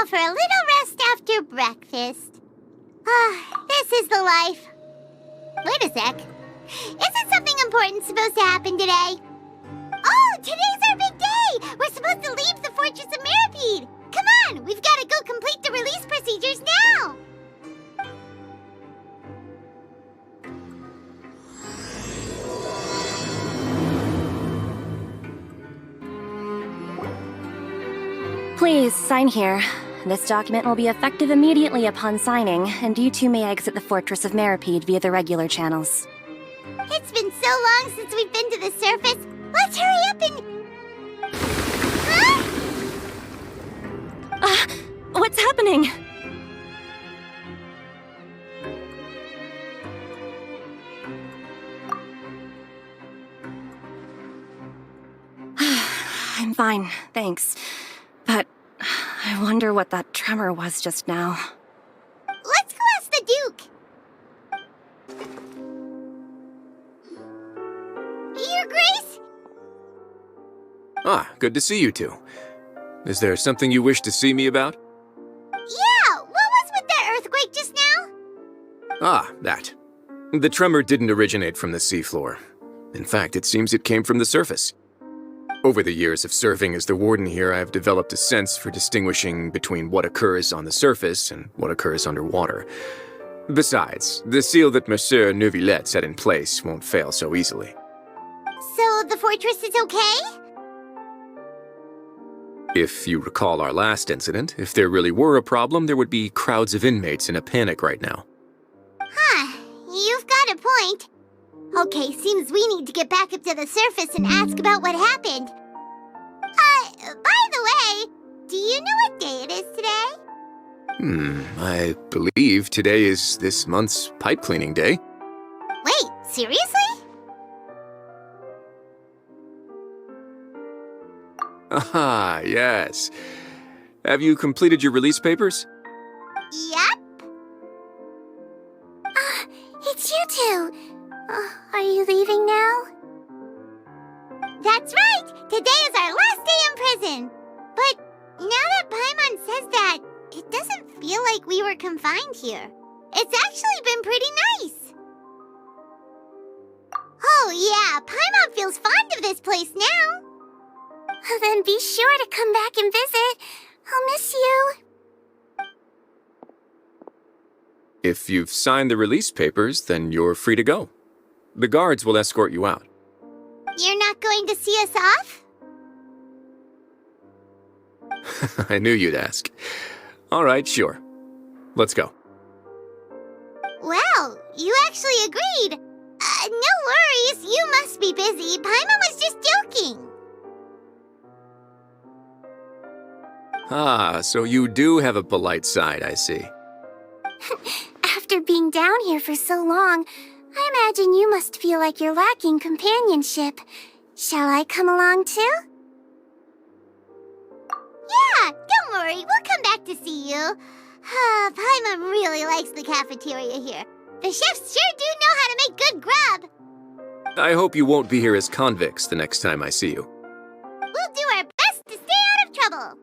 for a little rest after breakfast. This is the life. Wait a sec. Isn't something important supposed to happen today? Oh, today's our big day! We're supposed to leave the Fortress of Mirapede! Come on, we've got to go complete the release procedures now! Please, sign here. This document will be effective immediately upon signing, and you two may exit the Fortress of Mirapede via the regular channels. It's been so long since we've been to the surface. Let's hurry up and... Huh? What's happening? I'm fine, thanks. But I wonder what that tremor was just now. Let's go ask the Duke. Your Grace? Ah, good to see you two. Is there something you wish to see me about? Yeah, what was with that earthquake just now? Ah, that. The tremor didn't originate from the seafloor. In fact, it seems it came from the surface. Over the years of serving as the warden here, I have developed a sense for distinguishing between what occurs on the surface and what occurs underwater. Besides, the seal that Monsieur Neuvillette set in place won't fail so easily. So the fortress is okay? If you recall our last incident, if there really were a problem, there would be crowds of inmates in a panic right now. Huh, you've got a point. Okay, seems we need to get back up to the surface and ask about what happened. By the way, do you know what day it is today? I believe today is this month's pipe cleaning day. Wait, seriously? Ah, yes. Have you completed your release papers? Yep. It's you two. Are you leaving now? That's right! Today is our last day in prison! But now that Paimon says that, it doesn't feel like we were confined here. It's actually been pretty nice! Oh yeah, Paimon feels fond of this place now! Then be sure to come back and visit. I'll miss you. If you've signed the release papers, then you're free to go. The guards will escort you out. You're not going to see us off? I knew you'd ask. All right, sure. Let's go. Well, you actually agreed. No worries, you must be busy. Paimon was just joking. Ah, so you do have a polite side, I see. After being down here for so long, I imagine you must feel like you're lacking companionship. Shall I come along too? Yeah, don't worry, we'll come back to see you. Paimon really likes the cafeteria here. The chefs sure do know how to make good grub. I hope you won't be here as convicts the next time I see you. We'll do our best to stay out of trouble.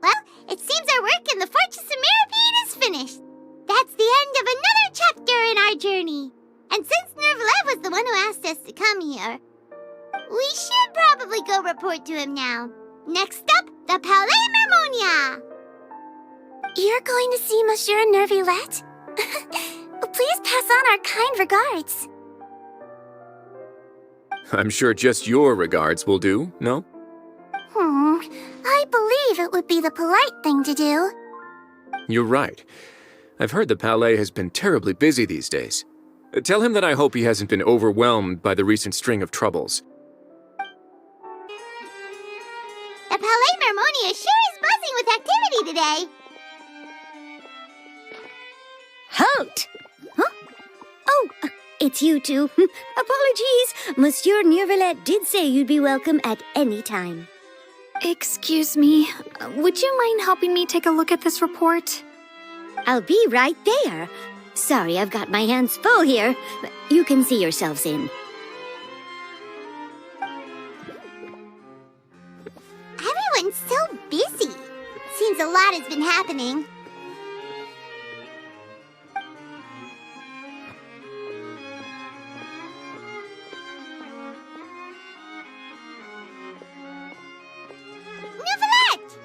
Well, it seems our work in the Fortress of Mirapede is finished. That's the end of another chapter in our journey. And since Neuvillette was the one who asked us to come here, we should probably go report to him now. Next up, the Palais Mermonia. You're going to see Monsieur Neuvillette? Please pass on our kind regards. I'm sure just your regards will do, no? I believe it would be the polite thing to do. You're right. I've heard the Palais has been terribly busy these days. Tell him that I hope he hasn't been overwhelmed by the recent string of troubles. The Palais Mermonia sure is buzzing with activity today. Halt! Huh? Oh, it's you two. Apologies. Monsieur Neuvillette did say you'd be welcome at any time. Excuse me, would you mind helping me take a look at this report? I'll be right there. Sorry, I've got my hands full here. You can see yourselves in. Everyone's so busy. Seems means a lot has been happening. Neuvillette!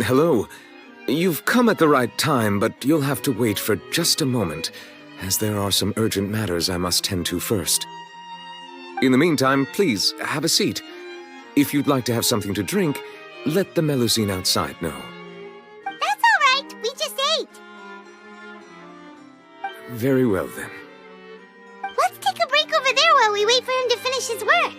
Hello. You've come at the right time, but you'll have to wait for just a moment, as there are some urgent matters I must tend to first. In the meantime, please, have a seat. If you'd like to have something to drink, let the Melusine outside know. That's all right. We just ate. Very well, then. Let's take a break over there while we wait for him to finish his work.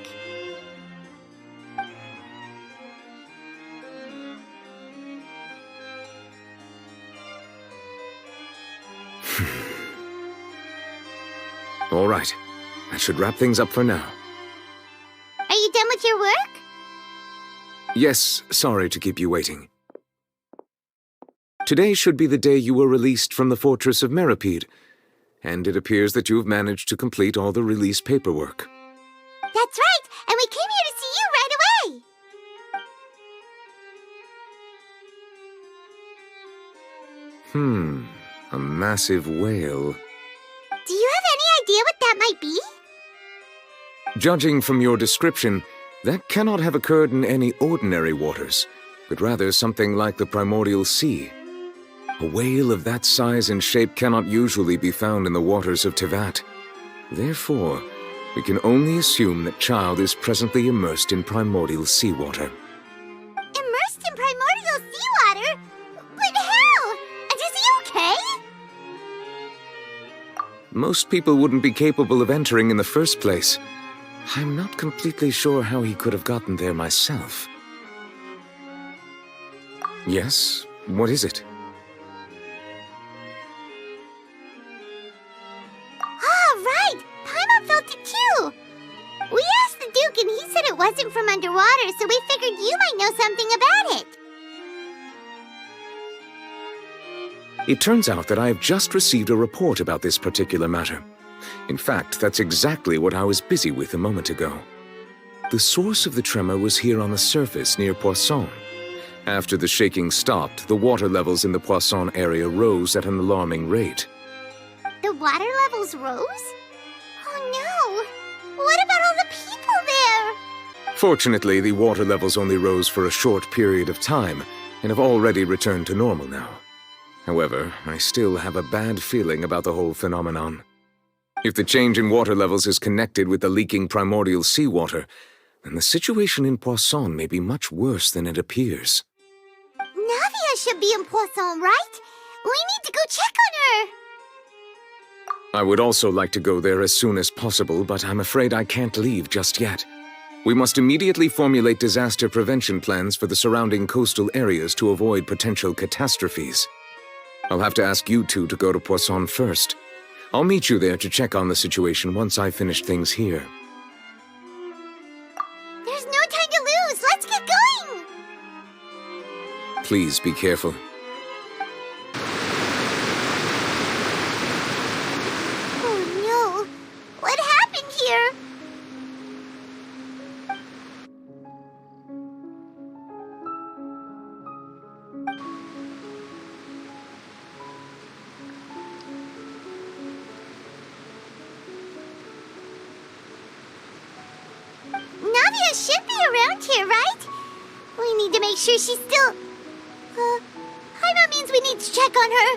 All right. That should wrap things up for now. Are you done with your work? Yes, sorry to keep you waiting. Today should be the day you were released from the fortress of Meripede, and it appears that you've managed to complete all the release paperwork. That's right, and we came here to see you right away. A massive whale. Do you have any idea what that might be? Judging from your description, that cannot have occurred in any ordinary waters, but rather something like the primordial sea. A whale of that size and shape cannot usually be found in the waters of Tevat. Therefore, we can only assume that Child is presently immersed in primordial seawater. Immersed in primordial seawater? But how? And is he okay? Most people wouldn't be capable of entering in the first place. I'm not completely sure how he could have gotten there myself. Yes? What is it? Ah, right! Paimon felt it too! We asked the Duke and he said it wasn't from underwater, so we figured you might know something about it. It turns out that I have just received a report about this particular matter. In fact, that's exactly what I was busy with a moment ago. The source of the tremor was here on the surface near Poisson. After the shaking stopped, the water levels in the Poisson area rose at an alarming rate. The water levels rose? Oh no! What about all the people there? Fortunately, the water levels only rose for a short period of time and have already returned to normal now. However, I still have a bad feeling about the whole phenomenon. If the change in water levels is connected with the leaking primordial seawater, then the situation in Poisson may be much worse than it appears. Navia should be in Poisson, right? We need to go check on her! I would also like to go there as soon as possible, but I'm afraid I can't leave just yet. We must immediately formulate disaster prevention plans for the surrounding coastal areas to avoid potential catastrophes. I'll have to ask you two to go to Poisson first. I'll meet you there to check on the situation once I finish things here. There's no time to lose! Let's get going! Please be careful. Oh no! What happened here? Navia should be around here, right? We need to make sure she's still... Paimon means we need to check on her.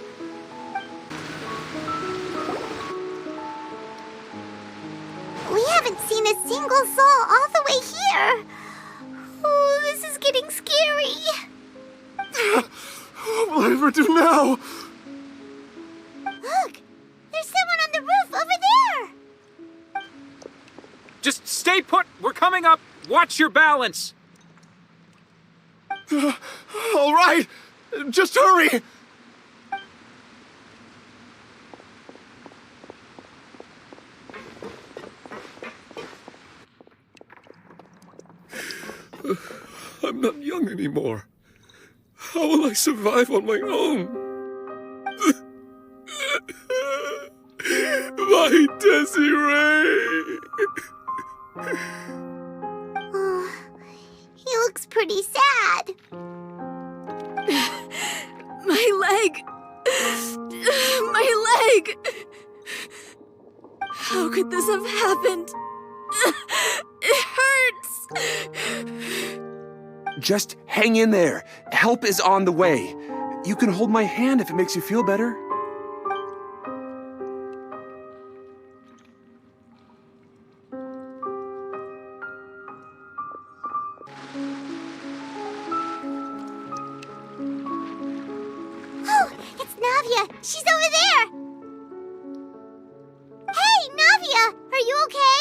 We haven't seen a single soul all the way here. Oh, this is getting scary. What will I ever do now? Look, there's someone on the roof over there. Just stay put! We're coming up! Watch your balance! All right, just hurry! I'm not young anymore. How will I survive on my own? My Desiree! Oh, he looks pretty sad. My leg! My leg! How could this have happened? It hurts! Just hang in there. Help is on the way. You can hold my hand if it makes you feel better. Oh, it's Navia. She's over there. Hey, Navia, are you okay?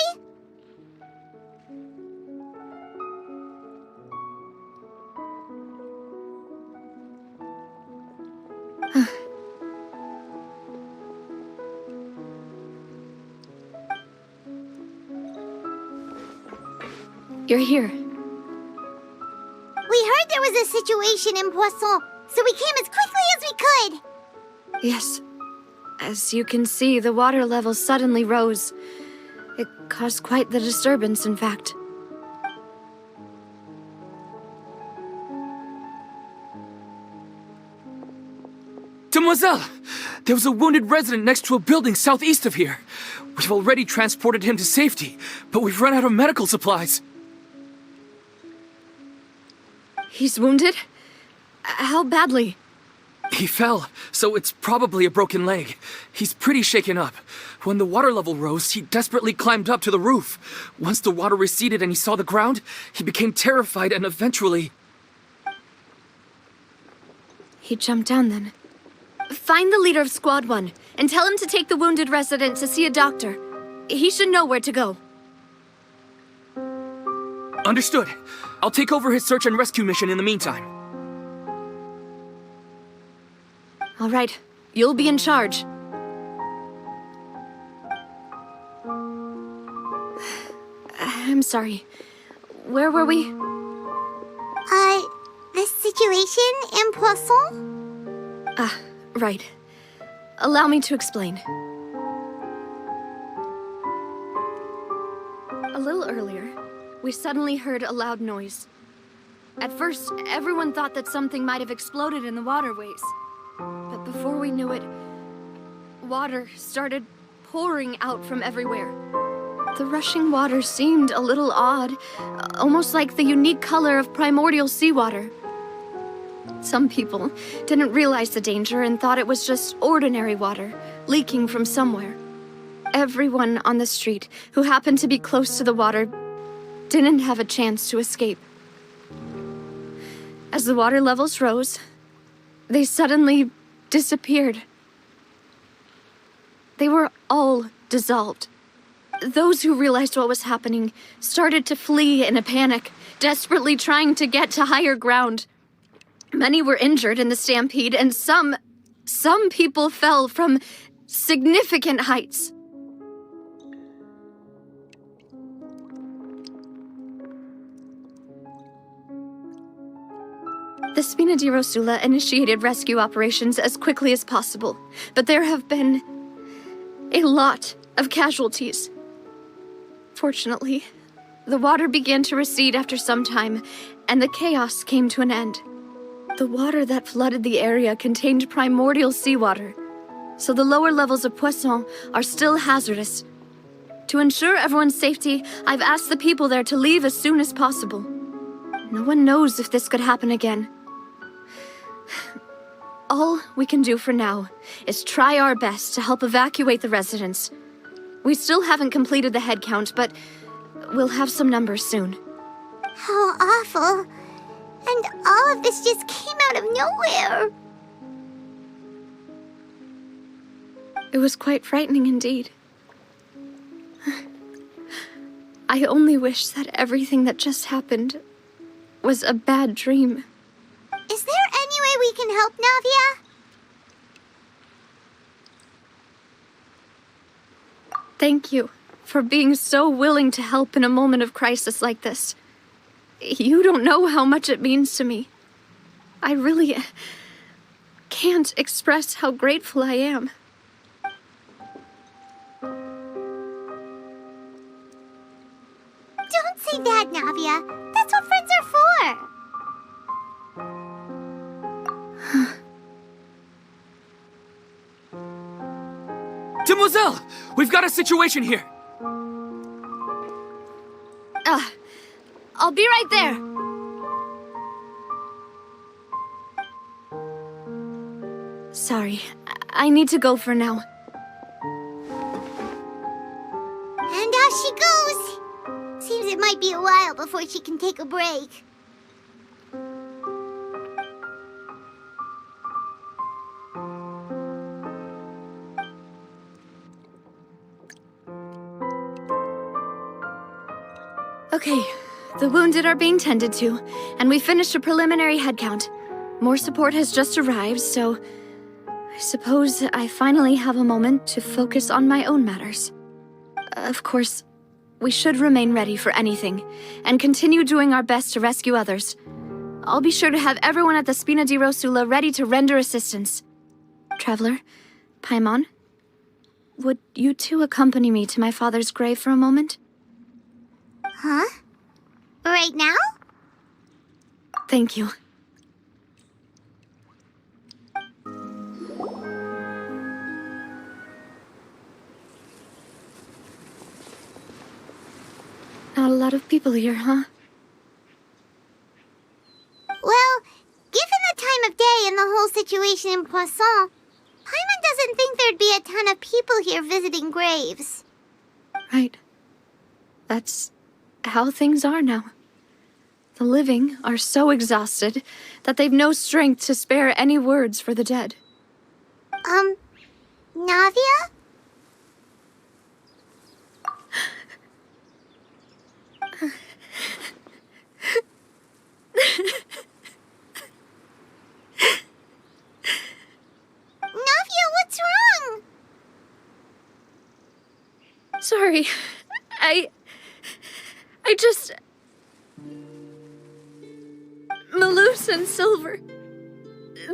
You're here. We heard there was a situation in Poisson, so we came as quickly as we could. Yes. As you can see, the water level suddenly rose. It caused quite the disturbance, in fact. Demoiselle! There was a wounded resident next to a building southeast of here. We've already transported him to safety, but we've run out of medical supplies. He's wounded? How badly? He fell, so it's probably a broken leg. He's pretty shaken up. When the water level rose, he desperately climbed up to the roof. Once the water receded and he saw the ground, he became terrified and eventually... He jumped down then. Find the leader of Squad 1 and tell him to take the wounded resident to see a doctor. He should know where to go. Understood. I'll take over his search and rescue mission in the meantime. All right, you'll be in charge. I'm sorry. Where were we? The situation in Poisson? Ah, right. Allow me to explain. A little earlier, we suddenly heard a loud noise. At first, everyone thought that something might have exploded in the waterways. But before we knew it, water started pouring out from everywhere. The rushing water seemed a little odd, almost like the unique color of primordial seawater. Some people didn't realize the danger and thought it was just ordinary water, leaking from somewhere. Everyone on the street who happened to be close to the water didn't have a chance to escape. As the water levels rose, they suddenly disappeared. They were all dissolved. Those who realized what was happening started to flee in a panic, desperately trying to get to higher ground. Many were injured in the stampede, and some people fell from significant heights. The Spina di Rosula initiated rescue operations as quickly as possible, but there have been a lot of casualties. Fortunately, the water began to recede after some time, and the chaos came to an end. The water that flooded the area contained primordial seawater, so the lower levels of Poisson are still hazardous. To ensure everyone's safety, I've asked the people there to leave as soon as possible. No one knows if this could happen again. All we can do for now is try our best to help evacuate the residents. We still haven't completed the head count, but we'll have some numbers soon. How awful. And all of this just came out of nowhere. It was quite frightening indeed. I only wish that everything that just happened was a bad dream. Is there any way we can help, Navia? Thank you for being so willing to help in a moment of crisis like this. You don't know how much it means to me. I really can't express how grateful I am. Don't say that, Navia. That's what friends are for. Mademoiselle! We've got a situation here! I'll be right there. Sorry, I need to go for now. And off she goes. Seems it might be a while before she can take a break. Okay, the wounded are being tended to, and we finished a preliminary head count. More support has just arrived, so I suppose I finally have a moment to focus on my own matters. Of course, we should remain ready for anything, and continue doing our best to rescue others. I'll be sure to have everyone at the Spina di Rosula ready to render assistance. Traveler, Paimon, would you two accompany me to my father's grave for a moment? Huh? Right now? Thank you. Not a lot of people here, huh? Well, given the time of day and the whole situation in Poisson, Paimon doesn't think there'd be a ton of people here visiting graves. Right. That's how things are now. The living are so exhausted that they've no strength to spare any words for the dead. Navia? Navia, what's wrong? Sorry. I just... Malus and Silver,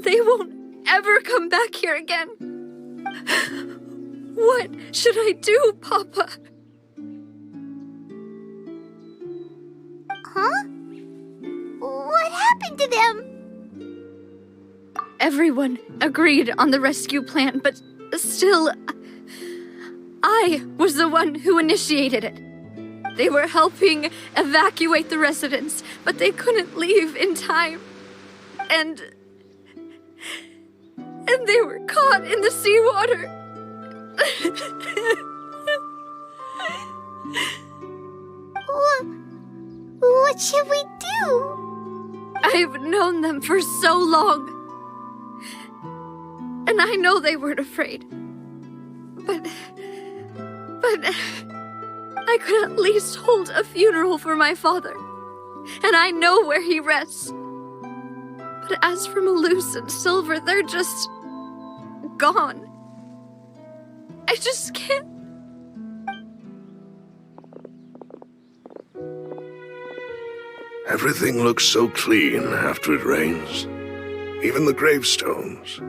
they won't ever come back here again. What should I do, Papa? Huh? What happened to them? Everyone agreed on the rescue plan, but still, I was the one who initiated it. They were helping evacuate the residents, but they couldn't leave in time. And they were caught in the seawater. What should we do? I've known them for so long. And I know they weren't afraid. But I could at least hold a funeral for my father. And I know where he rests. But as for Malus and Silver, they're just gone. I just can't. Everything looks so clean after it rains. Even the gravestones.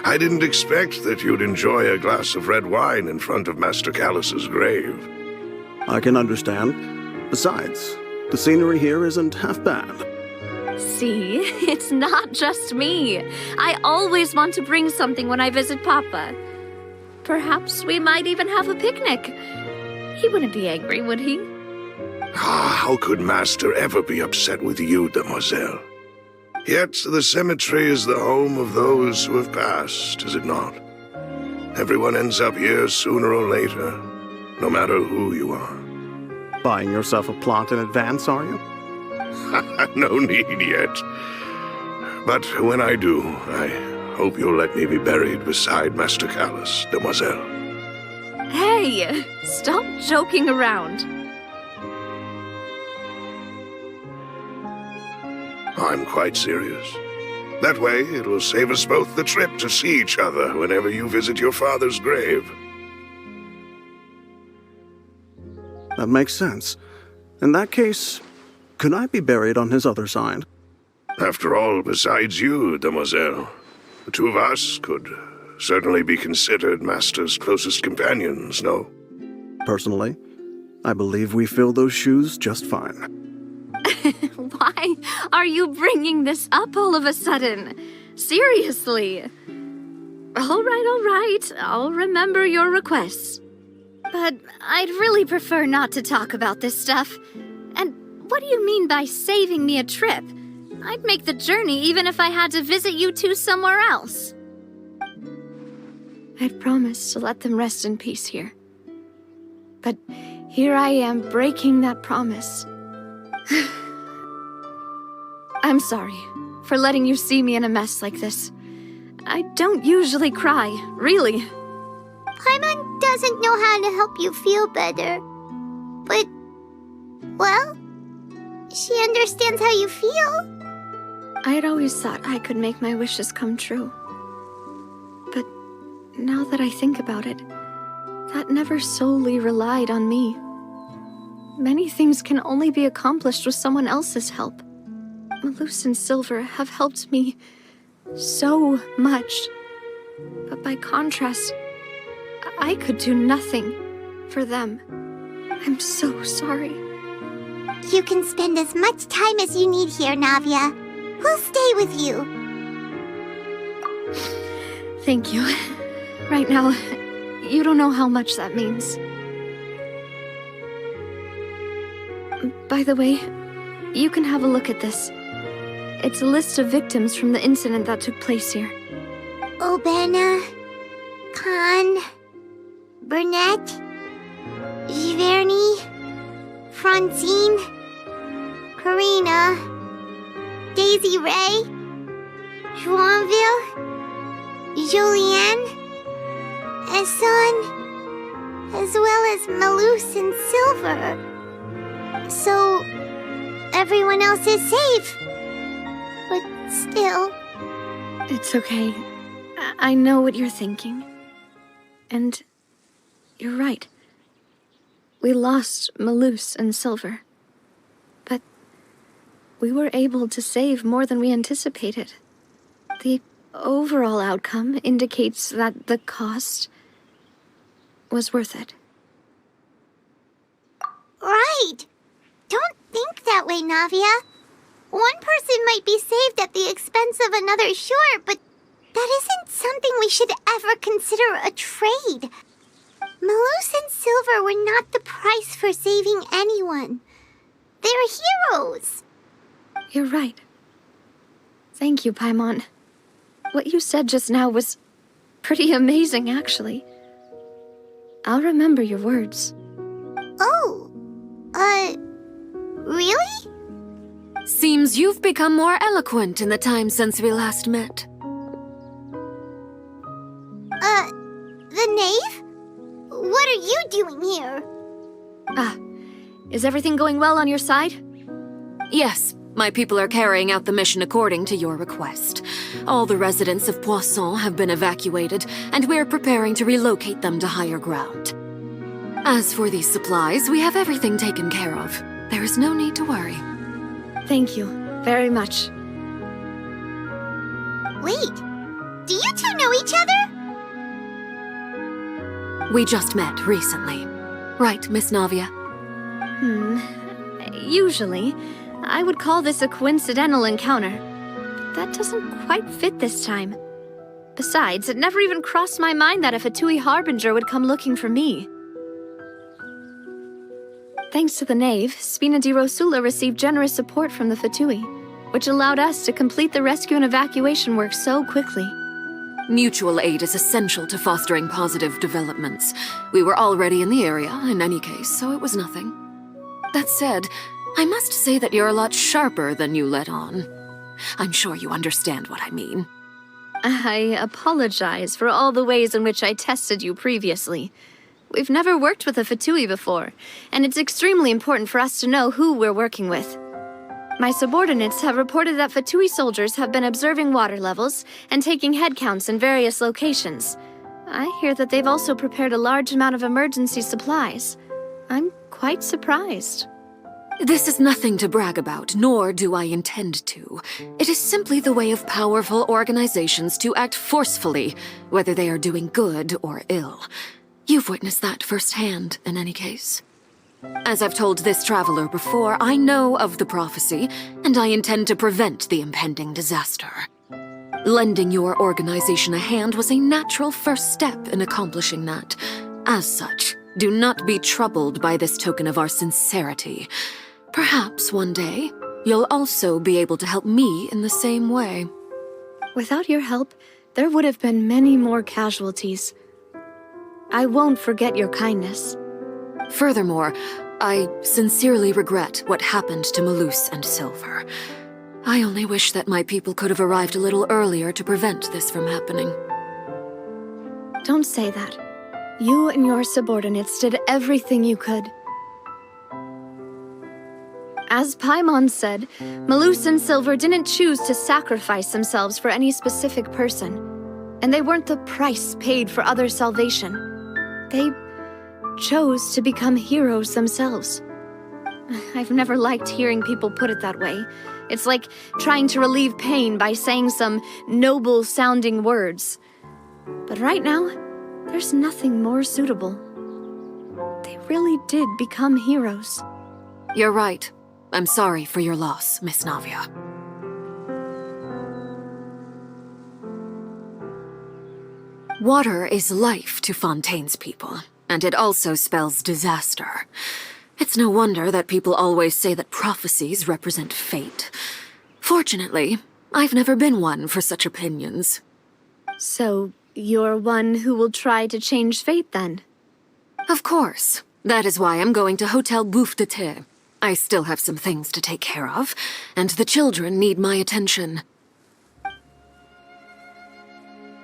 I didn't expect that you'd enjoy a glass of red wine in front of Master Callus's grave. I can understand. Besides, the scenery here isn't half bad. See, it's not just me. I always want to bring something when I visit Papa. Perhaps we might even have a picnic. He wouldn't be angry, would he? How could Master ever be upset with you, Demoiselle? Yet the cemetery is the home of those who have passed, is it not? Everyone ends up here sooner or later, no matter who you are. Buying yourself a plot in advance, are you? No need yet. But when I do, I hope you'll let me be buried beside Master Callus, Demoiselle. Hey, stop joking around. I'm quite serious. That way, it will save us both the trip to see each other whenever you visit your father's grave. That makes sense. In that case, could I be buried on his other side? After all, besides you, Demoiselle, the two of us could certainly be considered Master's closest companions, no? Personally, I believe we fill those shoes just fine. Why are you bringing this up all of a sudden? Seriously. All right. I'll remember your requests. But I'd really prefer not to talk about this stuff. And what do you mean by saving me a trip? I'd make the journey even if I had to visit you two somewhere else. I'd promised to let them rest in peace here. But here I am breaking that promise. I'm sorry for letting you see me in a mess like this. I don't usually cry, really. Paimon doesn't know how to help you feel better. But, well, she understands how you feel. I had always thought I could make my wishes come true. But now that I think about it, that never solely relied on me. Many things can only be accomplished with someone else's help. Malus and Silver have helped me so much. But by contrast, I could do nothing for them. I'm so sorry. You can spend as much time as you need here, Navia. We'll stay with you. Thank you. Right now, you don't know how much that means. By the way, you can have a look at this. It's a list of victims from the incident that took place here. Obana, Khan, Burnett, Giverny, Francine, Karina, Daisy Ray, Joinville, Julianne, Esson, as well as Malus and Silver. So, everyone else is safe. But still... It's okay. I know what you're thinking. And you're right. We lost Malus and Silver. But we were able to save more than we anticipated. The overall outcome indicates that the cost was worth it. Right! Don't think that way, Navia. One person might be saved at the expense of another, sure, but that isn't something we should ever consider a trade. Malus and Silver were not the price for saving anyone. They're heroes. You're right. Thank you, Paimon. What you said just now was pretty amazing, actually. I'll remember your words. Oh, really? Seems you've become more eloquent in the time since we last met. The knave? What are you doing here? Is everything going well on your side? Yes, my people are carrying out the mission according to your request. All the residents of Poisson have been evacuated, and we're preparing to relocate them to higher ground. As for these supplies, we have everything taken care of. There is no need to worry. Thank you very much. Wait, do you two know each other? We just met recently. Right, Miss Navia? Usually, I would call this a coincidental encounter. But that doesn't quite fit this time. Besides, it never even crossed my mind that a Fatui Harbinger would come looking for me. Thanks to the knave, Spina di Rosula received generous support from the Fatui, which allowed us to complete the rescue and evacuation work so quickly. Mutual aid is essential to fostering positive developments. We were already in the area, in any case, so it was nothing. That said, I must say that you're a lot sharper than you let on. I'm sure you understand what I mean. I apologize for all the ways in which I tested you previously. We've never worked with a Fatui before, and it's extremely important for us to know who we're working with. My subordinates have reported that Fatui soldiers have been observing water levels and taking head counts in various locations. I hear that they've also prepared a large amount of emergency supplies. I'm quite surprised. This is nothing to brag about, nor do I intend to. It is simply the way of powerful organizations to act forcefully, whether they are doing good or ill. You've witnessed that firsthand, in any case. As I've told this traveler before, I know of the prophecy, and I intend to prevent the impending disaster. Lending your organization a hand was a natural first step in accomplishing that. As such, do not be troubled by this token of our sincerity. Perhaps one day, you'll also be able to help me in the same way. Without your help, there would have been many more casualties. I won't forget your kindness. Furthermore, I sincerely regret what happened to Malus and Silver. I only wish that my people could have arrived a little earlier to prevent this from happening. Don't say that. You and your subordinates did everything you could. As Paimon said, Malus and Silver didn't choose to sacrifice themselves for any specific person, and they weren't the price paid for others' salvation. They chose to become heroes themselves. I've never liked hearing people put it that way. It's like trying to relieve pain by saying some noble-sounding words. But right now, there's nothing more suitable. They really did become heroes. You're right. I'm sorry for your loss, Miss Navia. Water is life to Fontaine's people, and it also spells disaster. It's no wonder that people always say that prophecies represent fate. Fortunately, I've never been one for such opinions. So, you're one who will try to change fate, then? Of course. That is why I'm going to Hotel Bouffe de Thé. I still have some things to take care of, and the children need my attention.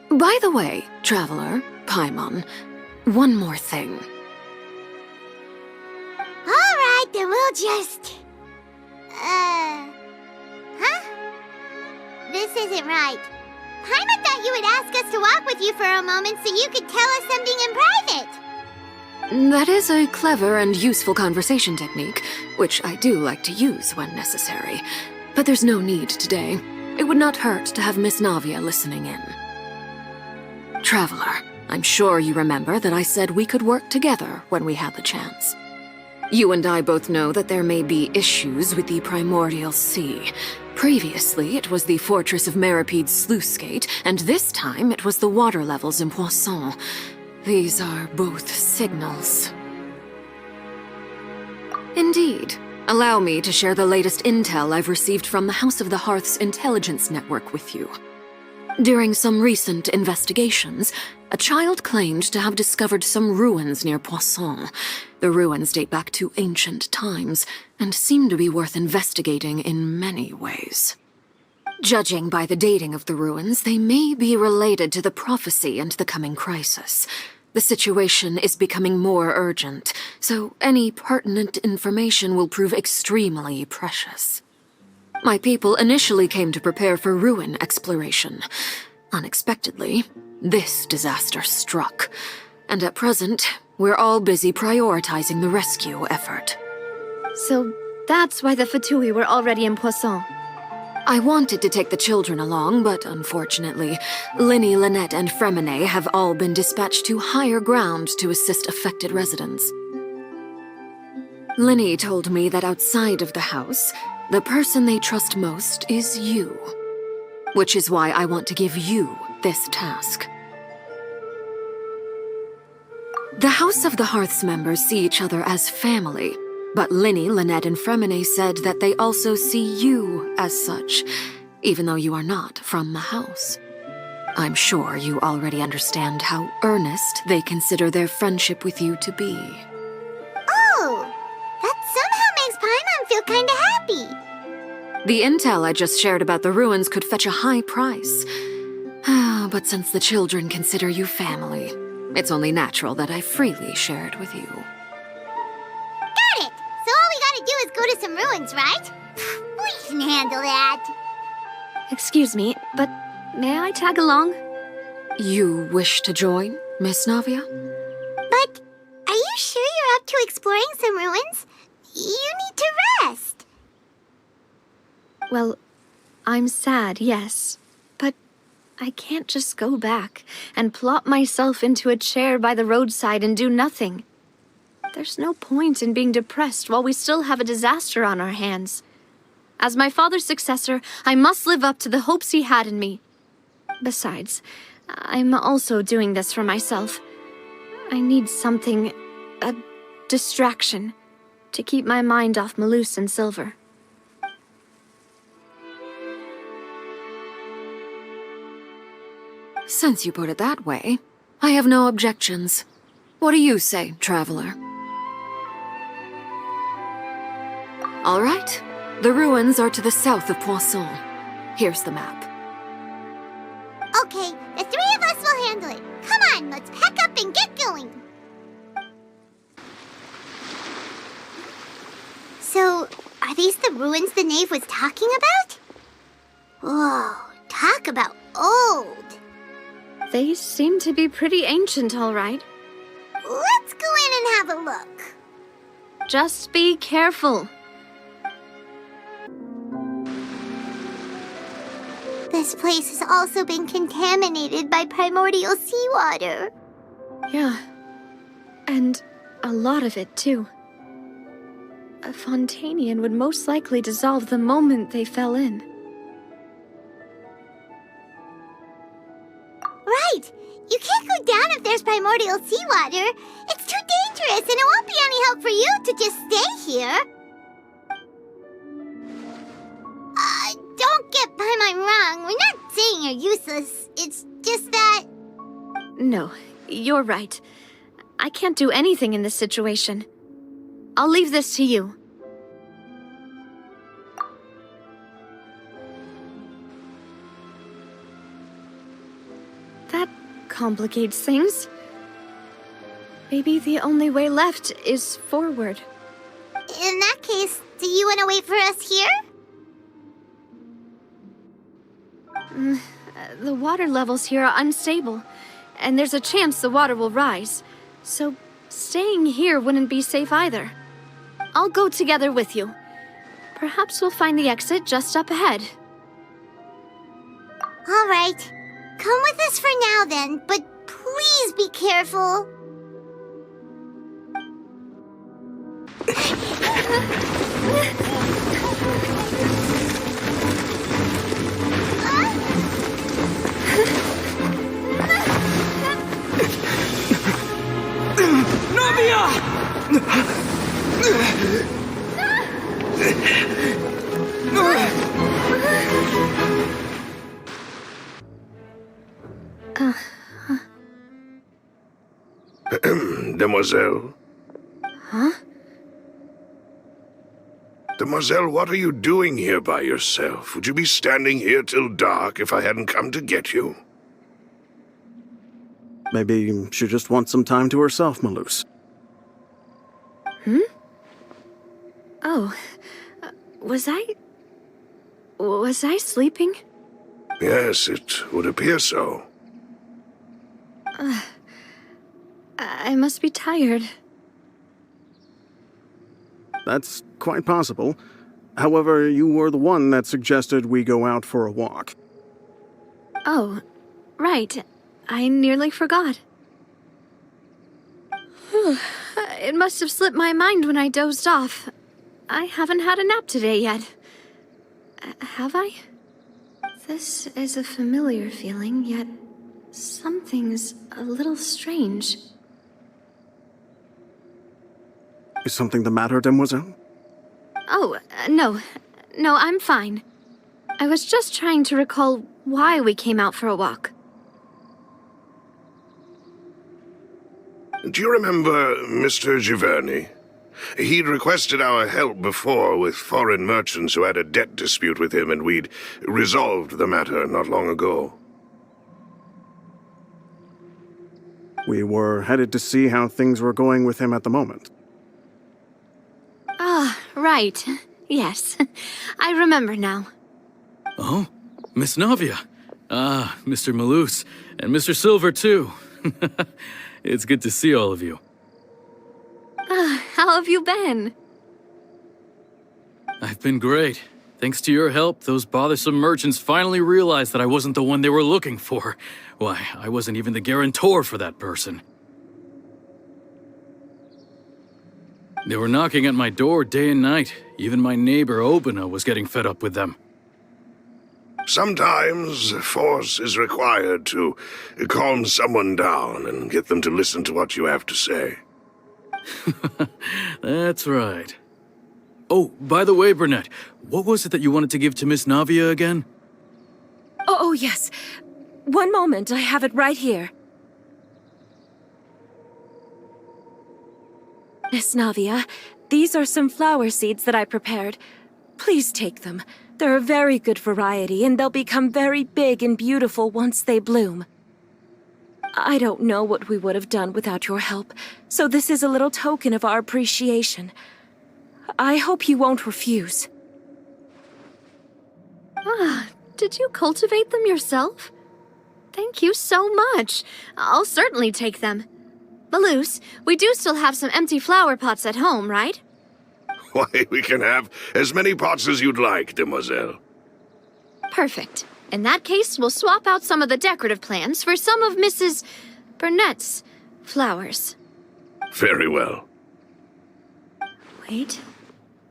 By the way, Traveler, Paimon, one more thing. All right, then we'll just... This isn't right. Paimon thought you would ask us to walk with you for a moment so you could tell us something in private. That is a clever and useful conversation technique, which I do like to use when necessary. But there's no need today. It would not hurt to have Miss Navia listening in. Traveler, I'm sure you remember that I said we could work together when we had the chance. You and I both know that there may be issues with the Primordial Sea. Previously, it was the Fortress of Meripede's sluice gate, and this time it was the water levels in Poisson. These are both signals. Indeed. Allow me to share the latest intel I've received from the House of the Hearth's intelligence network with you. During some recent investigations, a child claimed to have discovered some ruins near Poisson. The ruins date back to ancient times, and seem to be worth investigating in many ways. Judging by the dating of the ruins, they may be related to the prophecy and the coming crisis. The situation is becoming more urgent, so any pertinent information will prove extremely precious. My people initially came to prepare for ruin exploration. Unexpectedly, this disaster struck, and at present, we're all busy prioritizing the rescue effort. So that's why the Fatui were already in Poisson. I wanted to take the children along, but unfortunately, Linny, Lynette, and Fremine have all been dispatched to higher ground to assist affected residents. Linny told me that outside of the house, the person they trust most is you. Which is why I want to give you this task. The House of the Hearth's members see each other as family, but Linny, Lynette, and Fremine said that they also see you as such, even though you are not from the house. I'm sure you already understand how earnest they consider their friendship with you to be. Oh, that somehow makes Paimon feel kinda happy. The intel I just shared about the ruins could fetch a high price. But since the children consider you family, it's only natural that I freely share it with you. Got it! So all we gotta do is go to some ruins, right? We can handle that. Excuse me, but may I tag along? You wish to join, Miss Navia? But are you sure you're up to exploring some ruins? You need to rest. Well, I'm sad, yes. But I can't just go back and plop myself into a chair by the roadside and do nothing. There's no point in being depressed while we still have a disaster on our hands. As my father's successor, I must live up to the hopes he had in me. Besides, I'm also doing this for myself. I need something, a distraction, to keep my mind off Malus and Silver. Since you put it that way, I have no objections. What do you say, traveler? All right. The ruins are to the south of Poisson. Here's the map. Okay, the three of us will handle it. Come on, let's pack up and get going. So, are these the ruins the knave was talking about? Whoa, talk about old. They seem to be pretty ancient, all right. Let's go in and have a look. Just be careful. This place has also been contaminated by primordial seawater. Yeah. And a lot of it, too. A Fontanian would most likely dissolve the moment they fell in. Right! You can't go down if there's primordial seawater. It's too dangerous, and it won't be any help for you to just stay here. Don't get by my wrong. We're not saying you're useless. It's just that... No, you're right. I can't do anything in this situation. I'll leave this to you. That complicates things. Maybe the only way left is forward. In that case, do you want to wait for us here? The water levels here are unstable, and there's a chance the water will rise. So staying here wouldn't be safe either. I'll go together with you. Perhaps we'll find the exit just up ahead. All right. Come with us for now then, but please be careful. Demoiselle? Huh? Demoiselle, what are you doing here by yourself? Would you be standing here till dark if I hadn't come to get you? Maybe she just wants some time to herself, Malus. Oh, was I sleeping? Yes, it would appear so. I must be tired. That's quite possible. However, you were the one that suggested we go out for a walk. Oh, right. I nearly forgot. It must have slipped my mind when I dozed off. I haven't had a nap today yet. Have I? This is a familiar feeling, yet something's a little strange. Is something the matter, Demoiselle? Oh, no. No, I'm fine. I was just trying to recall why we came out for a walk. Do you remember Mr. Giverny? He'd requested our help before with foreign merchants who had a debt dispute with him, and we'd resolved the matter not long ago. We were headed to see how things were going with him at the moment. Ah, right. Yes. I remember now. Oh, Miss Navia. Ah, Mr. Malus, and Mr. Silver, too. It's good to see all of you. How have you been? I've been great. Thanks to your help, those bothersome merchants finally realized that I wasn't the one they were looking for. Why, I wasn't even the guarantor for that person. They were knocking at my door day and night. Even my neighbor, Obina, was getting fed up with them. Sometimes force is required to calm someone down and get them to listen to what you have to say. That's right. Oh, by the way, Burnett, what was it that you wanted to give to Miss Navia again? Oh, yes. One moment, I have it right here. Miss Navia, these are some flower seeds that I prepared. Please take them. They're a very good variety, and they'll become very big and beautiful once they bloom. I don't know what we would have done without your help, so this is a little token of our appreciation. I hope you won't refuse. Ah, did you cultivate them yourself? Thank you so much. I'll certainly take them. Maloose, we do still have some empty flower pots at home, right? Why, we can have as many pots as you'd like, demoiselle. Perfect. In that case, we'll swap out some of the decorative plants for some of Mrs. Burnett's flowers. Very well. Wait.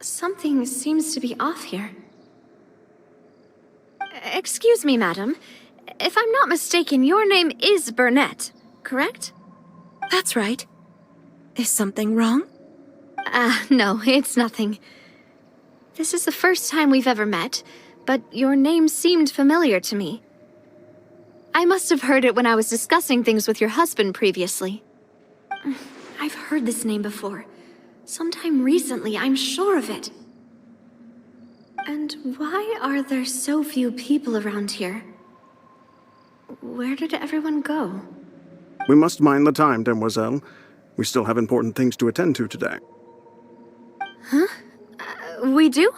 Something seems to be off here. Excuse me, madam. If I'm not mistaken, your name is Burnett, correct? That's right. Is something wrong? No, it's nothing. This is the first time we've ever met, but your name seemed familiar to me. I must have heard it when I was discussing things with your husband previously. I've heard this name before. Sometime recently, I'm sure of it. And why are there so few people around here? Where did everyone go? We must mind the time, demoiselle. We still have important things to attend to today. Huh? We do?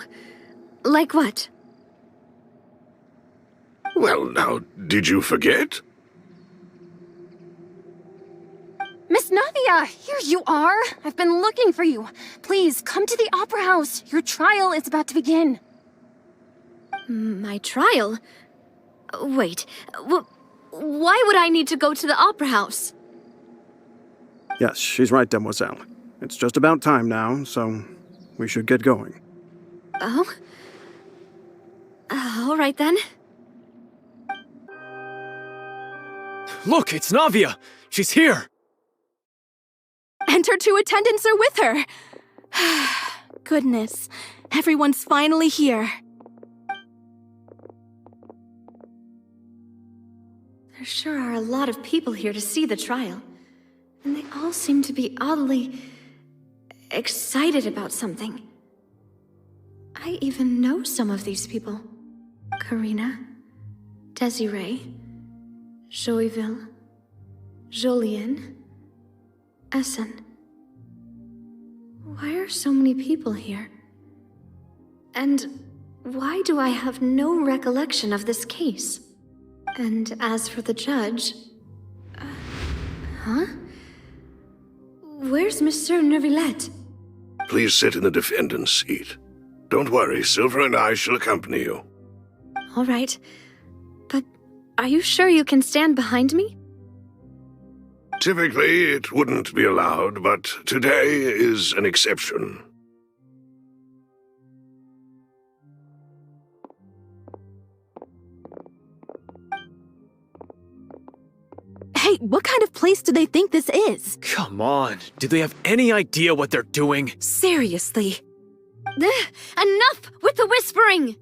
Like what? Well, now, did you forget? Miss Navia, here you are. I've been looking for you. Please, come to the Opera House. Your trial is about to begin. My trial? Wait, why would I need to go to the Opera House? Yes, she's right, demoiselle. It's just about time now, so we should get going. Oh? All right then. Look, it's Navia! She's here! And her two attendants are with her. Goodness, everyone's finally here. There sure are a lot of people here to see the trial. And they all seem to be oddly excited about something. I even know some of these people. Karina, Desiree, Joyville, Jolien, Essen. Why are so many people here? And why do I have no recollection of this case? And as for the judge... huh? Where's Monsieur Neuvillette? Please sit in the defendant's seat. Don't worry, Silver and I shall accompany you. All right. But are you sure you can stand behind me? Typically, it wouldn't be allowed, but today is an exception. Hey, what kind of place do they think this is? Come on, do they have any idea what they're doing? Seriously. Enough with the whispering!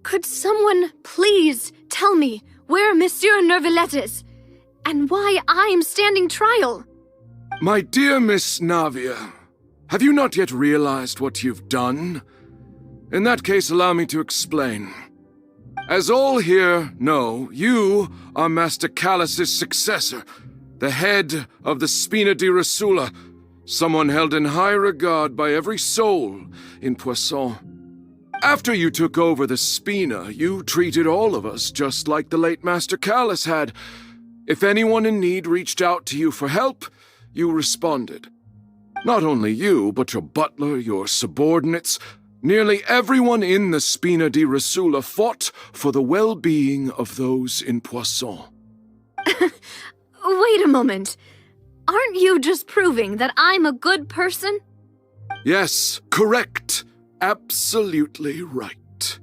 Could someone please tell me where Monsieur Neuvillette is? And why I'm standing trial? My dear Miss Navia, have you not yet realized what you've done? In that case, allow me to explain. As all here know, you are Master Callus's successor, the head of the Spina di Rosula, someone held in high regard by every soul in Poisson. After you took over the Spina, you treated all of us just like the late Master Callus had. If anyone in need reached out to you for help, you responded. Not only you, but your butler, your subordinates, nearly everyone in the Spina di Rosula fought for the well-being of those in Poisson. Wait a moment. Aren't you just proving that I'm a good person? Yes, correct. Absolutely right.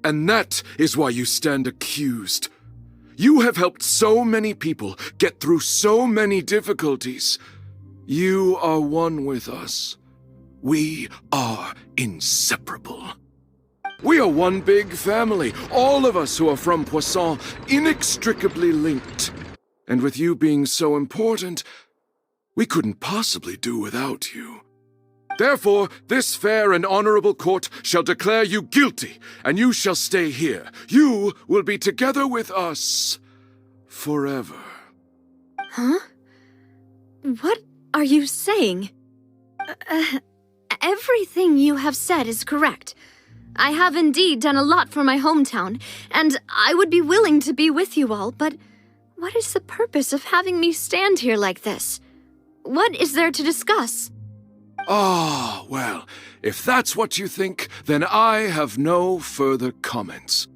And that is why you stand accused. You have helped so many people get through so many difficulties. You are one with us. We are inseparable. We are one big family, all of us who are from Poisson, inextricably linked. And with you being so important, we couldn't possibly do without you. Therefore, this fair and honorable court shall declare you guilty, and you shall stay here. You will be together with us forever. Huh? What are you saying? Everything you have said is correct. I have indeed done a lot for my hometown, and I would be willing to be with you all, but what is the purpose of having me stand here like this? What is there to discuss? Ah, well, if that's what you think, then I have no further comments.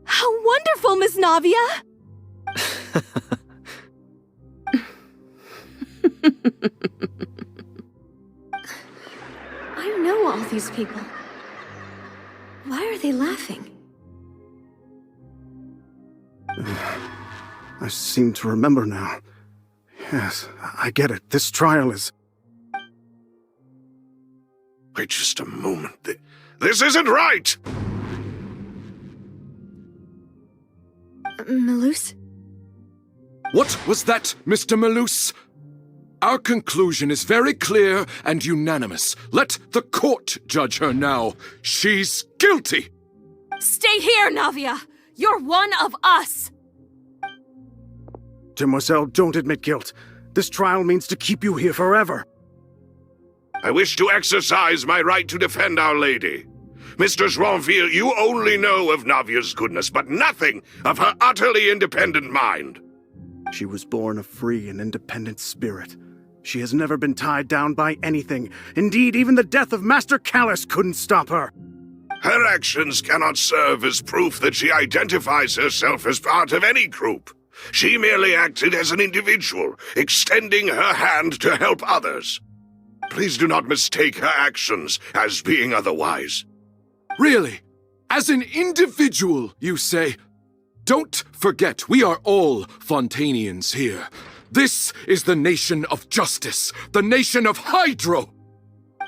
How wonderful, Miss Navia! I know all these people. Why are they laughing? I seem to remember now. Yes, I get it. This trial is... Wait just a moment. This isn't right! Malus? What was that, Mr. Malus? Our conclusion is very clear and unanimous. Let the court judge her now. She's guilty! Stay here, Navia! You're one of us! Demoiselle, don't admit guilt. This trial means to keep you here forever. I wish to exercise my right to defend Our Lady. Mr. Joinville, you only know of Navia's goodness, but nothing of her utterly independent mind. She was born a free and independent spirit. She has never been tied down by anything. Indeed, even the death of Master Callus couldn't stop her. Her actions cannot serve as proof that she identifies herself as part of any group. She merely acted as an individual, extending her hand to help others. Please do not mistake her actions as being otherwise. Really? As an individual, you say? Don't forget, we are all Fontanians here. This is the nation of justice, the nation of Hydro.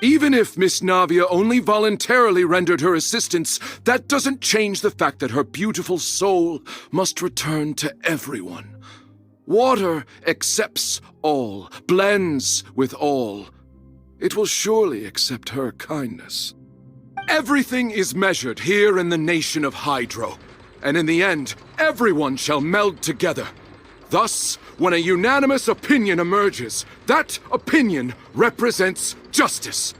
Even if Miss Navia only voluntarily rendered her assistance, that doesn't change the fact that her beautiful soul must return to everyone. Water accepts all, blends with all. It will surely accept her kindness. Everything is measured here in the nation of Hydro, and in the end, everyone shall meld together. Thus, when a unanimous opinion emerges, that opinion represents justice.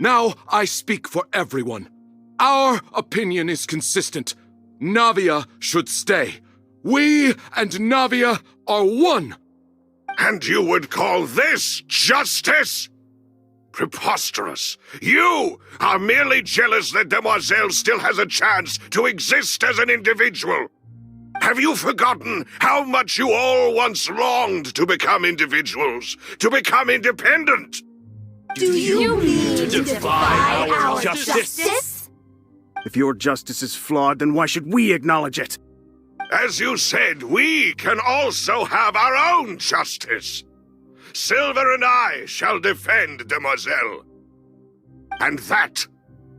Now I speak for everyone. Our opinion is consistent. Navia should stay. We and Navia are one. And you would call this justice? Preposterous. You are merely jealous that Demoiselle still has a chance to exist as an individual. Have you forgotten how much you all once longed to become individuals, to become independent? Do you mean to defy our justice? If your justice is flawed, then why should we acknowledge it? As you said, we can also have our own justice. Silver and I shall defend Demoiselle. And that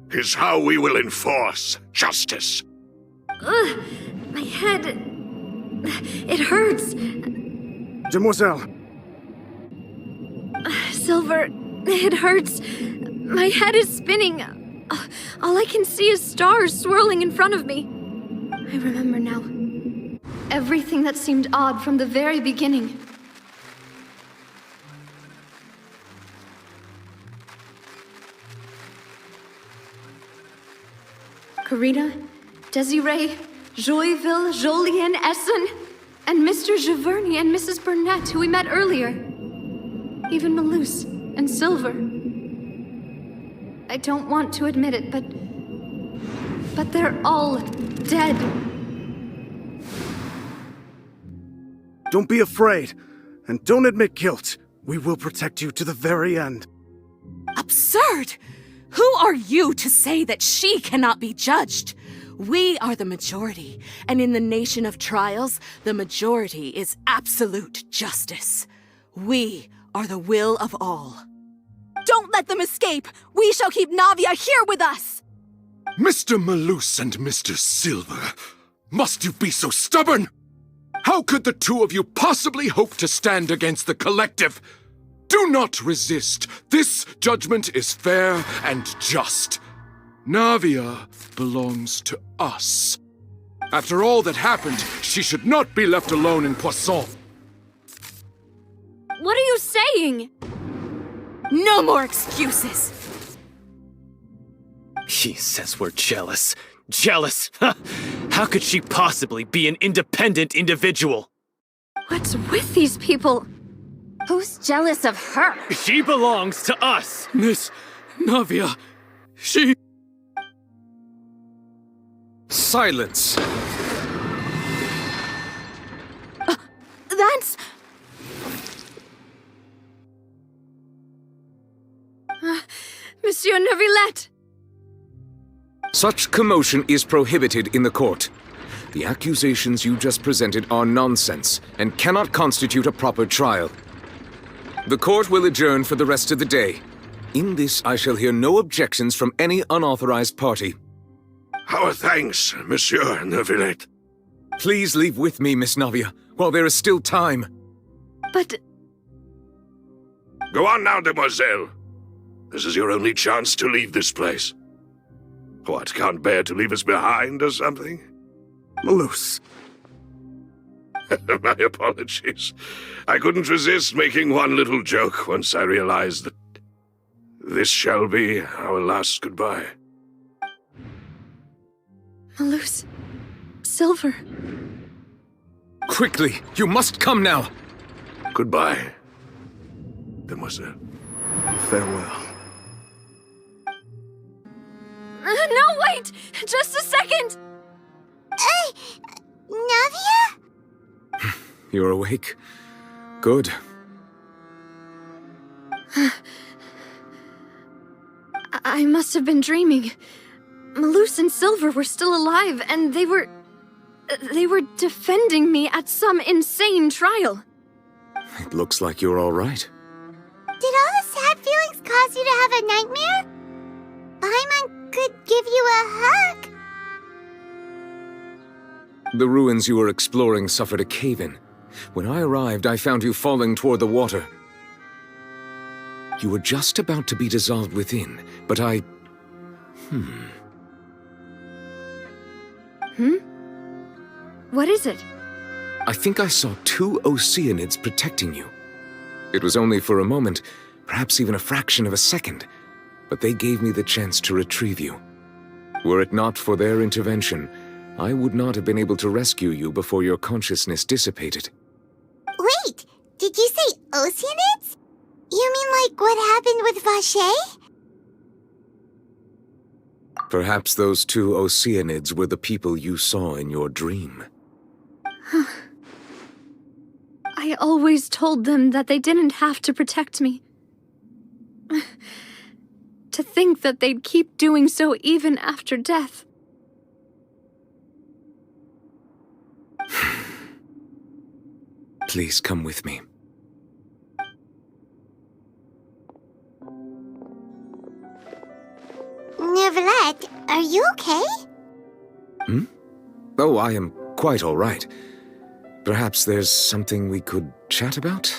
is how we will enforce justice. Ugh, my head... it hurts. Demoiselle. Silver, it hurts. My head is spinning. All I can see is stars swirling in front of me. I remember now. Everything that seemed odd from the very beginning. Karina, Desiree, Joyville, Jolien, Essen, and Mr. Giverny and Mrs. Burnett, who we met earlier. Even Malus and Silver. I don't want to admit it, but they're all dead. Don't be afraid, and don't admit guilt. We will protect you to the very end. Absurd! Who are you to say that she cannot be judged? We are the majority, and in the nation of trials, the majority is absolute justice. We are the will of all. Don't let them escape! We shall keep Navia here with us! Mr. Malus and Mr. Silver, must you be so stubborn? How could the two of you possibly hope to stand against the collective? Do not resist. This judgment is fair and just. Navia belongs to us. After all that happened, she should not be left alone in Poisson. What are you saying? No more excuses! He says we're jealous. Jealous? How could she possibly be an independent individual? What's with these people? Who's jealous of her? She belongs to us! Miss Navia, she... Silence! That's... Monsieur Neuvillette! Such commotion is prohibited in the court. The accusations you just presented are nonsense and cannot constitute a proper trial. The court will adjourn for the rest of the day. In this, I shall hear no objections from any unauthorized party. Our thanks, Monsieur Neuvillette. Please leave with me, Miss Navia, while there is still time. But... Go on now, demoiselle. This is your only chance to leave this place. What, can't bear to leave us behind or something? Malus. My apologies. I couldn't resist making one little joke once I realized that this shall be our last goodbye. Malus... Silver... Quickly, you must come now! Goodbye, demoiselle. Farewell. No, wait! Just a second! Navia? You're awake? Good. I must have been dreaming. Malus and Silver were still alive, and they were defending me at some insane trial. It looks like you're all right. Did all the sad feelings cause you to have a nightmare? Paimon could give you a hug. The ruins you were exploring suffered a cave-in. When I arrived, I found you falling toward the water. You were just about to be dissolved within, but I... What is it? I think I saw 2 Oceanids protecting you. It was only for a moment, perhaps even a fraction of a second, but they gave me the chance to retrieve you. Were it not for their intervention, I would not have been able to rescue you before your consciousness dissipated. Wait, did you say Oceanids? You mean like what happened with Vache? Perhaps those 2 Oceanids were the people you saw in your dream. I always told them that they didn't have to protect me. To think that they'd keep doing so even after death. Please come with me. Neuvillette, are you okay? Oh, I am quite all right. Perhaps there's something we could chat about?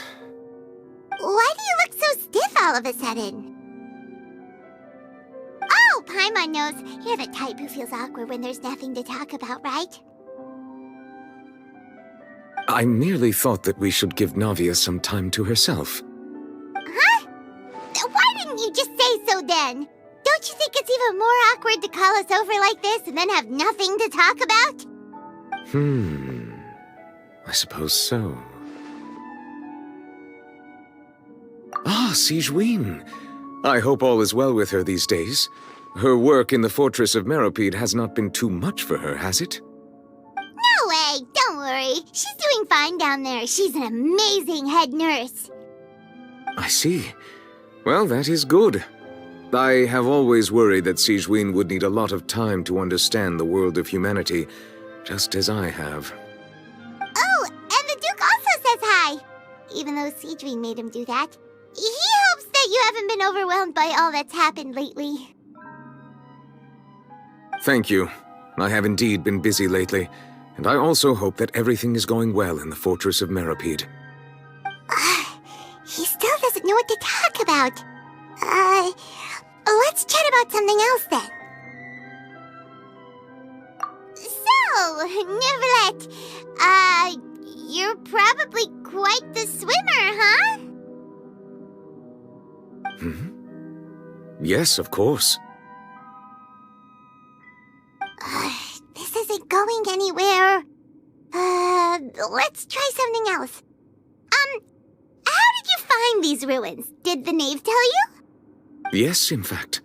Why do you look so stiff all of a sudden? Oh, Paimon knows. You're the type who feels awkward when there's nothing to talk about, right? I merely thought that we should give Navia some time to herself. Huh? Why didn't you just say so then? Don't you think it's even more awkward to call us over like this and then have nothing to talk about? I suppose so. Ah, Sigewinne. I hope all is well with her these days. Her work in the fortress of Meropide has not been too much for her, has it? No way! Don't worry. She's doing fine down there. She's an amazing head nurse. I see. Well, that is good. I have always worried that Sigewinne would need a lot of time to understand the world of humanity, just as I have. Oh, and the Duke also says hi! Even though Sigewinne made him do that. He hopes that you haven't been overwhelmed by all that's happened lately. Thank you. I have indeed been busy lately, and I also hope that everything is going well in the Fortress of Meripede. He still doesn't know what to talk about. Let's chat about something else then. So, Neuvillette, you're probably quite the swimmer, huh? Yes, of course. This isn't going anywhere. Let's try something else. How did you find these ruins? Did the knave tell you? Yes, in fact.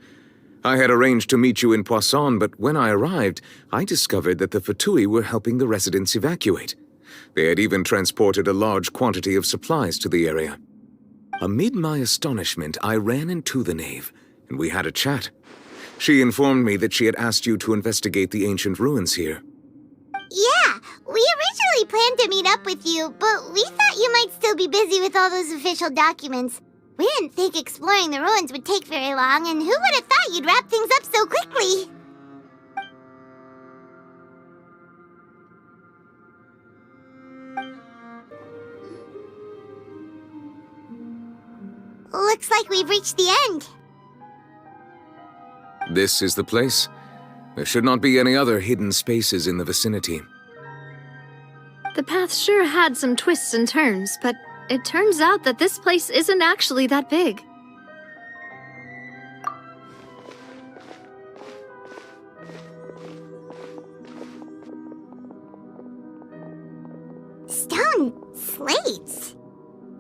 I had arranged to meet you in Poisson, but when I arrived, I discovered that the Fatui were helping the residents evacuate. They had even transported a large quantity of supplies to the area. Amid my astonishment, I ran into the knave, and we had a chat. She informed me that she had asked you to investigate the ancient ruins here. Yeah, we originally planned to meet up with you, but we thought you might still be busy with all those official documents. We didn't think exploring the ruins would take very long, and who would have thought you'd wrap things up so quickly? Looks like we've reached the end. This is the place. There should not be any other hidden spaces in the vicinity. The path sure had some twists and turns, but it turns out that this place isn't actually that big. Stone slates?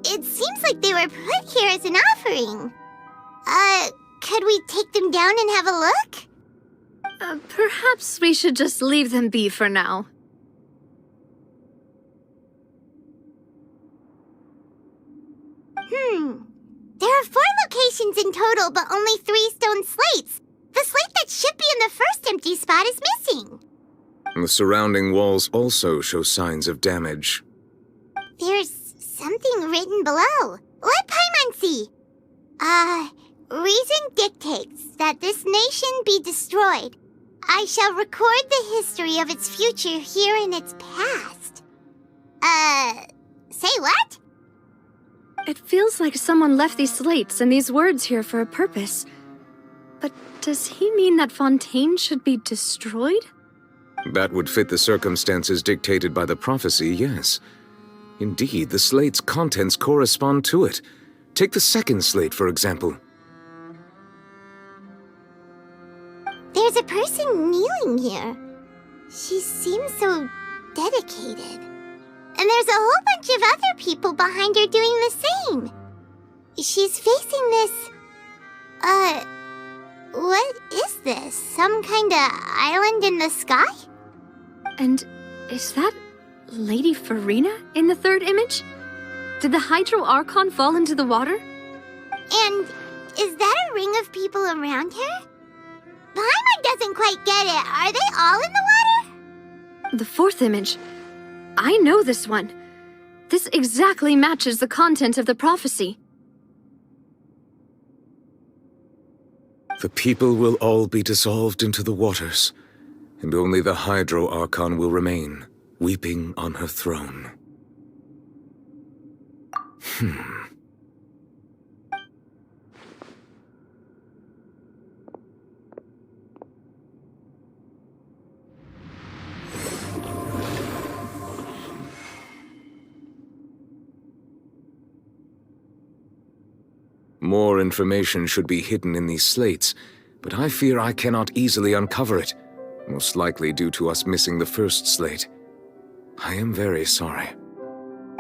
It seems like they were put here as an offering. Could we take them down and have a look? Perhaps we should just leave them be for now. There are 4 locations in total, but only 3 stone slates. The slate that should be in the first empty spot is missing. The surrounding walls also show signs of damage. There's something written below. Let Paimon see. Reason dictates that this nation be destroyed. I shall record the history of its future here in its past. Say what? It feels like someone left these slates and these words here for a purpose. But does he mean that Fontaine should be destroyed? That would fit the circumstances dictated by the prophecy, yes. Indeed, the slate's contents correspond to it. Take the second slate, for example. There's a person kneeling here. She seems so dedicated. And there's a whole bunch of other people behind her doing the same. She's facing this... what is this? Some kind of island in the sky? And is that Lady Furina in the third image? Did the Hydro Archon fall into the water? And is that a ring of people around her? Paimon doesn't quite get it. Are they all in the water? The fourth image. I know this one. This exactly matches the content of the prophecy. The people will all be dissolved into the waters, and only the Hydro Archon will remain, weeping on her throne. More information should be hidden in these slates, but I fear I cannot easily uncover it, most likely due to us missing the first slate. I am very sorry.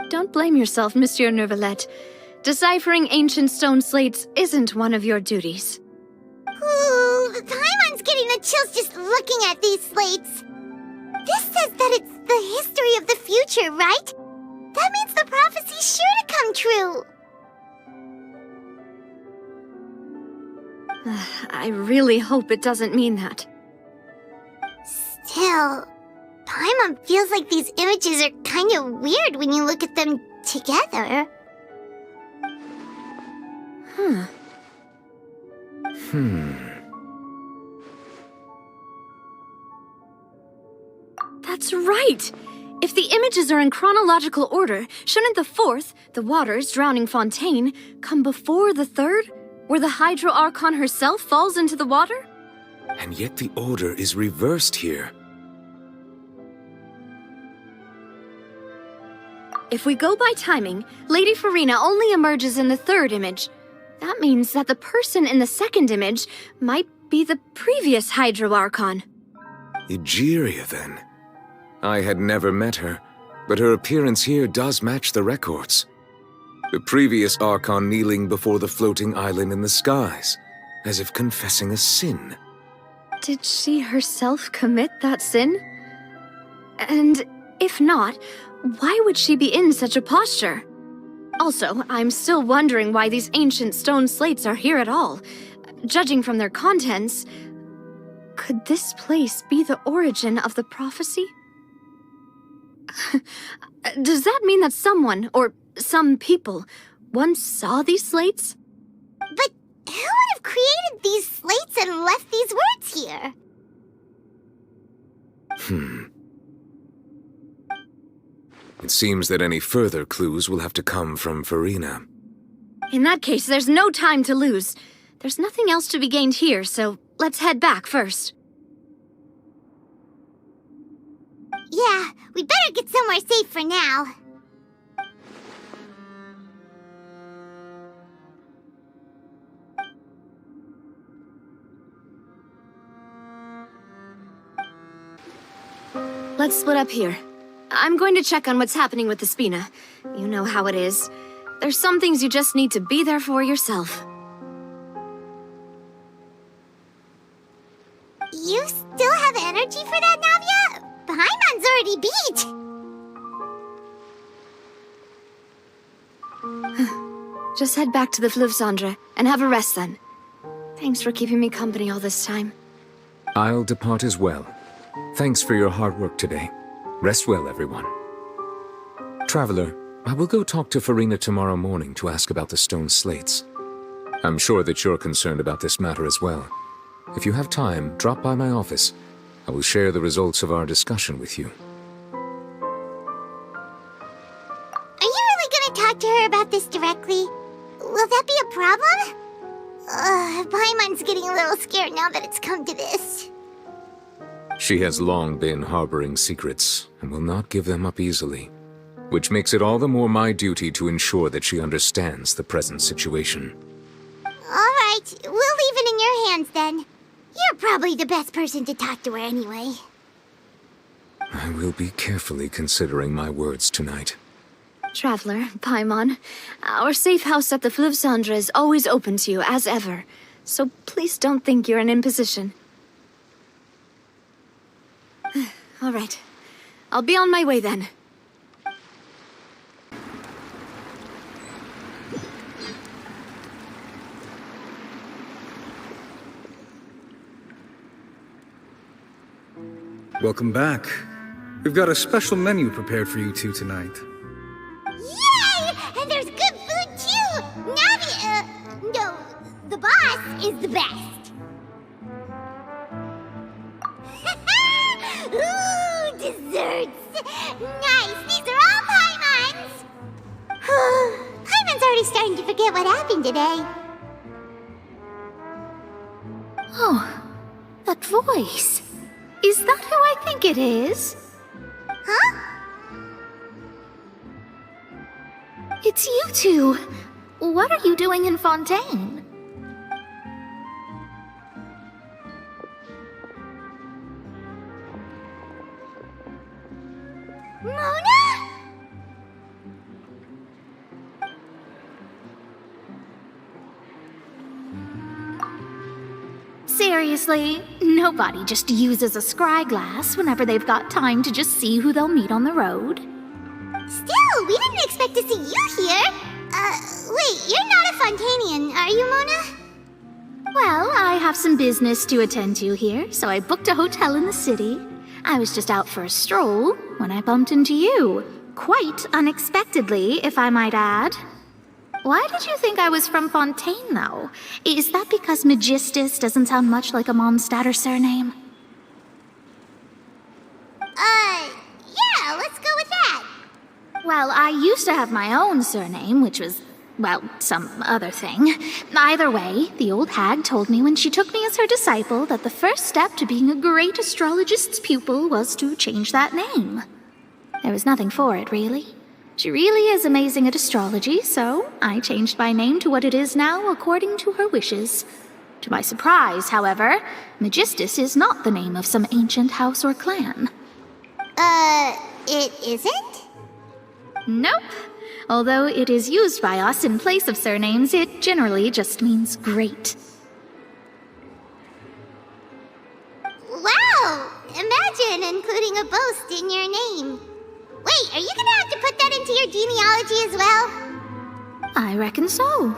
Don't blame yourself, Monsieur Neuvillette. Deciphering ancient stone slates isn't one of your duties. Ooh, Paimon's getting the chills just looking at these slates. This says that it's the history of the future, right? That means the prophecy's sure to come true. I really hope it doesn't mean that. Still, Paimon feels like these images are kind of weird when you look at them together. That's right! If the images are in chronological order, shouldn't the fourth, the waters drowning Fontaine, come before the third, where the Hydro Archon herself falls into the water? And yet the order is reversed here. If we go by timing, Lady Furina only emerges in the third image. That means that the person in the second image might be the previous Hydro Archon. Egeria, then. I had never met her, but her appearance here does match the records. The previous Archon kneeling before the floating island in the skies, as if confessing a sin. Did she herself commit that sin? And if not, why would she be in such a posture? Also, I'm still wondering why these ancient stone slates are here at all. Judging from their contents, could this place be the origin of the prophecy? Does that mean that someone, or some people, once saw these slates? But who would have created these slates and left these words here? It seems that any further clues will have to come from Furina. In that case, there's no time to lose. There's nothing else to be gained here, so let's head back first. Yeah, we better get somewhere safe for now. Let's split up here. I'm going to check on what's happening with the Spina. You know how it is. There's some things you just need to be there for yourself. You still have energy for that, Navia? Paimon's already beat. Just head back to the Fleuve Cendre and have a rest then. Thanks for keeping me company all this time. I'll depart as well. Thanks for your hard work today. Rest well, everyone. Traveler, I will go talk to Furina tomorrow morning to ask about the stone slates. I'm sure that you're concerned about this matter as well. If you have time, drop by my office. I will share the results of our discussion with you. Are you really gonna talk to her about this directly? Will that be a problem? Paimon's getting a little scared now that it's come to this. She has long been harboring secrets, and will not give them up easily, which makes it all the more my duty to ensure that she understands the present situation. Alright, we'll leave it in your hands then. You're probably the best person to talk to her anyway. I will be carefully considering my words tonight. Traveler, Paimon, our safe house at the Fleuve Cendre is always open to you, as ever. So please don't think you're an imposition. All right. I'll be on my way then. Welcome back. We've got a special menu prepared for you two tonight. Yay! And there's good food too! Navia, no, the boss is the best. Ooh, desserts! Nice, these are all Paimon's! Paimon's already starting to forget what happened today. Oh, that voice. Is that who I think it is? Huh? It's you two. What are you doing in Fontaine? Mona? Seriously, nobody just uses a scry glass whenever they've got time to just see who they'll meet on the road. Still, we didn't expect to see you here. Wait, you're not a Fontanian, are you, Mona? Well, I have some business to attend to here, so I booked a hotel in the city. I was just out for a stroll when I bumped into you. Quite unexpectedly, if I might add. Why did you think I was from Fontaine, though? Is that because Magistus doesn't sound much like a Mondstadt surname? Yeah, let's go with that. Well, I used to have my own surname, which was, well, some other thing. Either way, the old hag told me when she took me as her disciple that the first step to being a great astrologist's pupil was to change that name. There was nothing for it, really. She really is amazing at astrology, so I changed my name to what it is now according to her wishes. To my surprise, however, Magistus is not the name of some ancient house or clan. It isn't? Nope. Although it is used by us in place of surnames, it generally just means great. Wow! Imagine including a boast in your name. Wait, are you gonna have to put that into your genealogy as well? I reckon so.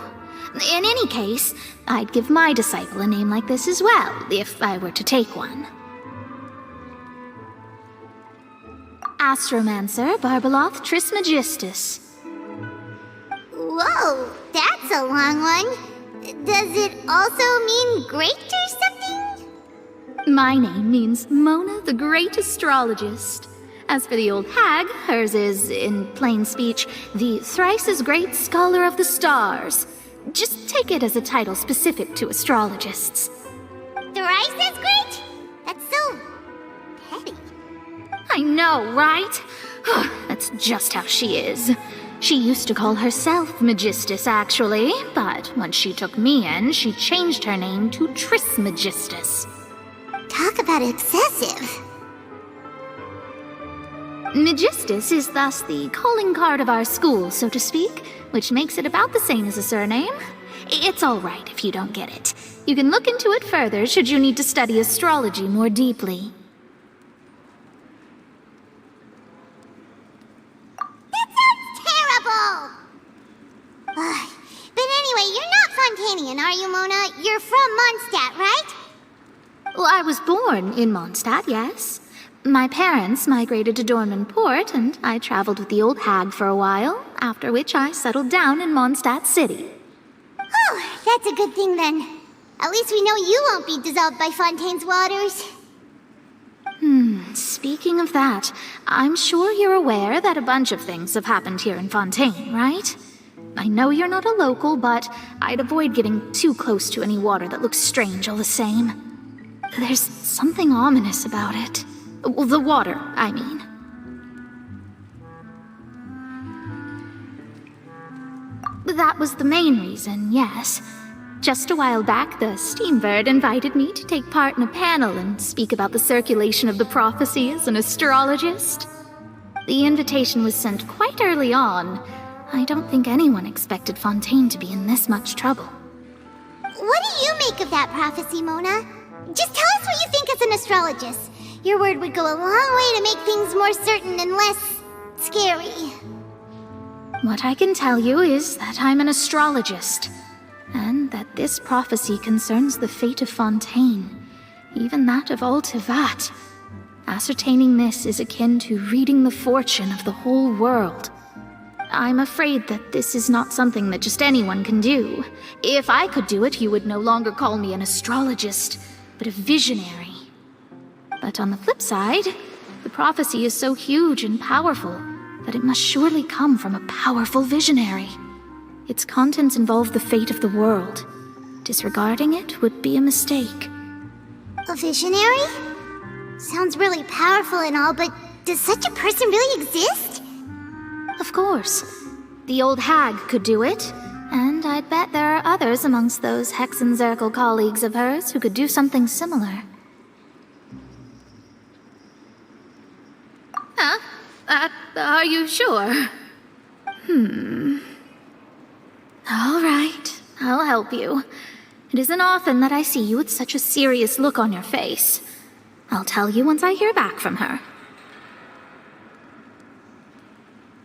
In any case, I'd give my disciple a name like this as well, if I were to take one. Astromancer Barbeloth Trismegistus. Whoa, that's a long one. Does it also mean great or something? My name means Mona the Great Astrologist. As for the old hag, hers is, in plain speech, the thrice-as-great Scholar of the Stars. Just take it as a title specific to astrologists. Thrice as great? That's so petty. I know, right? That's just how she is. She used to call herself Magistus, actually, but once she took me in, she changed her name to Trismegistus. Talk about excessive. Magistus is thus the calling card of our school, so to speak, which makes it about the same as a surname. It's all right if you don't get it. You can look into it further should you need to study astrology more deeply. That sounds terrible! But anyway, you're not Fontanian, are you, Mona? You're from Mondstadt, right? Well, I was born in Mondstadt, yes. My parents migrated to Dornman Port, and I traveled with the old hag for a while, after which I settled down in Mondstadt City. Oh, that's a good thing then. At least we know you won't be dissolved by Fontaine's waters. Speaking of that, I'm sure you're aware that a bunch of things have happened here in Fontaine, right? I know you're not a local, but I'd avoid getting too close to any water that looks strange all the same. There's something ominous about it. Well, the water, I mean. That was the main reason, yes. Just a while back, the Steambird invited me to take part in a panel and speak about the circulation of the prophecy as an astrologist. The invitation was sent quite early on. I don't think anyone expected Fontaine to be in this much trouble. What do you make of that prophecy, Mona? Just tell us what you think as an astrologist. Your word would go a long way to make things more certain and less scary. What I can tell you is that I'm an astrologist, and that this prophecy concerns the fate of Fontaine, even that of all Tevat. Ascertaining this is akin to reading the fortune of the whole world. I'm afraid that this is not something that just anyone can do. If I could do it, you would no longer call me an astrologist, but a visionary. But on the flip side, the prophecy is so huge and powerful that it must surely come from a powerful visionary. Its contents involve the fate of the world. Disregarding it would be a mistake. A visionary? Sounds really powerful and all, but does such a person really exist? Of course. The old hag could do it, and I'd bet there are others amongst those Hexenzirkel colleagues of hers who could do something similar. Huh? Are you sure? All right, I'll help you. It isn't often that I see you with such a serious look on your face. I'll tell you once I hear back from her.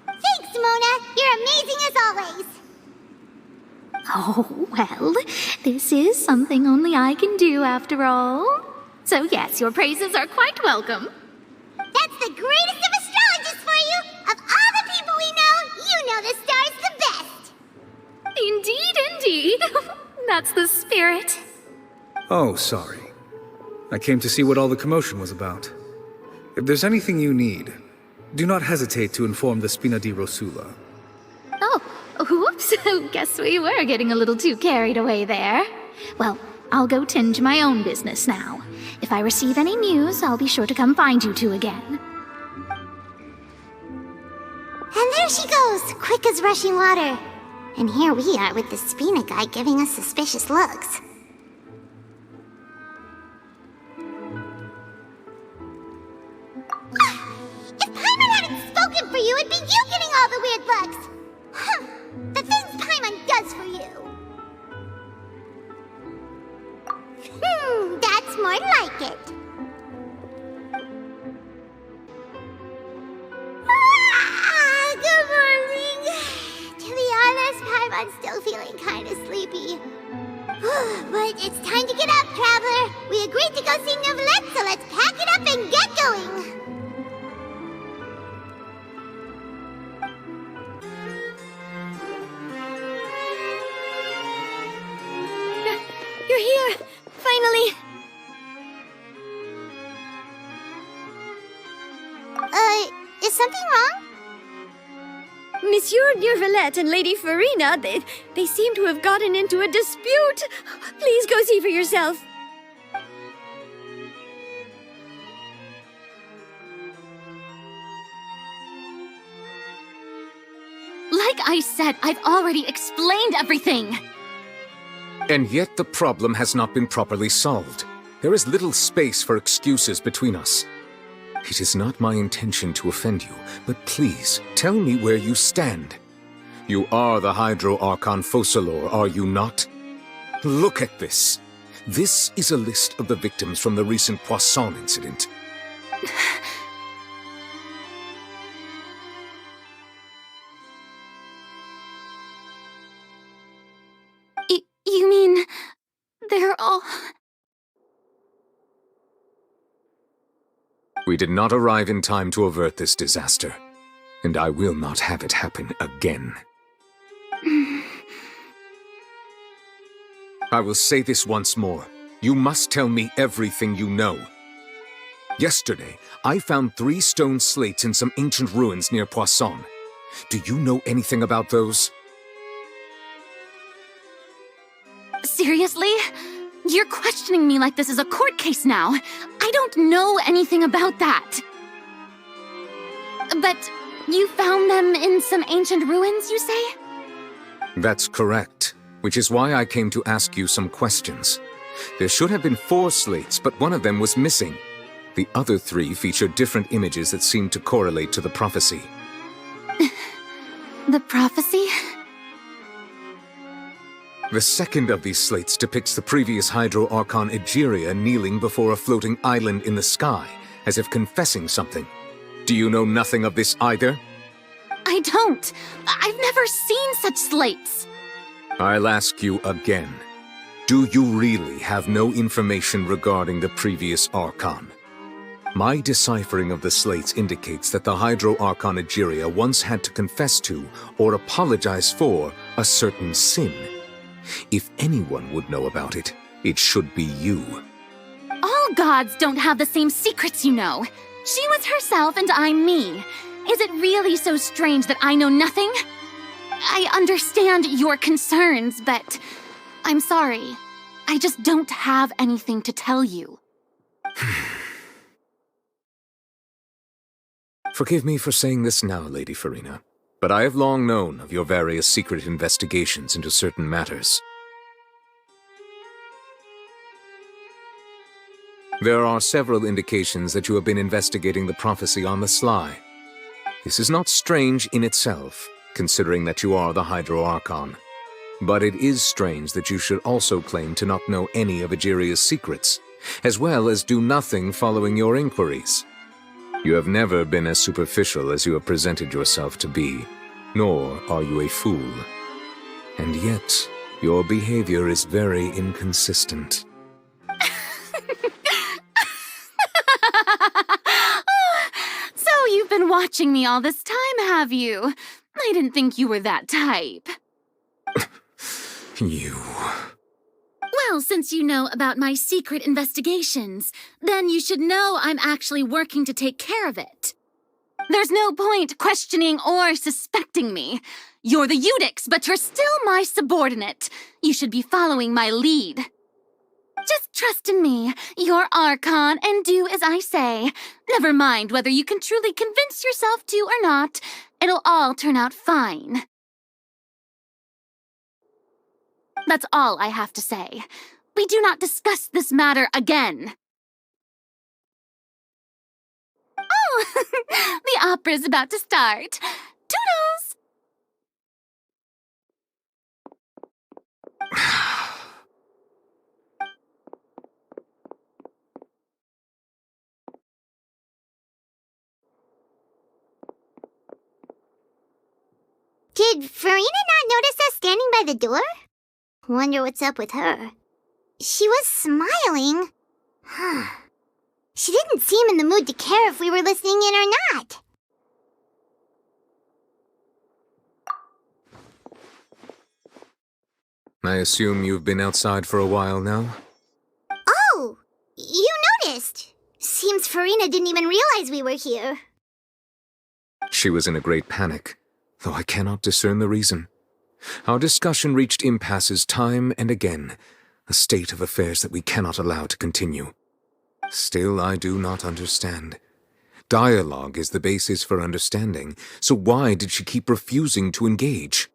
Thanks, Mona. You're amazing as always. Oh, well, this is something only I can do after all. So yes, your praises are quite welcome. That's the greatest of astrologists for you! Of all the people we know, you know the star's the best! Indeed, indeed. That's the spirit. Oh, sorry. I came to see what all the commotion was about. If there's anything you need, do not hesitate to inform the Spina di Rosula. Oh, whoops. Guess we were getting a little too carried away there. Well, I'll go tend to my own business now. If I receive any news, I'll be sure to come find you two again. And there she goes, quick as rushing water. And here we are with the Spina guy giving us suspicious looks. If Paimon hadn't spoken for you, it'd be you getting all the weird looks! Huh. The things Paimon does for you! That's more like it. Good morning. To be honest, Paimon's still feeling kind of sleepy. But it's time to get up, traveler. We agreed to go see Neuvillette, so let's pack it up and get going. You're here! Finally! Is something wrong? Monsieur Neuvillette and Lady Furina, they seem to have gotten into a dispute. Please go see for yourself. Like I said, I've already explained everything. And yet the problem has not been properly solved. There is little space for excuses between us. It is not my intention to offend you, but please, tell me where you stand. You are the Hydro Archon Focalor, are you not? Look at this. This is a list of the victims from the recent Poisson incident. You mean... they're all... We did not arrive in time to avert this disaster, and I will not have it happen again. I will say this once more. You must tell me everything you know. Yesterday, I found 3 stone slates in some ancient ruins near Poisson. Do you know anything about those? Seriously? You're questioning me like this is a court case now. I don't know anything about that. But you found them in some ancient ruins, you say? That's correct, which is why I came to ask you some questions. There should have been 4 slates, but one of them was missing. The other 3 feature different images that seem to correlate to the prophecy. The prophecy? The second of these slates depicts the previous Hydro Archon Egeria kneeling before a floating island in the sky, as if confessing something. Do you know nothing of this either? I don't. I've never seen such slates. I'll ask you again. Do you really have no information regarding the previous Archon? My deciphering of the slates indicates that the Hydro Archon Egeria once had to confess to, or apologize for, a certain sin. If anyone would know about it, it should be you. All gods don't have the same secrets, you know. She was herself and I'm me. Is it really so strange that I know nothing? I understand your concerns, but I'm sorry. I just don't have anything to tell you. Forgive me for saying this now, Lady Furina, but I have long known of your various secret investigations into certain matters. There are several indications that you have been investigating the prophecy on the sly. This is not strange in itself, considering that you are the Hydro Archon. But it is strange that you should also claim to not know any of Egeria's secrets, as well as do nothing following your inquiries. You have never been as superficial as you have presented yourself to be, nor are you a fool. And yet, Your behavior is very inconsistent. So you've been watching me all this time, have you? I didn't think you were that type. You... Well, since you know about my secret investigations, then you should know I'm actually working to take care of it. There's no point questioning or suspecting me. You're the Eudix, but you're still my subordinate. You should be following my lead. Just trust in me, you're Archon, and do as I say. Never mind whether you can truly convince yourself to or not. It'll all turn out fine. That's all I have to say. We do not discuss this matter again. Oh, the opera's about to start. Toodles! Did Furina not notice us standing by the door? Wonder what's up with her. She was smiling. She didn't seem in the mood to care if we were listening in or not. I assume you've been outside for a while now? Oh! You noticed! Seems Furina didn't even realize we were here. She was in a great panic, though I cannot discern the reason. Our discussion reached impasses time and again, a state of affairs that we cannot allow to continue. Still, I do not understand. Dialogue is the basis for understanding, so why did she keep refusing to engage?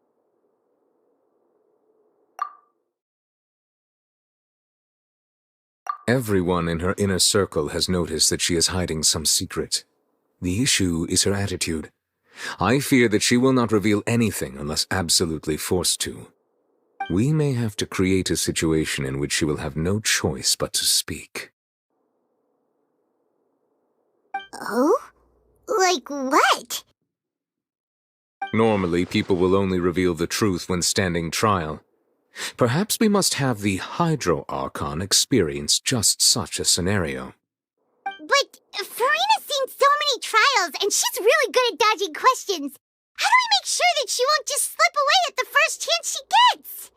Everyone in her inner circle has noticed that she is hiding some secret. The issue is her attitude. I fear that she will not reveal anything unless absolutely forced to. We may have to create a situation in which she will have no choice but to speak. Oh? Like what? Normally, people will only reveal the truth when standing trial. Perhaps we must have the Hydro Archon experience just such a scenario. But Furina's seen so many trials, and she's really good at dodging questions. How do we make sure that she won't just slip away at the first chance she gets?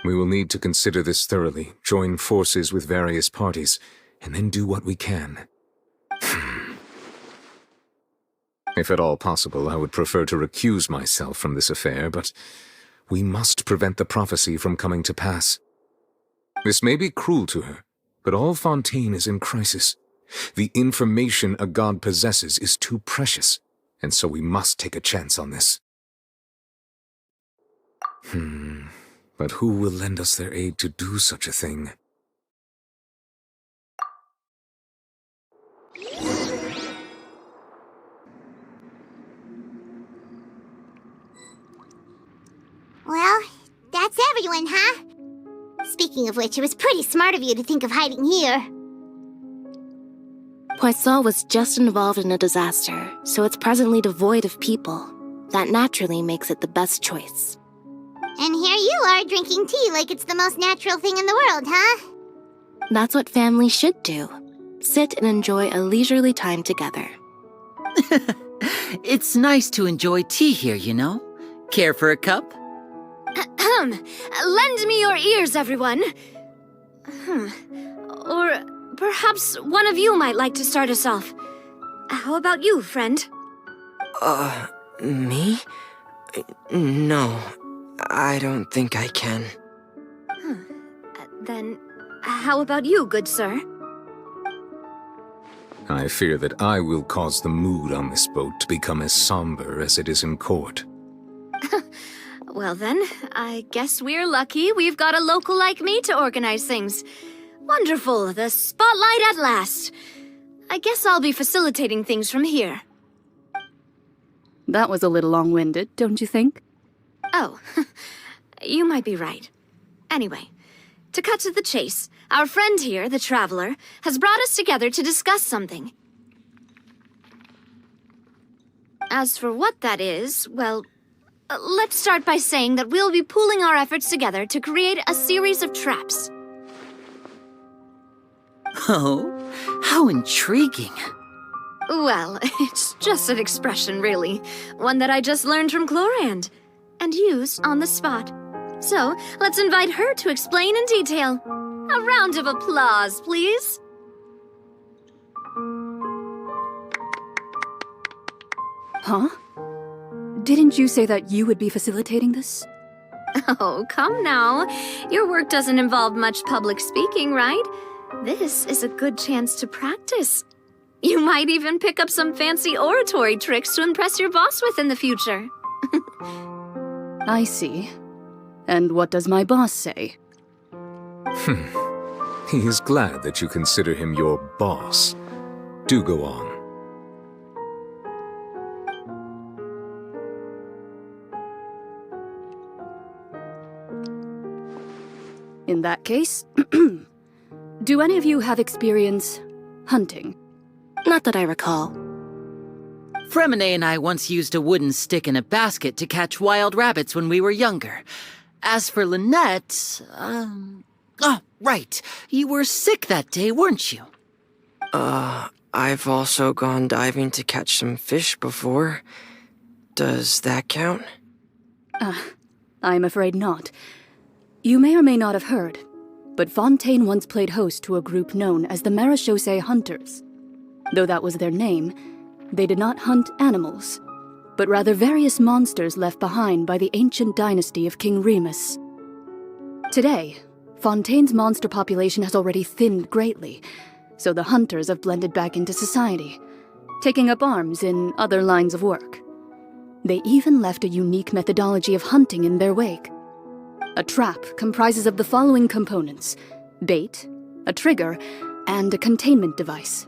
We will need to consider this thoroughly, join forces with various parties, and then do what we can. If at all possible, I would prefer to recuse myself from this affair, but we must prevent the prophecy from coming to pass. This may be cruel to her, but all Fontaine is in crisis. The information a god possesses is too precious, and so we must take a chance on this. But who will lend us their aid to do such a thing? Well, that's everyone, huh? Speaking of which, it was pretty smart of you to think of hiding here. Poisson was just involved in a disaster, so it's presently devoid of people. That naturally makes it the best choice. And here you are drinking tea like it's the most natural thing in the world, huh? That's what families should do. Sit and enjoy a leisurely time together. It's nice to enjoy tea here, you know? Care for a cup? Lend me your ears, everyone. Or perhaps one of you might like to start us off. How about you, friend? Me? No, I don't think I can. Then, how about you, good sir? I fear that I will cause the mood on this boat to become as somber as it is in court. Well then, I guess we're lucky we've got a local like me to organize things. Wonderful, the spotlight at last. I guess I'll be facilitating things from here. That was a little long-winded, don't you think? Oh, you might be right. Anyway, to cut to the chase, our friend here, the Traveler, has brought us together to discuss something. As for what that is, well, Let's start by saying that we'll be pooling our efforts together to create a series of traps. Oh, how intriguing. Well, it's just an expression, really. One that I just learned from Chlorand, and used on the spot. So, let's invite her to explain in detail. A round of applause, please. Huh? Didn't you say that you would be facilitating this? Oh, come now. Your work doesn't involve much public speaking, right? This is a good chance to practice. You might even pick up some fancy oratory tricks to impress your boss with in the future. I see. And what does my boss say? He is glad that you consider him your boss. Do go on. In that case, do any of you have experience hunting? Not that I recall. Fremine and I once used a wooden stick in a basket to catch wild rabbits when we were younger. As for Lynette, oh, right. You were sick that day, weren't you? I've also gone diving to catch some fish before. Does that count? I'm afraid not. You may or may not have heard, but Fontaine once played host to a group known as the Marechaussee Hunters. Though that was their name, they did not hunt animals, but rather various monsters left behind by the ancient dynasty of King Remus. Today, Fontaine's monster population has already thinned greatly, so the hunters have blended back into society, taking up arms in other lines of work. They even left a unique methodology of hunting in their wake. A trap comprises of the following components: bait, a trigger, and a containment device.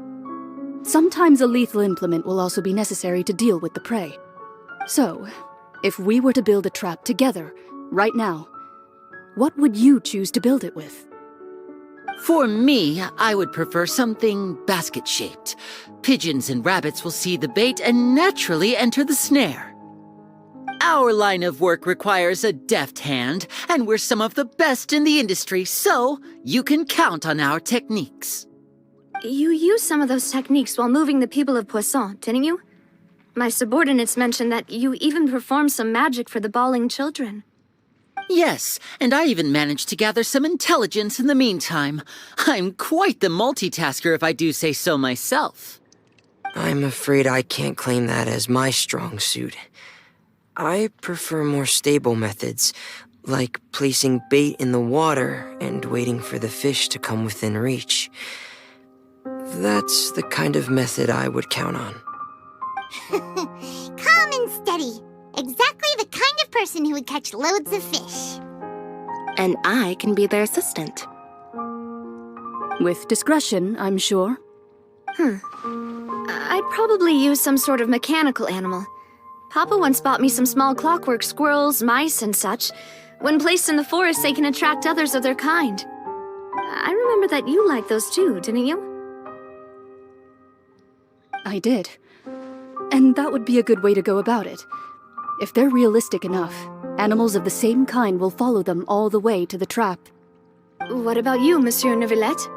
Sometimes a lethal implement will also be necessary to deal with the prey. So, if we were to build a trap together, right now, what would you choose to build it with? For me, I would prefer something basket-shaped. Pigeons and rabbits will see the bait and naturally enter the snare. Our line of work requires a deft hand, and we're some of the best in the industry, so you can count on our techniques. You used some of those techniques while moving the people of Poisson, didn't you? My subordinates mentioned that you even performed some magic for the bawling children. Yes, and I even managed to gather some intelligence in the meantime. I'm quite the multitasker if I do say so myself. I'm afraid I can't claim that as my strong suit. I prefer more stable methods, like placing bait in the water and waiting for the fish to come within reach. That's the kind of method I would count on. Calm and steady. Exactly the kind of person who would catch loads of fish. And I can be their assistant. With discretion, I'm sure. I'd probably use some sort of mechanical animal. Papa once bought me some small clockwork squirrels, mice, and such. When placed in the forest, they can attract others of their kind. I remember that you liked those too, didn't you? I did. And that would be a good way to go about it. If they're realistic enough, animals of the same kind will follow them all the way to the trap. What about you, Monsieur Neuvillette?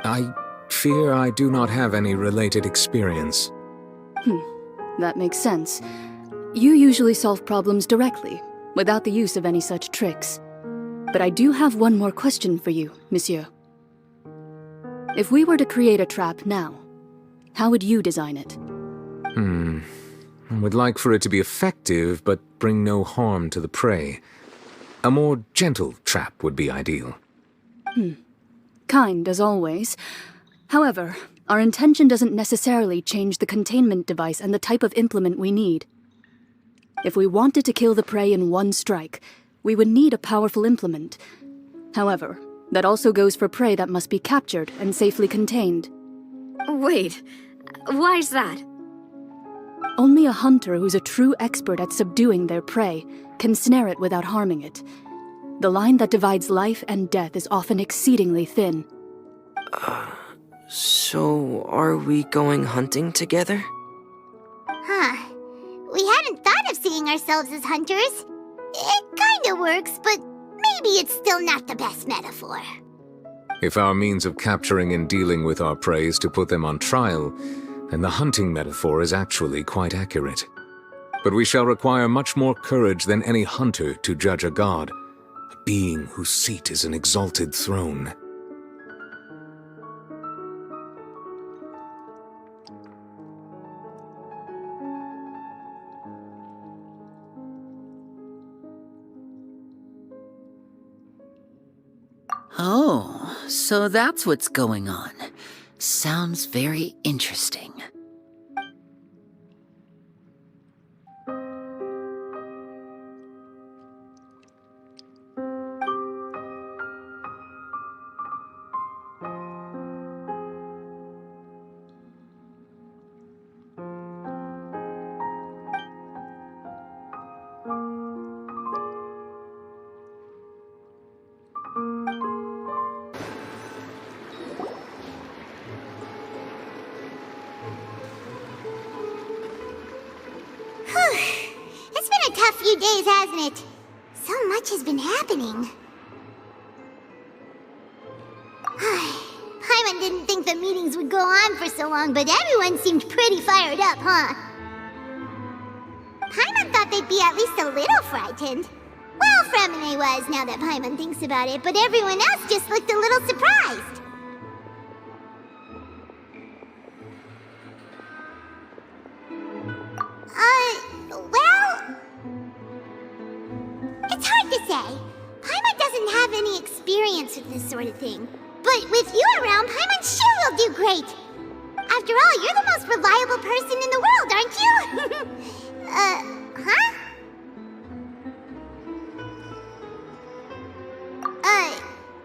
I fear I do not have any related experience. That makes sense. You usually solve problems directly, without the use of any such tricks. But I do have one more question for you, monsieur. If we were to create a trap now, how would you design it? I would like for it to be effective, but bring no harm to the prey. A more gentle trap would be ideal. Kind, as always. However, our intention doesn't necessarily change the containment device and the type of implement we need. If we wanted to kill the prey in one strike, we would need a powerful implement. However, that also goes for prey that must be captured and safely contained. Wait, why's that? Only a hunter who's a true expert at subduing their prey can snare it without harming it. The line that divides life and death is often exceedingly thin. So are we going hunting together? We hadn't thought of seeing ourselves as hunters. It kinda works, but maybe it's still not the best metaphor. If our means of capturing and dealing with our prey is to put them on trial, then the hunting metaphor is actually quite accurate. But we shall require much more courage than any hunter to judge a god, a being whose seat is an exalted throne. Oh, so that's what's going on. Sounds very interesting. It's been a tough few days, hasn't it? So much has been happening. Paimon didn't think the meetings would go on for so long, but everyone seemed pretty fired up, huh? Paimon thought they'd be at least a little frightened. Well, Fremine was, now that Paimon thinks about it, but everyone else just looked a little surprised. Well... It's hard to say. Paimon doesn't have any experience with this sort of thing. But with you around, Paimon sure will do great. After all, you're the most reliable person in the world, aren't you? Huh?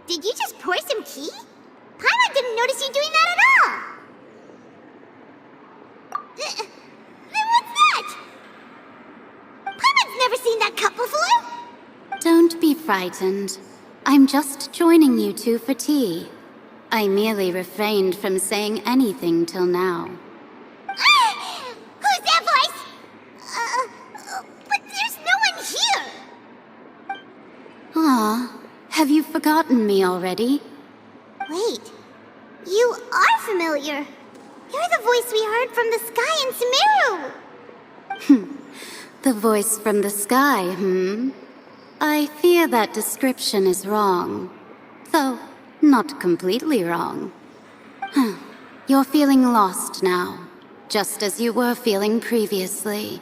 Did you just pour some tea? Paimon didn't notice you doing that at all. Then what's that? Paimon's never seen that cup before. Don't be frightened. I'm just joining you two for tea. I merely refrained from saying anything till now. Who's that voice? But there's no one here. Aw, have you forgotten me already? Wait, you are familiar. You're the voice we heard from the sky in Sumeru. The voice from the sky, I fear that description is wrong. Though, not completely wrong. You're feeling lost now, just as you were feeling previously.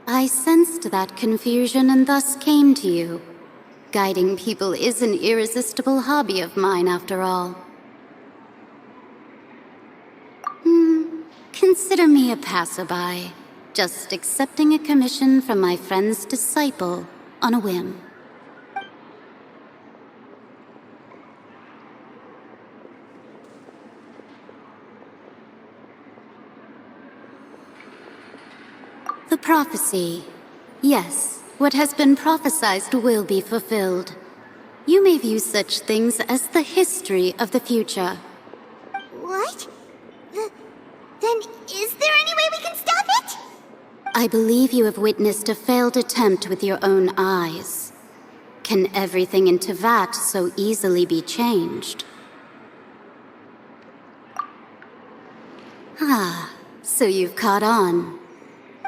I sensed that confusion and thus came to you. Guiding people is an irresistible hobby of mine, after all. Consider me a passerby, just accepting a commission from my friend's disciple on a whim. The prophecy. Yes, what has been prophesied will be fulfilled. You may view such things as the history of the future. What? Then is there any way we can stop it? I believe you have witnessed a failed attempt with your own eyes. Can everything in Teyvat so easily be changed? So you've caught on.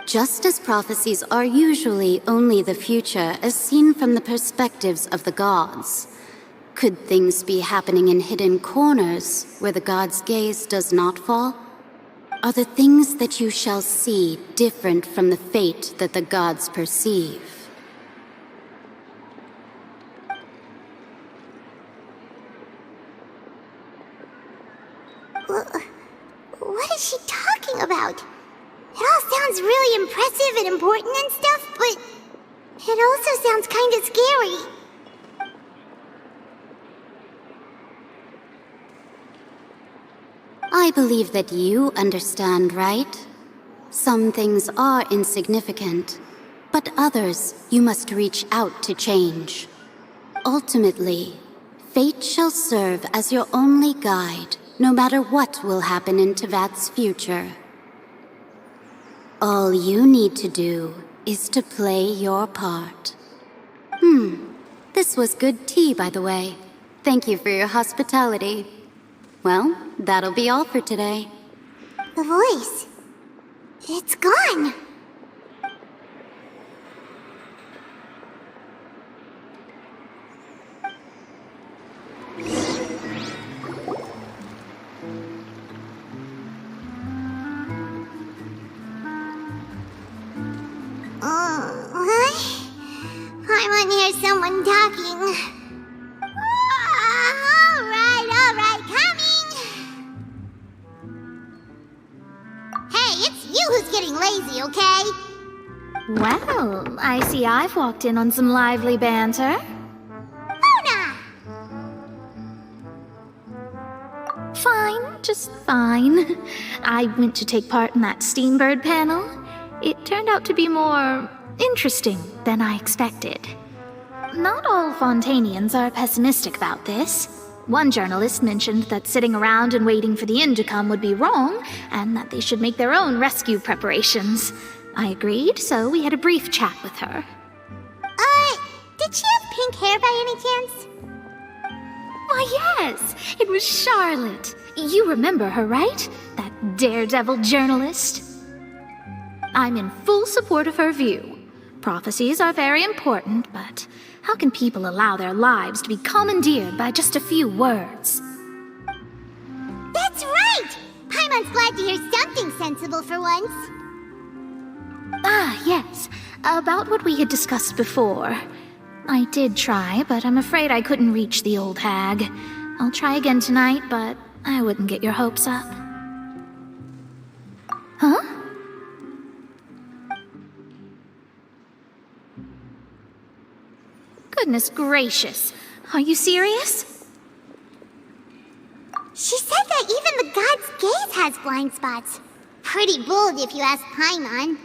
Just as prophecies are usually only the future as seen from the perspectives of the gods, could things be happening in hidden corners where the gods' gaze does not fall? Are the things that you shall see different from the fate that the gods perceive? What is she talking about? It all sounds really impressive and important and stuff, but it also sounds kind of scary. I believe that you understand, right? Some things are insignificant, but others you must reach out to change. Ultimately, fate shall serve as your only guide, no matter what will happen in Teyvat's future. All you need to do is to play your part. This was good tea, by the way. Thank you for your hospitality. Well, that'll be all for today. The voice. It's gone. I want to hear someone talking. All right, coming. Hey, it's you who's getting lazy, okay? Well, I see I've walked in on some lively banter. Luna! Fine, just fine. I went to take part in that Steambird panel. It turned out to be more interesting than I expected. Not all Fontainians are pessimistic about this. One journalist mentioned that sitting around and waiting for the end to come would be wrong, and that they should make their own rescue preparations. I agreed, so we had a brief chat with her. Did she have pink hair by any chance? Why, yes, it was Charlotte. You remember her, right? That daredevil journalist? I'm in full support of her view. Prophecies are very important, but how can people allow their lives to be commandeered by just a few words? That's right! Paimon's glad to hear something sensible for once. Ah, yes. About what we had discussed before. I did try, but I'm afraid I couldn't reach the old hag. I'll try again tonight, but I wouldn't get your hopes up. Huh? Goodness gracious. Are you serious? She said that even the god's gaze has blind spots. Pretty bold if you ask Paimon.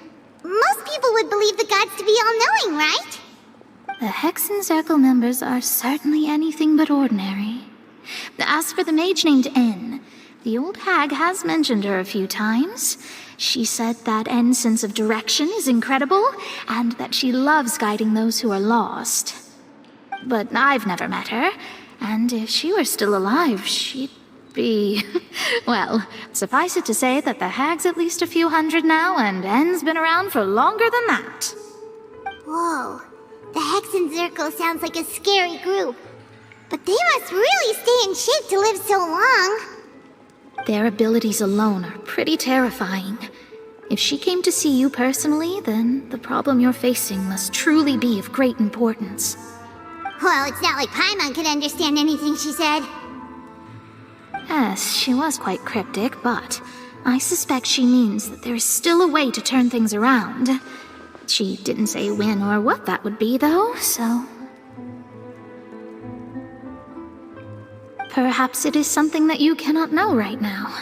Most people would believe the gods to be all-knowing, right? The Hexen Circle members are certainly anything but ordinary. As for the mage named N, the old hag has mentioned her a few times. She said that N's sense of direction is incredible, and that she loves guiding those who are lost. But I've never met her, and if she were still alive, she'd be... Well, suffice it to say that the hag's at least a few hundred now, and N's been around for longer than that. Whoa, the Hexen Circle sounds like a scary group. But they must really stay in shape to live so long. Their abilities alone are pretty terrifying. If she came to see you personally, then the problem you're facing must truly be of great importance. Well, it's not like Paimon could understand anything she said. Yes, she was quite cryptic, but I suspect she means that there is still a way to turn things around. She didn't say when or what that would be, though, so... Perhaps it is something that you cannot know right now.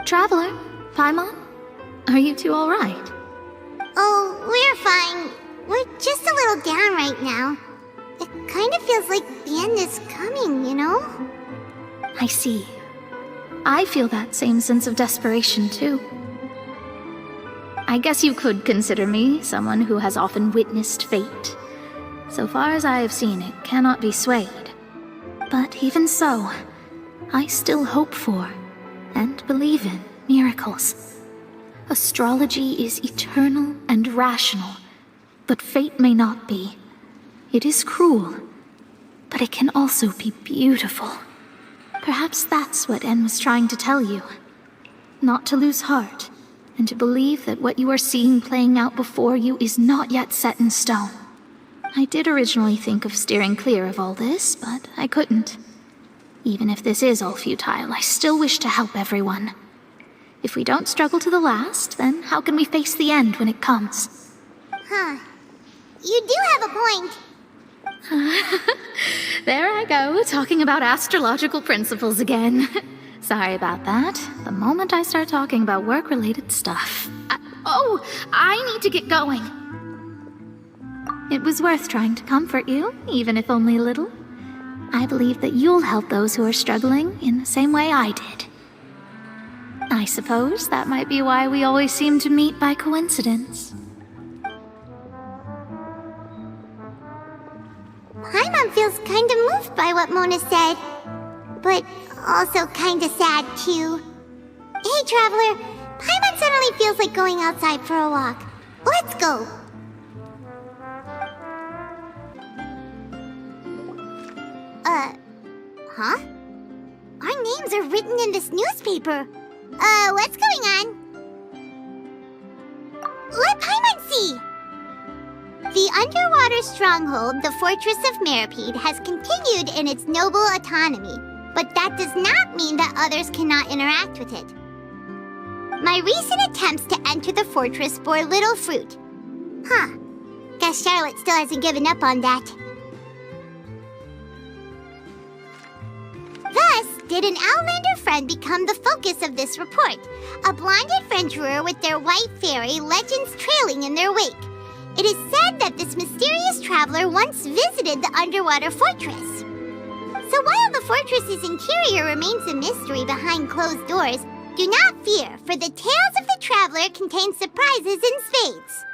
Traveler, Paimon, are you two all right? Oh, we're fine. We're just a little down right now. It kind of feels like the end is coming, you know? I see. I feel that same sense of desperation, too. I guess you could consider me someone who has often witnessed fate. So far as I have seen, it cannot be swayed. But even so, I still hope for, and believe in, miracles. Astrology is eternal and rational, but fate may not be. It is cruel, but it can also be beautiful. Perhaps that's what En was trying to tell you. Not to lose heart, and to believe that what you are seeing playing out before you is not yet set in stone. I did originally think of steering clear of all this, but I couldn't. Even if this is all futile, I still wish to help everyone. If we don't struggle to the last, then how can we face the end when it comes? Huh. You do have a point. There I go, talking about astrological principles again. Sorry about that. The moment I start talking about work-related stuff... I need to get going. It was worth trying to comfort you, even if only a little. I believe that you'll help those who are struggling in the same way I did. I suppose that might be why we always seem to meet by coincidence. Paimon feels kinda moved by what Mona said, but also kinda sad too. Hey, Traveler, Paimon suddenly feels like going outside for a walk. Let's go! Huh? Our names are written in this newspaper. What's going on? Let Paimon see! The underwater stronghold, the Fortress of Meripede, has continued in its noble autonomy, but that does not mean that others cannot interact with it. My recent attempts to enter the fortress bore little fruit. Huh. Guess Charlotte still hasn't given up on that. Thus, did an Outlander friend become the focus of this report, a blonde adventurer with their white fairy legends trailing in their wake. It is said that this mysterious traveler once visited the underwater fortress. So while the fortress's interior remains a mystery behind closed doors, do not fear, for the tales of the traveler contain surprises in spades.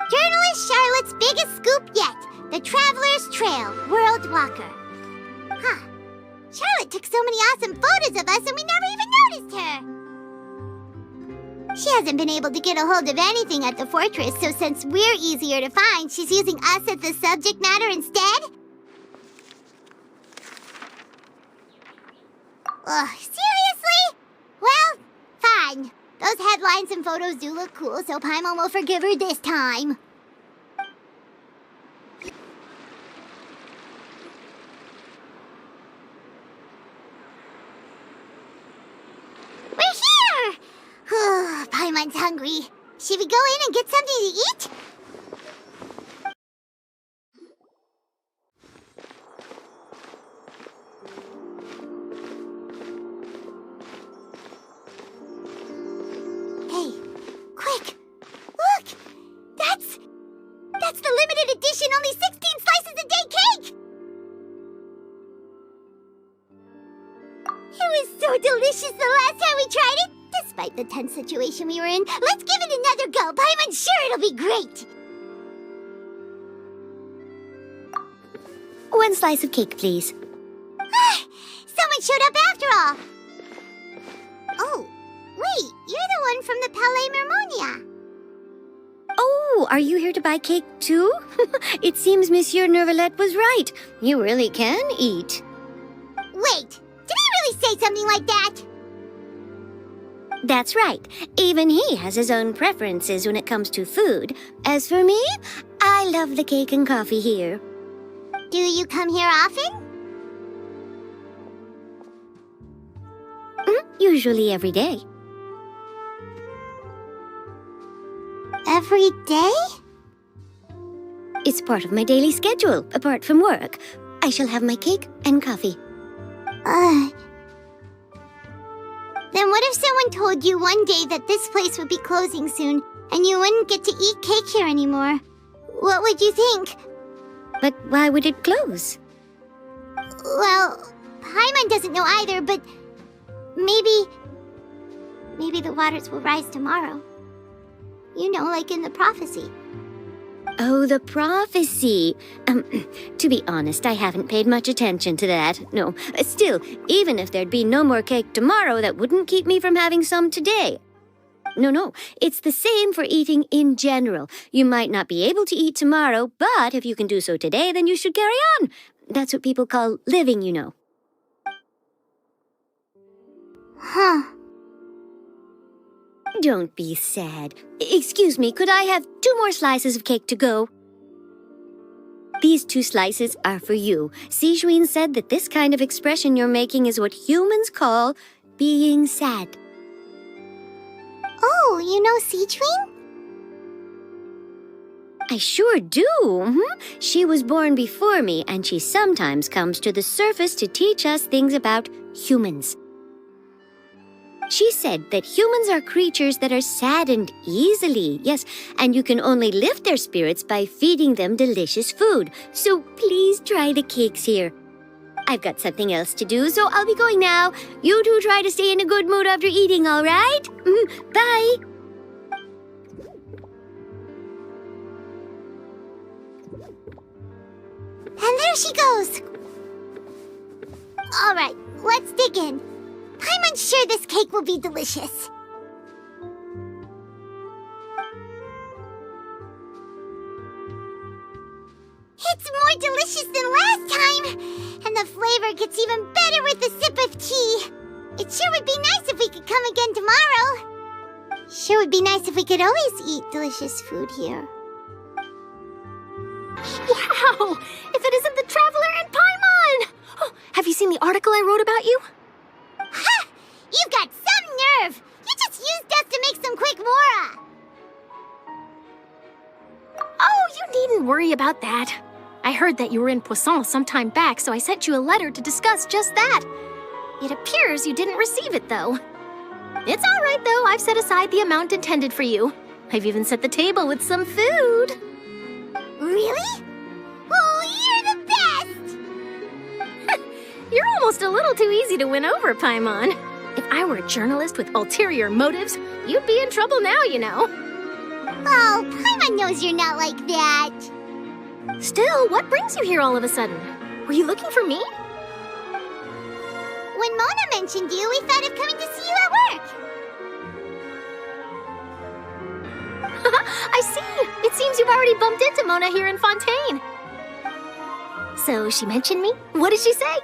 Journalist Charlotte's biggest scoop yet, the Traveler's Trail, World Walker. Huh. Charlotte took so many awesome photos of us and we never even noticed her. She hasn't been able to get a hold of anything at the fortress, so since we're easier to find, she's using us as the subject matter instead? Ugh, seriously? Well, fine. Those headlines and photos do look cool, so Paimon will forgive her this time. We're here! Paimon's hungry. Should we go in and get something to eat? Hey, quick! Look! That's the limited edition only 16 slices a day cake! It was so delicious the last time we tried it! Despite the tense situation we were in, let's give it another go. Paimon's sure it'll be great. One slice of cake, please. Someone showed up after all. Oh, wait, you're the one from the Palais Mermonia. Oh, are you here to buy cake too? It seems Monsieur Neuvillette was right. You really can eat. Wait, did he really say something like that? That's right. Even he has his own preferences when it comes to food. As for me, I love the cake and coffee here. Do you come here often? Usually every day. Every day? It's part of my daily schedule, apart from work. I shall have my cake and coffee. Then what if someone told you one day that this place would be closing soon, and you wouldn't get to eat cake here anymore? What would you think? But why would it close? Well, Paimon doesn't know either, but maybe the waters will rise tomorrow. You know, like in the prophecy. Oh, the prophecy. To be honest, I haven't paid much attention to that. No, still, even if there'd be no more cake tomorrow, that wouldn't keep me from having some today. No, it's the same for eating in general. You might not be able to eat tomorrow, but if you can do so today, then you should carry on. That's what people call living, you know. Huh. Don't be sad. Excuse me, could I have 2 more slices of cake to go? These 2 slices are for you. Sijuin said that this kind of expression you're making is what humans call being sad. Oh, you know Sijuin? I sure do. She was born before me, and she sometimes comes to the surface to teach us things about humans. She said that humans are creatures that are saddened easily, yes, and you can only lift their spirits by feeding them delicious food. So please try the cakes here. I've got something else to do, so I'll be going now. You two try to stay in a good mood after eating, all right? Bye! And there she goes. All right, let's dig in. I'm sure this cake will be delicious. It's more delicious than last time, and the flavor gets even better with a sip of tea. It sure would be nice if we could come again tomorrow. Sure would be nice if we could always eat delicious food here. Wow! If it isn't the Traveler and Paimon! Oh, have you seen the article I wrote about you? Ha! You've got some nerve! You just used us to make some quick mora! Oh, you needn't worry about that. I heard that you were in Poisson some time back, so I sent you a letter to discuss just that. It appears you didn't receive it, though. It's all right, though. I've set aside the amount intended for you. I've even set the table with some food. Really? Oh, you're the best! You're almost a little too easy to win over, Paimon. If I were a journalist with ulterior motives, you'd be in trouble now, you know. Oh, Paimon knows you're not like that. Still, what brings you here all of a sudden? Were you looking for me? When Mona mentioned you, we thought of coming to see you at work. I see! It seems you've already bumped into Mona here in Fontaine. So she mentioned me? What did she say?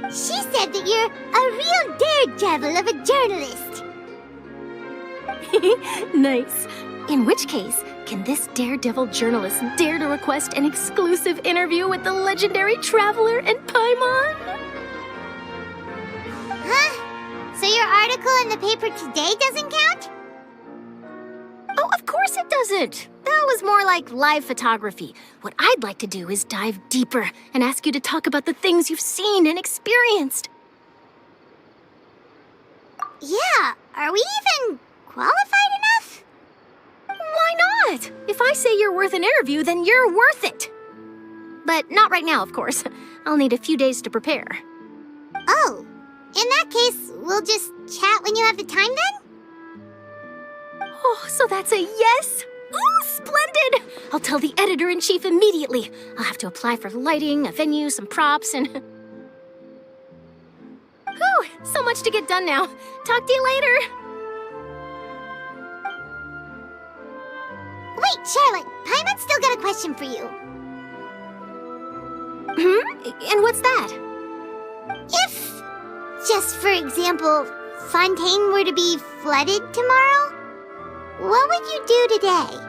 She said that you're a real daredevil of a journalist. Nice. In which case, can this daredevil journalist dare to request an exclusive interview with the legendary Traveler and Paimon? Huh? So your article in the paper today doesn't count? Oh, of course it doesn't. That was more like live photography. What I'd like to do is dive deeper and ask you to talk about the things you've seen and experienced. Yeah, are we even qualified enough? Why not? If I say you're worth an interview, then you're worth it. But not right now, of course. I'll need a few days to prepare. Oh, in that case, we'll just chat when you have the time then? Oh, so that's a yes? Ooh, splendid! I'll tell the editor-in-chief immediately. I'll have to apply for lighting, a venue, some props, and... Whew, so much to get done now. Talk to you later. Wait, Charlotte, Paimon's still got a question for you. And what's that? If, just for example, Fontaine were to be flooded tomorrow, what would you do today?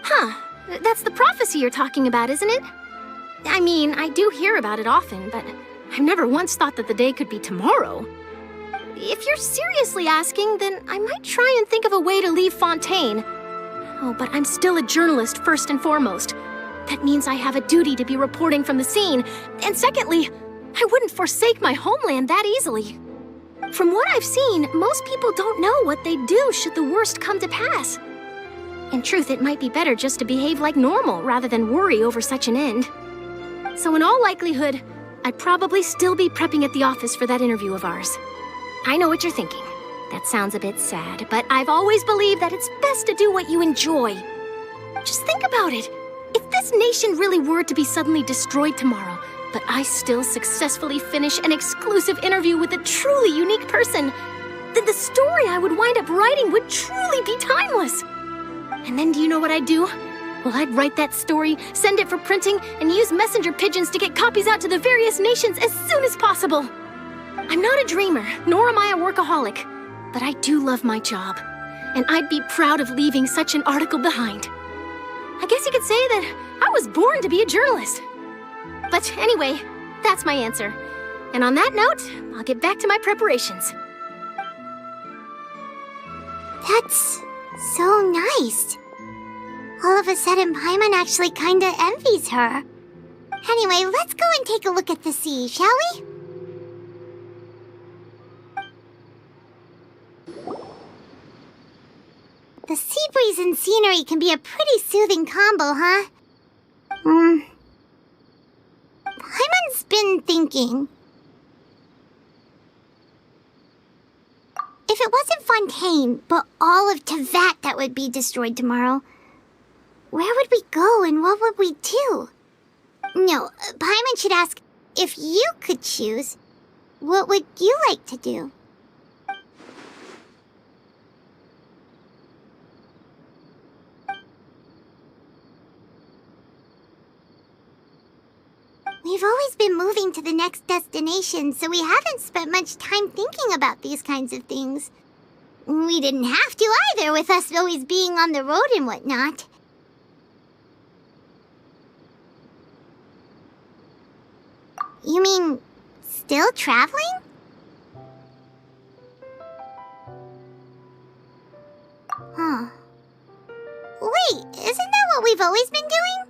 Huh, that's the prophecy you're talking about, isn't it? I mean, I do hear about it often, but I've never once thought that the day could be tomorrow. If you're seriously asking, then I might try and think of a way to leave Fontaine. Oh, but I'm still a journalist first and foremost. That means I have a duty to be reporting from the scene. And secondly, I wouldn't forsake my homeland that easily. From what I've seen, most people don't know what they'd do should the worst come to pass. In truth, it might be better just to behave like normal rather than worry over such an end. So in all likelihood, I'd probably still be prepping at the office for that interview of ours. I know what you're thinking. That sounds a bit sad, but I've always believed that it's best to do what you enjoy. Just think about it. If this nation really were to be suddenly destroyed tomorrow, but I still successfully finish an exclusive interview with a truly unique person, then the story I would wind up writing would truly be timeless. And then do you know what I'd do? Well, I'd write that story, send it for printing, and use messenger pigeons to get copies out to the various nations as soon as possible. I'm not a dreamer, nor am I a workaholic, but I do love my job, and I'd be proud of leaving such an article behind. I guess you could say that I was born to be a journalist. But anyway, that's my answer. And on that note, I'll get back to my preparations. That's so nice. All of a sudden, Paimon actually kinda envies her. Anyway, let's go and take a look at the sea, shall we? The sea breeze and scenery can be a pretty soothing combo, huh? Paimon's been thinking. If it wasn't Fontaine, but all of Tevat that would be destroyed tomorrow, where would we go and what would we do? No, Paimon should ask, if you could choose, what would you like to do? We've always been moving to the next destination, so we haven't spent much time thinking about these kinds of things. We didn't have to either, with us always being on the road and whatnot. You mean, still traveling? Huh. Wait, isn't that what we've always been doing?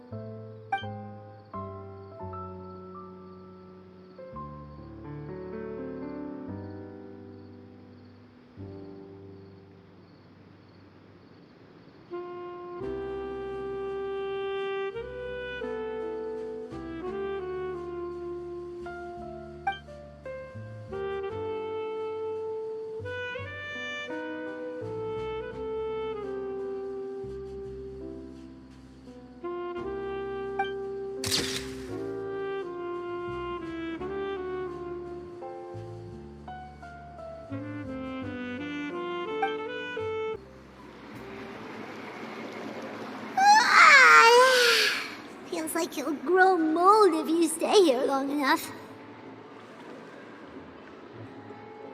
Feels like you'll grow mold if you stay here long enough.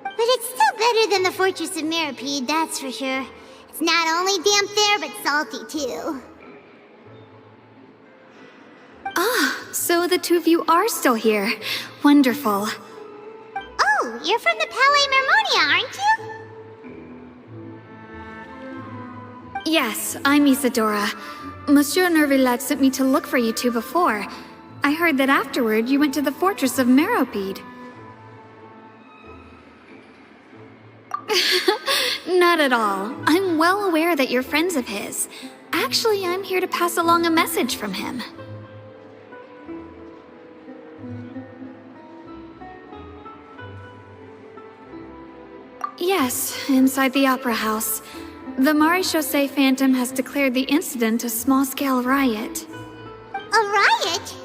But it's still better than the Fortress of Mirapede, that's for sure. It's not only damp there, but salty too. Ah, so the two of you are still here. Wonderful. Oh, you're from the Palais Mermonia, aren't you? Yes, I'm Isadora. Monsieur Nervillet sent me to look for you two before. I heard that afterward you went to the Fortress of Meropide. Not at all. I'm well aware that you're friends of his. Actually, I'm here to pass along a message from him. Yes, inside the Opera House. The Maréchaussée Phantom has declared the incident a small-scale riot. A riot?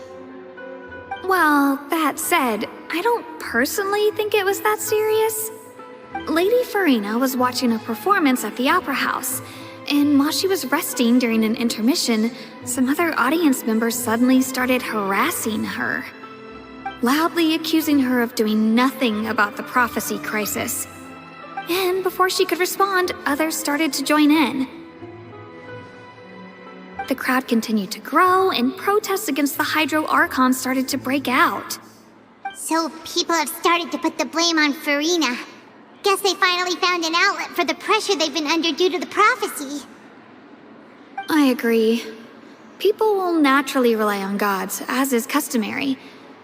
Well, that said, I don't personally think it was that serious. Lady Furina was watching a performance at the Opera House, and while she was resting during an intermission, some other audience members suddenly started harassing her, loudly accusing her of doing nothing about the prophecy crisis. And before she could respond, others started to join in. The crowd continued to grow, and protests against the Hydro Archon started to break out. So people have started to put the blame on Furina. Guess they finally found an outlet for the pressure they've been under due to the prophecy. I agree. People will naturally rely on gods, as is customary.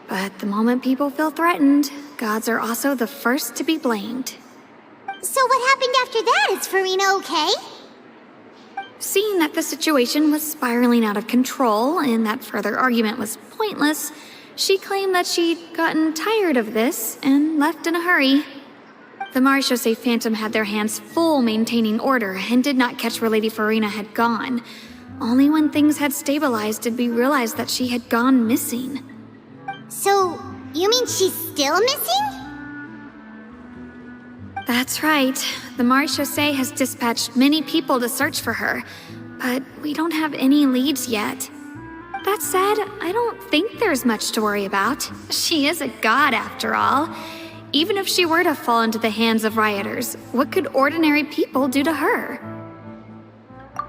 But the moment people feel threatened, gods are also the first to be blamed. So what happened after that? Is Furina okay? Seeing that the situation was spiraling out of control and that further argument was pointless, she claimed that she'd gotten tired of this and left in a hurry. The Maréchaussée Phantom had their hands full maintaining order and did not catch where Lady Furina had gone. Only when things had stabilized did we realize that she had gone missing. So, you mean she's still missing? That's right. The Maréchaussée has dispatched many people to search for her, but we don't have any leads yet. That said, I don't think there's much to worry about. She is a god after all. Even if she were to fall into the hands of rioters, what could ordinary people do to her?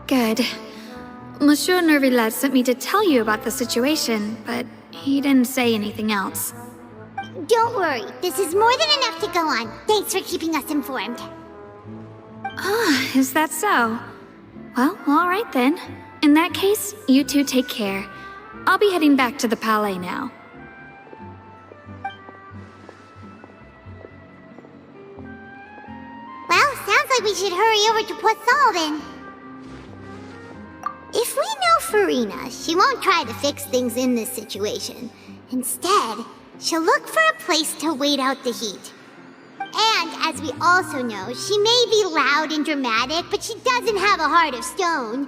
Good. Monsieur Nervillet sent me to tell you about the situation, but he didn't say anything else. Don't worry, this is more than enough to go on. Thanks for keeping us informed. Ah, is that so? Well, all right then. In that case, you two take care. I'll be heading back to the Palais now. Well, sounds like we should hurry over to Poisson then. If we know Furina, she won't try to fix things in this situation. Instead, she'll look for a place to wait out the heat. And, as we also know, she may be loud and dramatic, but she doesn't have a heart of stone.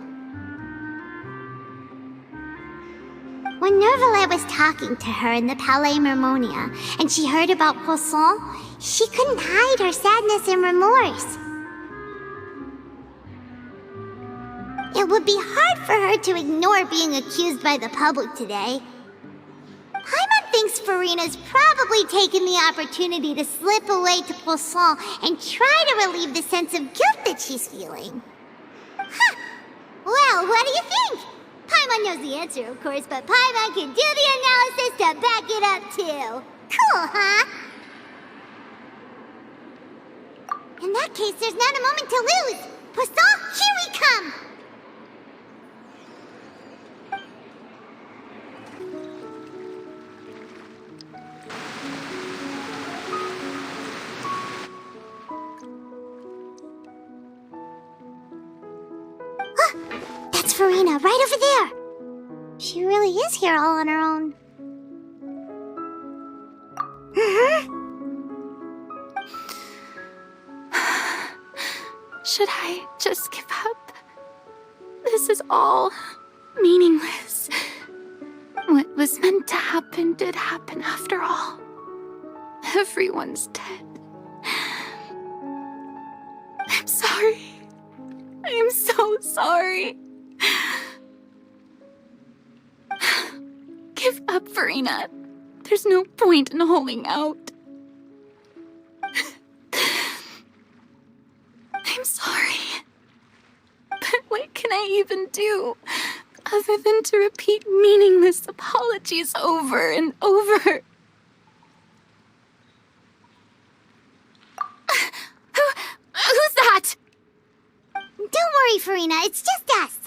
When Nervalet was talking to her in the Palais Mermonia, and she heard about Poisson, she couldn't hide her sadness and remorse. It would be hard for her to ignore being accused by the public today. Paimon thinks Furina's probably taken the opportunity to slip away to Poisson and try to relieve the sense of guilt that she's feeling. Huh. Well, what do you think? Paimon knows the answer, of course, but Paimon can do the analysis to back it up, too. Cool, huh? In that case, there's not a moment to lose. Poisson, here we come! That's Furina, right over there. She really is here all on her own. Should I just give up? This is all meaningless. What was meant to happen did happen after all. Everyone's dead. I'm sorry. I am so sorry. Give up, Furina. There's no point in holding out. I'm sorry. But what can I even do other than to repeat meaningless apologies over and over? Who's that? Don't worry, Furina. It's just us.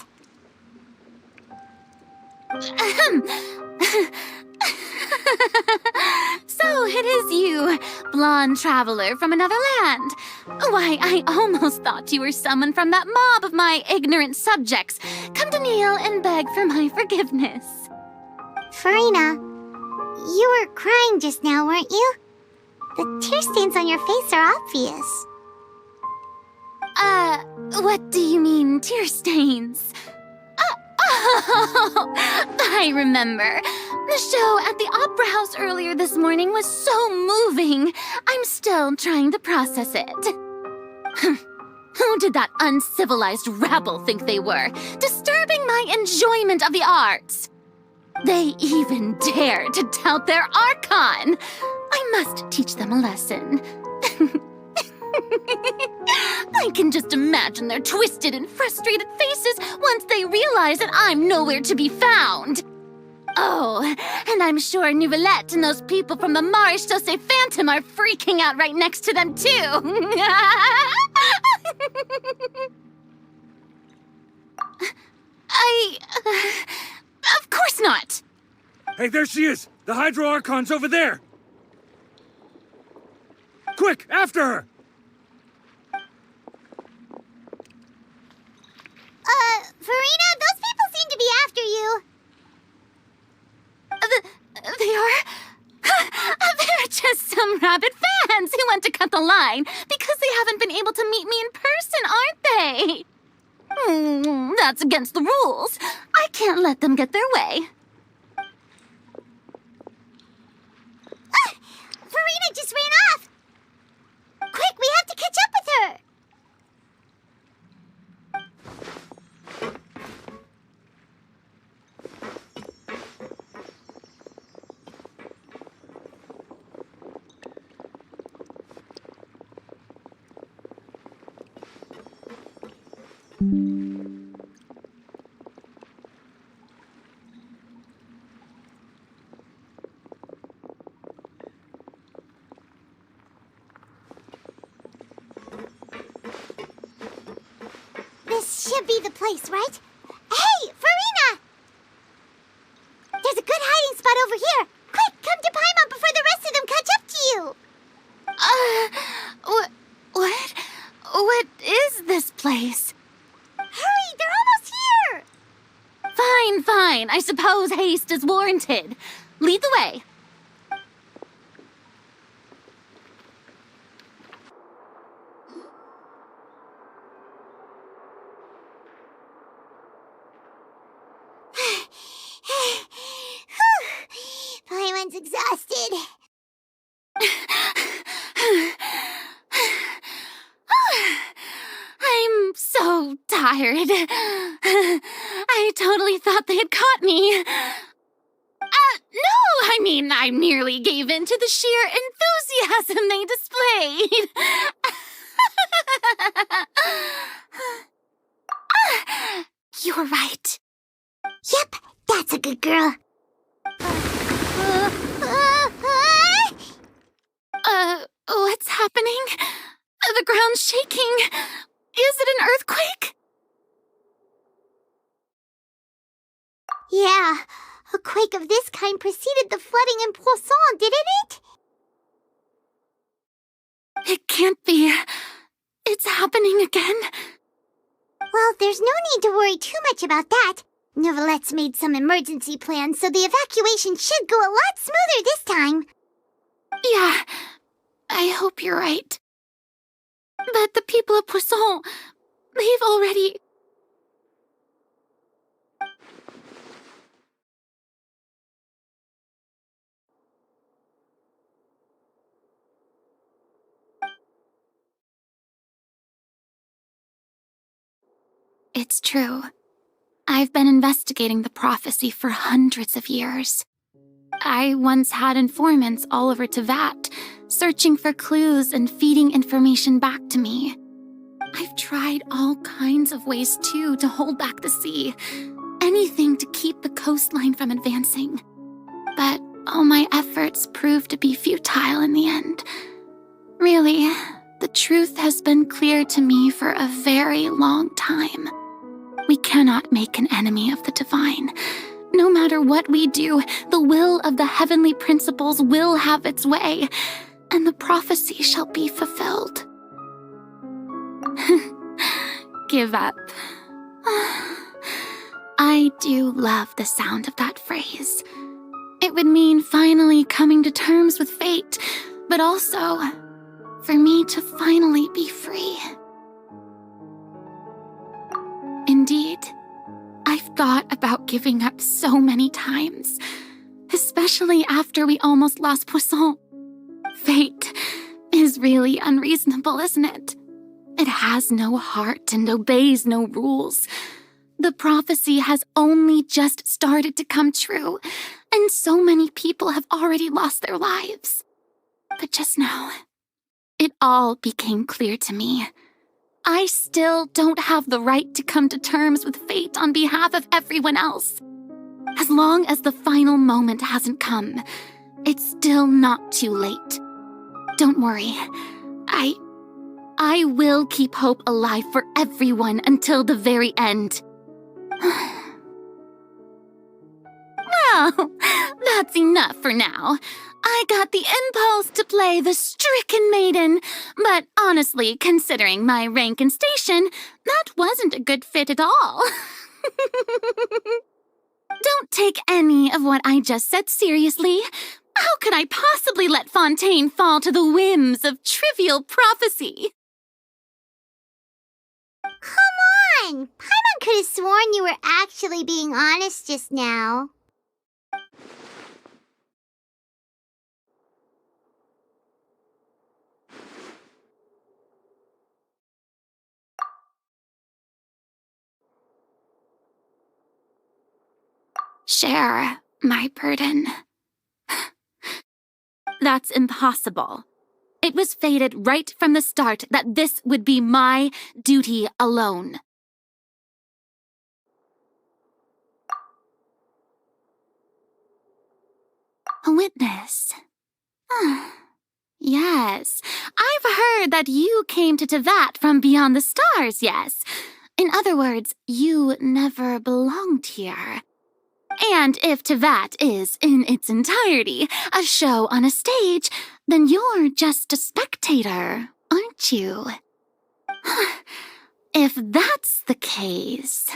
So it is you, blonde traveler from another land. Why, I almost thought you were someone from that mob of my ignorant subjects. Come to kneel and beg for my forgiveness. Furina, you were crying just now, weren't you? The tear stains on your face are obvious. What do you mean, tear stains? Oh, I remember. The show at the Opera House earlier this morning was so moving. I'm still trying to process it. Who did that uncivilized rabble think they were, disturbing my enjoyment of the arts? They even dare to tout their Archon. I must teach them a lesson. I can just imagine their twisted and frustrated faces once they realize that I'm nowhere to be found. Oh, and I'm sure Nouvellette and those people from the Marche Chaussee Phantom are freaking out right next to them, too. Of course not. Hey, there she is! The Hydro Archon's over there! Quick, after her! Furina, those people seem to be after you. They are? They're just some rabid fans who want to cut the line because they haven't been able to meet me in person, aren't they? That's against the rules. I can't let them get their way. Furina just ran off! Quick, we have to catch up with her! This should be the place, right? Hey, Furina! There's a good hiding spot over here. Quick, come to Paimon before the rest of them catch up to you. What is this place? Hurry, they're almost here! Fine, I suppose haste is warranted. Lead the way. Paimon's exhausted. I'm so tired. I totally thought they had caught me. No, I mean, I merely gave in to the sheer enthusiasm they displayed. You're right. Yep, that's a good girl. What's happening? The ground's shaking. Is it an earthquake? Yeah, a quake of this kind preceded the flooding in Poisson, didn't it? It can't be. It's happening again. Well, there's no need to worry too much about that. Novelette's made some emergency plans, so the evacuation should go a lot smoother this time. Yeah, I hope you're right. But the people of Poisson, they've already... It's true. I've been investigating the prophecy for hundreds of years. I once had informants all over Tevat, searching for clues and feeding information back to me. I've tried all kinds of ways, too, to hold back the sea. Anything to keep the coastline from advancing. But all my efforts proved to be futile in the end. Really, the truth has been clear to me for a very long time. We cannot make an enemy of the divine. No matter what we do, the will of the heavenly principles will have its way, and the prophecy shall be fulfilled. Give up. I do love the sound of that phrase. It would mean finally coming to terms with fate, but also for me to finally be free. Indeed, I've thought about giving up so many times, especially after we almost lost Poisson. Fate is really unreasonable, isn't it? It has no heart and obeys no rules. The prophecy has only just started to come true, and so many people have already lost their lives. But just now, it all became clear to me. I still don't have the right to come to terms with fate on behalf of everyone else. As long as the final moment hasn't come, it's still not too late. Don't worry. I will keep hope alive for everyone until the very end. Well, that's enough for now. I got the impulse to play the stricken maiden, but honestly, considering my rank and station, that wasn't a good fit at all. Don't take any of what I just said seriously. How could I possibly let Fontaine fall to the whims of trivial prophecy? Come on! Paimon could have sworn you were actually being honest just now. Share my burden. That's impossible. It was fated right from the start that this would be my duty alone. A witness. Yes, I've heard that you came to Tevat from beyond the stars, yes. In other words, you never belonged here. And if Tevat is, in its entirety, a show on a stage, then you're just a spectator, aren't you? If that's the case...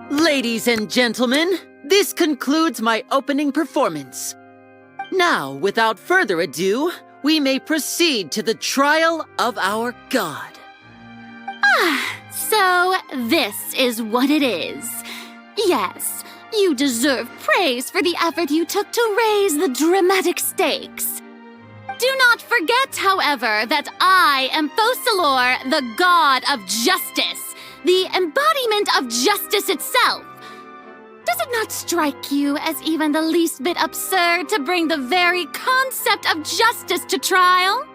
Ladies and gentlemen, this concludes my opening performance. Now, without further ado, we may proceed to the trial of our god. So this is what it is. Yes, you deserve praise for the effort you took to raise the dramatic stakes. Do not forget, however, that I am Focalor, the god of justice, the embodiment of justice itself. Does it not strike you as even the least bit absurd to bring the very concept of justice to trial?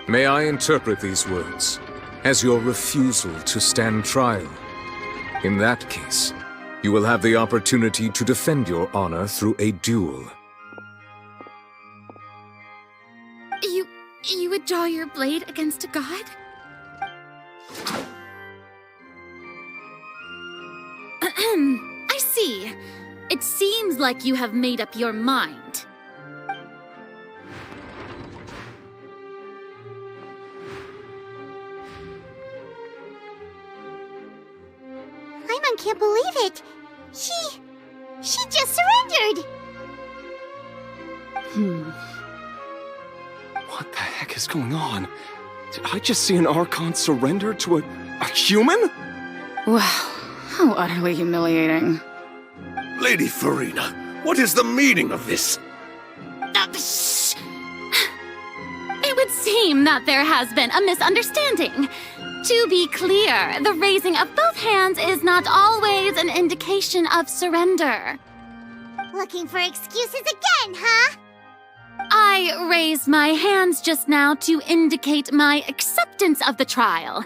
May I interpret these words as your refusal to stand trial? In that case, you will have the opportunity to defend your honor through a duel. You would draw your blade against a god? I see. It seems like you have made up your mind. Paimon can't believe it. She just surrendered. What the heck is going on? Did I just see an Archon surrender to a human? Wow, how utterly humiliating. Lady Furina, what is the meaning of this? Shh. It would seem that there has been a misunderstanding. To be clear, the raising of both hands is not always an indication of surrender. Looking for excuses again, huh? I raised my hands just now to indicate my acceptance of the trial.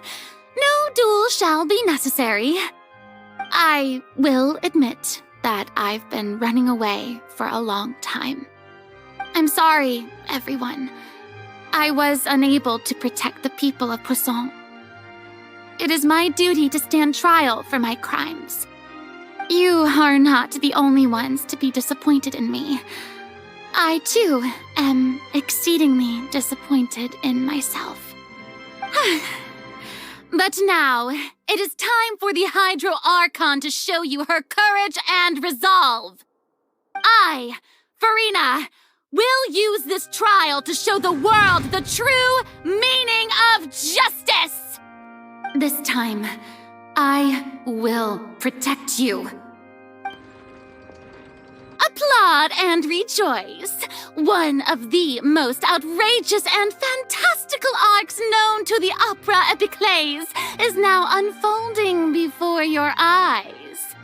No duel shall be necessary. I will admit that I've been running away for a long time. I'm sorry, everyone. I was unable to protect the people of Poisson. It is my duty to stand trial for my crimes. You are not the only ones to be disappointed in me. I, too, am exceedingly disappointed in myself. But now, it is time for the Hydro Archon to show you her courage and resolve. I, Furina, will use this trial to show the world the true meaning of justice. This time, I will protect you. Applaud and rejoice. One of the most outrageous and fantastical arcs known to the opera epiclese is now unfolding before your eyes.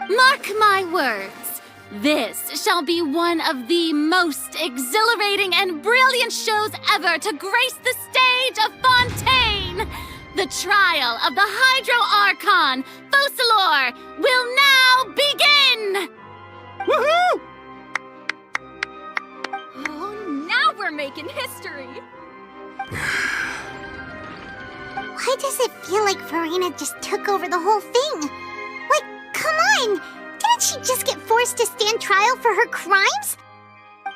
Mark my words, this shall be one of the most exhilarating and brilliant shows ever to grace the stage of Fontaine. The trial of the Hydro Archon, Focalor, will now begin! Woohoo! Oh, now we're making history! Why does it feel like Furina just took over the whole thing? Like, come on! Didn't she just get forced to stand trial for her crimes?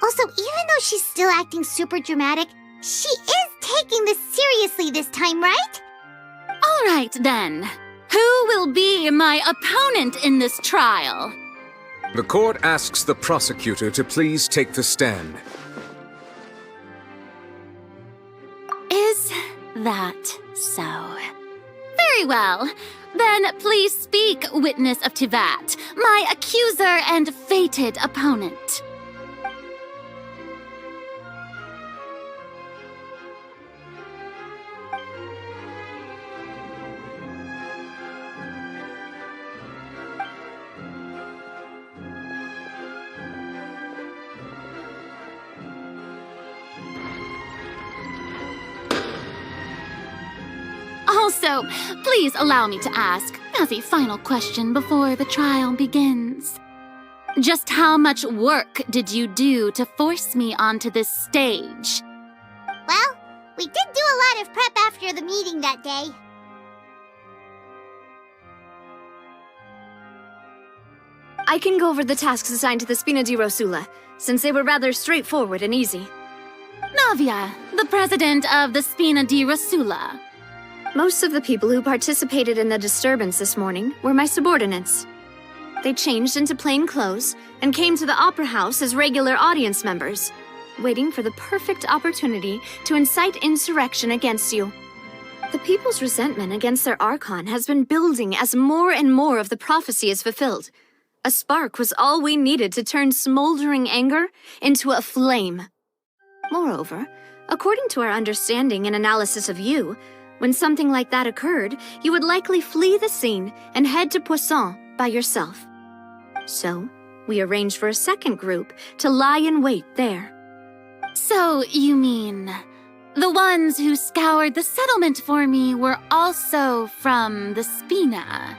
Also, even though she's still acting super dramatic, she is taking this seriously this time, right? All right, then. Who will be my opponent in this trial? The court asks the prosecutor to please take the stand. Is that so? Very well. Then please speak, witness of Tivat, my accuser and fated opponent. So, please allow me to ask, as a final question before the trial begins. Just how much work did you do to force me onto this stage? Well, we did do a lot of prep after the meeting that day. I can go over the tasks assigned to the Spina di Rosula, since they were rather straightforward and easy. Navia, the president of the Spina di Rosula. Most of the people who participated in the disturbance this morning were my subordinates. They changed into plain clothes and came to the Opera House as regular audience members, waiting for the perfect opportunity to incite insurrection against you. The people's resentment against their Archon has been building as more and more of the prophecy is fulfilled. A spark was all we needed to turn smoldering anger into a flame. Moreover, according to our understanding and analysis of you, when something like that occurred, you would likely flee the scene and head to Poisson by yourself. So, we arranged for a second group to lie in wait there. So, you mean, the ones who scoured the settlement for me were also from the Spina?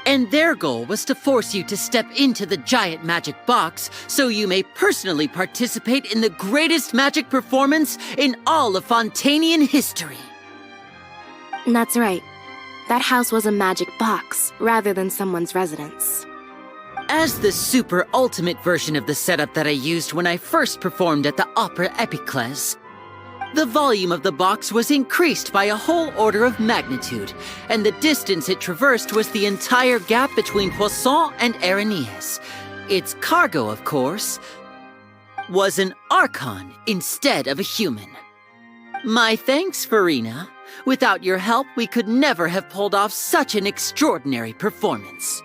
And their goal was to force you to step into the giant magic box so you may personally participate in the greatest magic performance in all of Fontainian history. That's right. That house was a magic box, rather than someone's residence. As the super ultimate version of the setup that I used when I first performed at the Opera Epiclese, the volume of the box was increased by a whole order of magnitude, and the distance it traversed was the entire gap between Poisson and Aranias. Its cargo, of course, was an Archon instead of a human. My thanks, Farina. Without your help, we could never have pulled off such an extraordinary performance.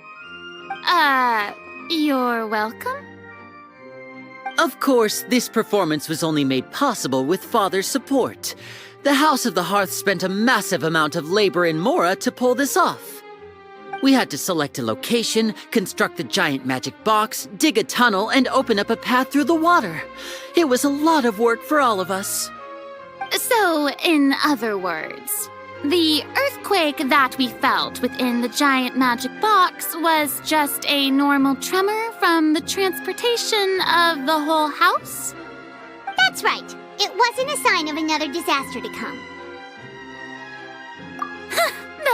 You're welcome? Of course, this performance was only made possible with Father's support. The House of the Hearth spent a massive amount of labor in Mora to pull this off. We had to select a location, construct the giant magic box, dig a tunnel, and open up a path through the water. It was a lot of work for all of us. So, in other words, the earthquake that we felt within the giant magic box was just a normal tremor from the transportation of the whole house? That's right. It wasn't a sign of another disaster to come.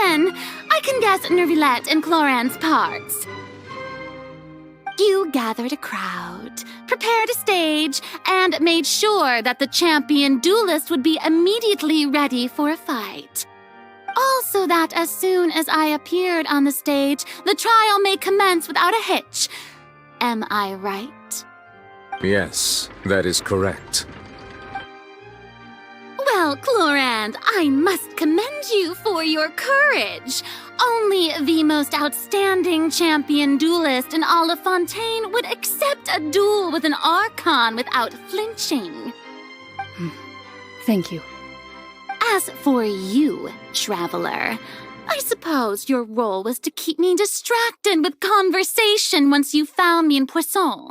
Then, I can guess Nervilette and Cloran's parts. You gathered a crowd, prepared a stage, and made sure that the champion duelist would be immediately ready for a fight. Also that as soon as I appeared on the stage, the trial may commence without a hitch. Am I right? Yes, that is correct. Well, Clorand, I must commend you for your courage. Only the most outstanding champion duelist in all of Fontaine would accept a duel with an Archon without flinching. Thank you. As for you, Traveler, I suppose your role was to keep me distracted with conversation once you found me in Poisson.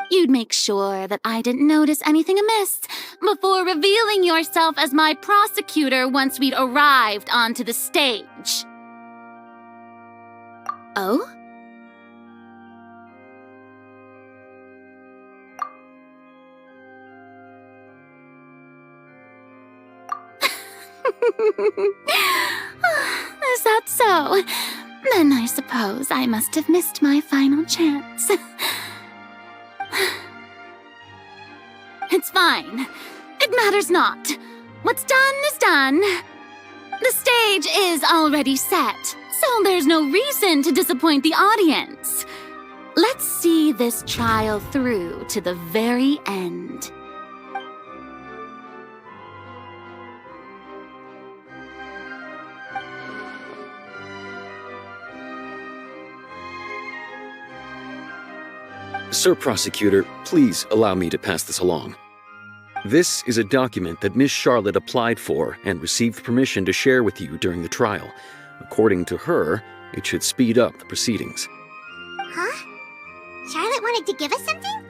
You'd make sure that I didn't notice anything amiss before revealing yourself as my prosecutor once we'd arrived onto the stage. Oh? Is that so? Then I suppose I must have missed my final chance. It's fine. It matters not. What's done is done. The stage is already set, so there's no reason to disappoint the audience. Let's see this trial through to the very end. Sir Prosecutor, please allow me to pass this along. This is a document that Miss Charlotte applied for and received permission to share with you during the trial. According to her, it should speed up the proceedings. Huh? Charlotte wanted to give us something?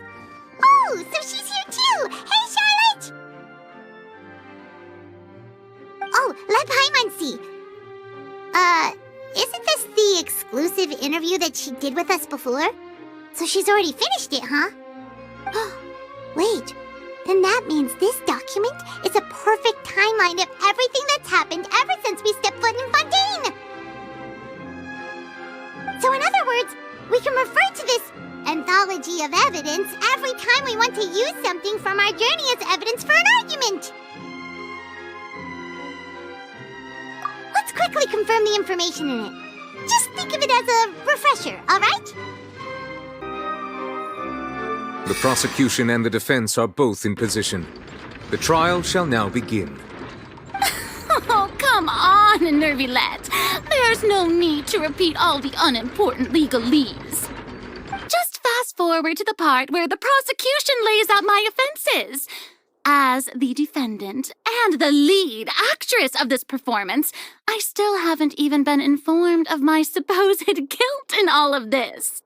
Oh, so she's here too! Hey, Charlotte! Oh, let Paimon see. interview that she did with us before? So she's already finished it, huh? Wait, then that means this document is a perfect timeline of everything that's happened ever since we stepped foot in Fontaine! So in other words, we can refer to this anthology of evidence every time we want to use something from our journey as evidence for an argument! Let's quickly confirm the information in it. Just think of it as a refresher, alright? The prosecution and the defense are both in position. The trial shall now begin. Oh, come on, Nervylette. There's no need to repeat all the unimportant legalese. Just fast forward to the part where the prosecution lays out my offenses. As the defendant and the lead actress of this performance, I still haven't even been informed of my supposed guilt in all of this.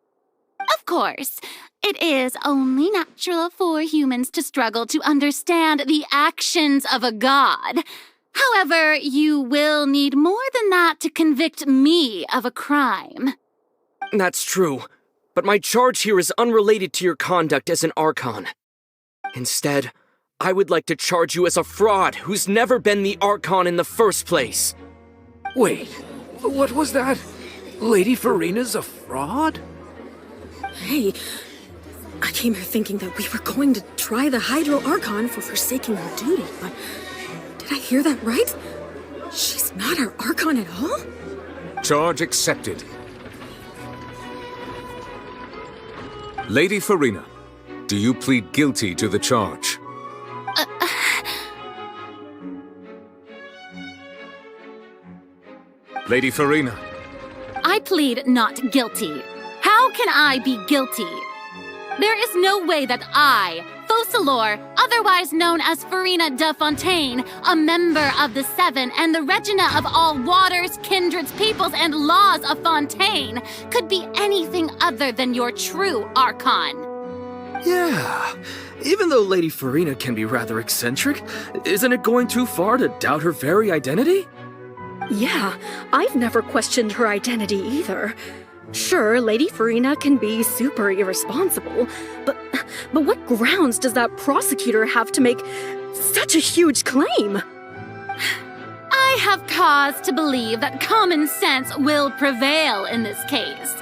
Of course, it is only natural for humans to struggle to understand the actions of a god. However, you will need more than that to convict me of a crime. That's true, but my charge here is unrelated to your conduct as an Archon. Instead, I would like to charge you as a fraud who's never been the Archon in the first place. Wait, what was that? Lady Furina's a fraud? Hey, I came here thinking that we were going to try the Hydro Archon for forsaking her duty, but did I hear that right? She's not our Archon at all? Charge accepted. Lady Furina, do you plead guilty to the charge? Lady Furina. I plead not guilty. How can I be guilty? There is no way that I, Focalor, otherwise known as Furina de Fontaine, a member of the Seven and the Regina of all waters, kindreds, peoples, and laws of Fontaine, could be anything other than your true Archon. Yeah, even though Lady Furina can be rather eccentric, isn't it going too far to doubt her very identity? Yeah, I've never questioned her identity either. Sure, Lady Furina can be super irresponsible, but what grounds does that prosecutor have to make such a huge claim? I have cause to believe that common sense will prevail in this case.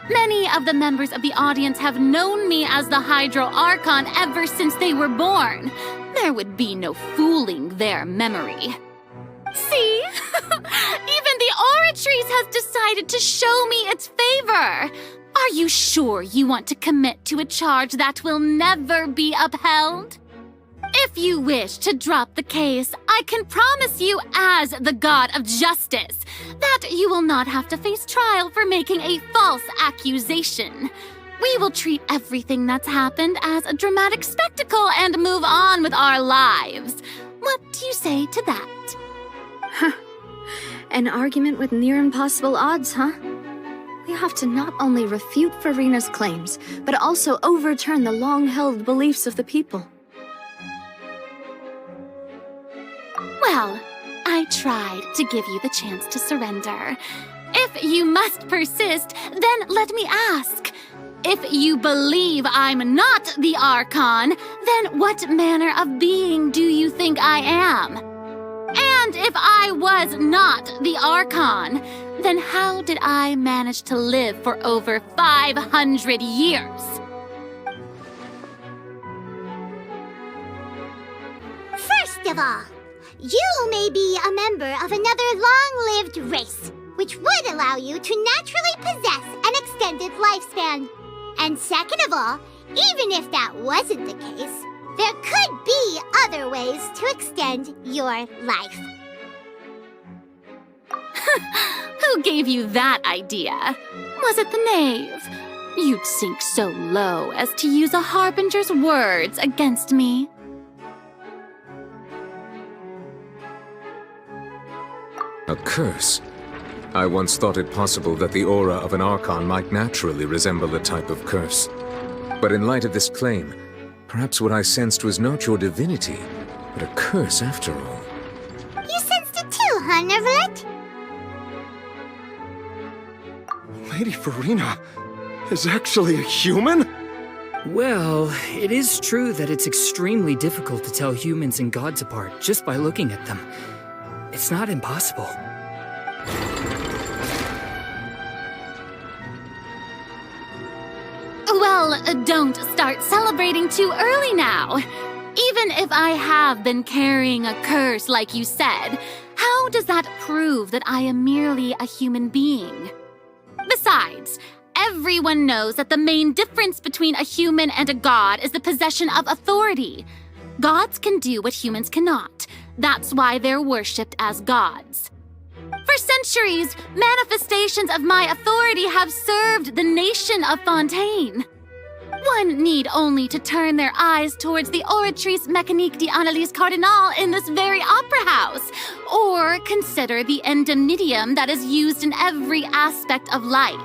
Many of the members of the audience have known me as the Hydro Archon ever since they were born. There would be no fooling their memory. See? Even the Oratrice has decided to show me its favor. Are you sure you want to commit to a charge that will never be upheld? If you wish to drop the case, I can promise you as the God of Justice that you will not have to face trial for making a false accusation. We will treat everything that's happened as a dramatic spectacle and move on with our lives. What do you say to that? An argument with near impossible odds, huh? We have to not only refute Furina's claims, but also overturn the long-held beliefs of the people. Well, I tried to give you the chance to surrender. If you must persist, then let me ask. If you believe I'm not the Archon, then what manner of being do you think I am? And if I was not the Archon, then how did I manage to live for over 500 years? First of all, you may be a member of another long-lived race, which would allow you to naturally possess an extended lifespan. And second of all, even if that wasn't the case, there could be other ways to extend your life. Who gave you that idea? Was it the knave? You'd sink so low as to use a harbinger's words against me. A curse? I once thought it possible that the aura of an Archon might naturally resemble a type of curse. But in light of this claim, perhaps what I sensed was not your divinity, but a curse after all. You sensed it too, huh, Nervylette? Lady Furina is actually a human? Well, it is true that it's extremely difficult to tell humans and gods apart just by looking at them. It's not impossible. Well, don't start celebrating too early now. Even if I have been carrying a curse like you said, how does that prove that I am merely a human being? Besides, everyone knows that the main difference between a human and a god is the possession of authority. Gods can do what humans cannot. That's why they're worshipped as gods. For centuries, manifestations of my authority have served the nation of Fontaine. One need only to turn their eyes towards the Oratrice Mécanique d'Analyse Cardinal in this very opera house, or consider the indemnitium that is used in every aspect of life.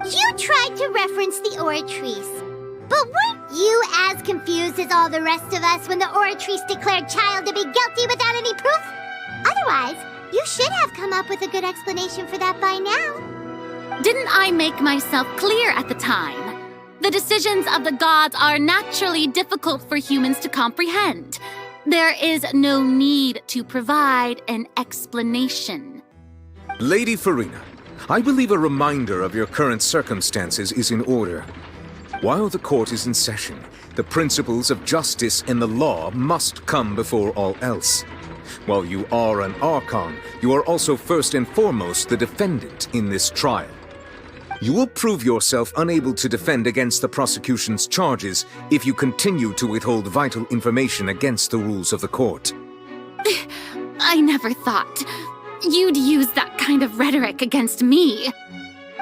You tried to reference the Oratrice, but weren't you as confused as all the rest of us when the Oratrice declared Child to be guilty without any proof? Otherwise, you should have come up with a good explanation for that by now. Didn't I make myself clear at the time? The decisions of the gods are naturally difficult for humans to comprehend. There is no need to provide an explanation. Lady Furina, I believe a reminder of your current circumstances is in order. While the court is in session, the principles of justice and the law must come before all else. While you are an Archon, you are also first and foremost the defendant in this trial. You will prove yourself unable to defend against the prosecution's charges if you continue to withhold vital information against the rules of the court. I never thought you'd use that kind of rhetoric against me.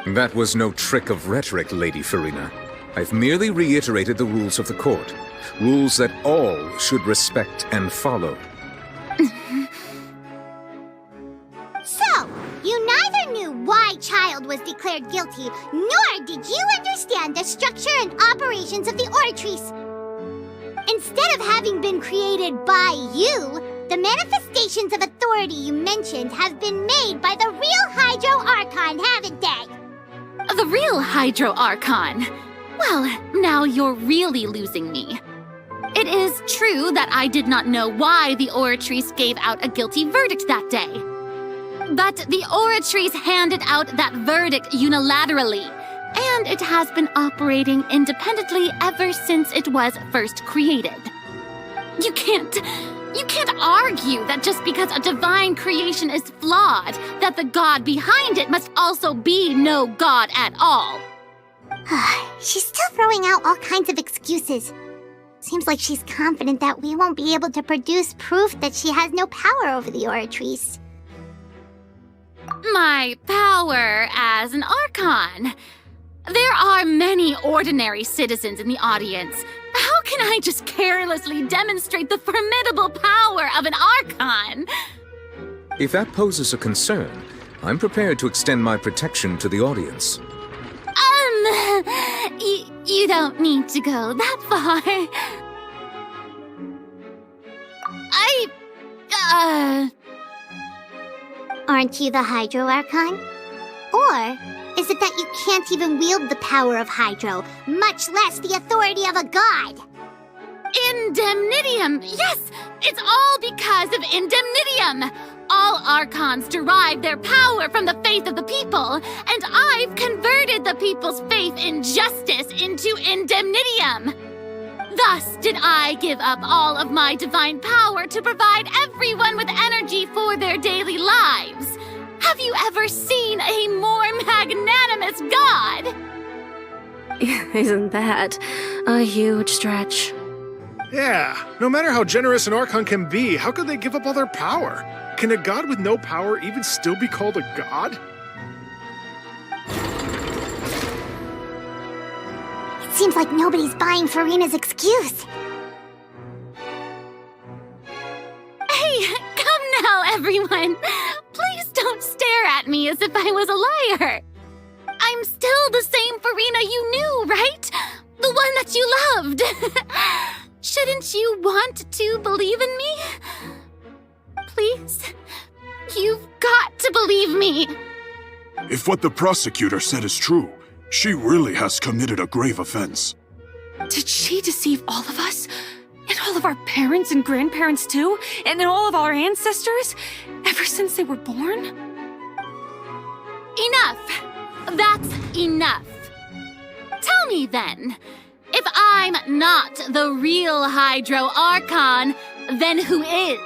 That was no trick of rhetoric, Lady Furina. I've merely reiterated the rules of the court. Rules that all should respect and follow. So, you neither knew why Child was declared guilty, nor did you understand the structure and operations of the Oratrice. Instead of having been created by you, the manifestations of authority you mentioned have been made by the real Hydro Archon, haven't they? The real Hydro Archon? Well, now you're really losing me. It is true that I did not know why the Oratrice gave out a guilty verdict that day. But the Oratrice handed out that verdict unilaterally, and it has been operating independently ever since it was first created. You can't argue that just because a divine creation is flawed, that the god behind it must also be no god at all. She's still throwing out all kinds of excuses. Seems like she's confident that we won't be able to produce proof that she has no power over the Oratrice. My power as an Archon. There are many ordinary citizens in the audience. How can I just carelessly demonstrate the formidable power of an Archon? If that poses a concern, I'm prepared to extend my protection to the audience. You don't need to go that far. Aren't you the Hydro Archon? Or is it that you can't even wield the power of Hydro, much less the authority of a god? Indemnitium! Yes! It's all because of Indemnitium! All Archons derive their power from the faith of the people, and I've converted the people's faith in justice into Indemnitium! Thus did I give up all of my divine power to provide everyone with energy for their daily lives. Have you ever seen a more magnanimous god? Isn't that a huge stretch? Yeah, no matter how generous an Archon can be, how could they give up all their power? Can a god with no power even still be called a god? It seems like nobody's buying Furina's excuse. Hey, come now, everyone. Please don't stare at me as if I was a liar. I'm still the same Furina you knew, right? The one that you loved. Shouldn't you want to believe in me? please? You've got to believe me! If what the prosecutor said is true, she really has committed a grave offense. Did she deceive all of us? And all of our parents and grandparents too? And all of our ancestors? Ever since they were born? Enough! That's enough. Tell me then, if I'm not the real Hydro Archon, then who is?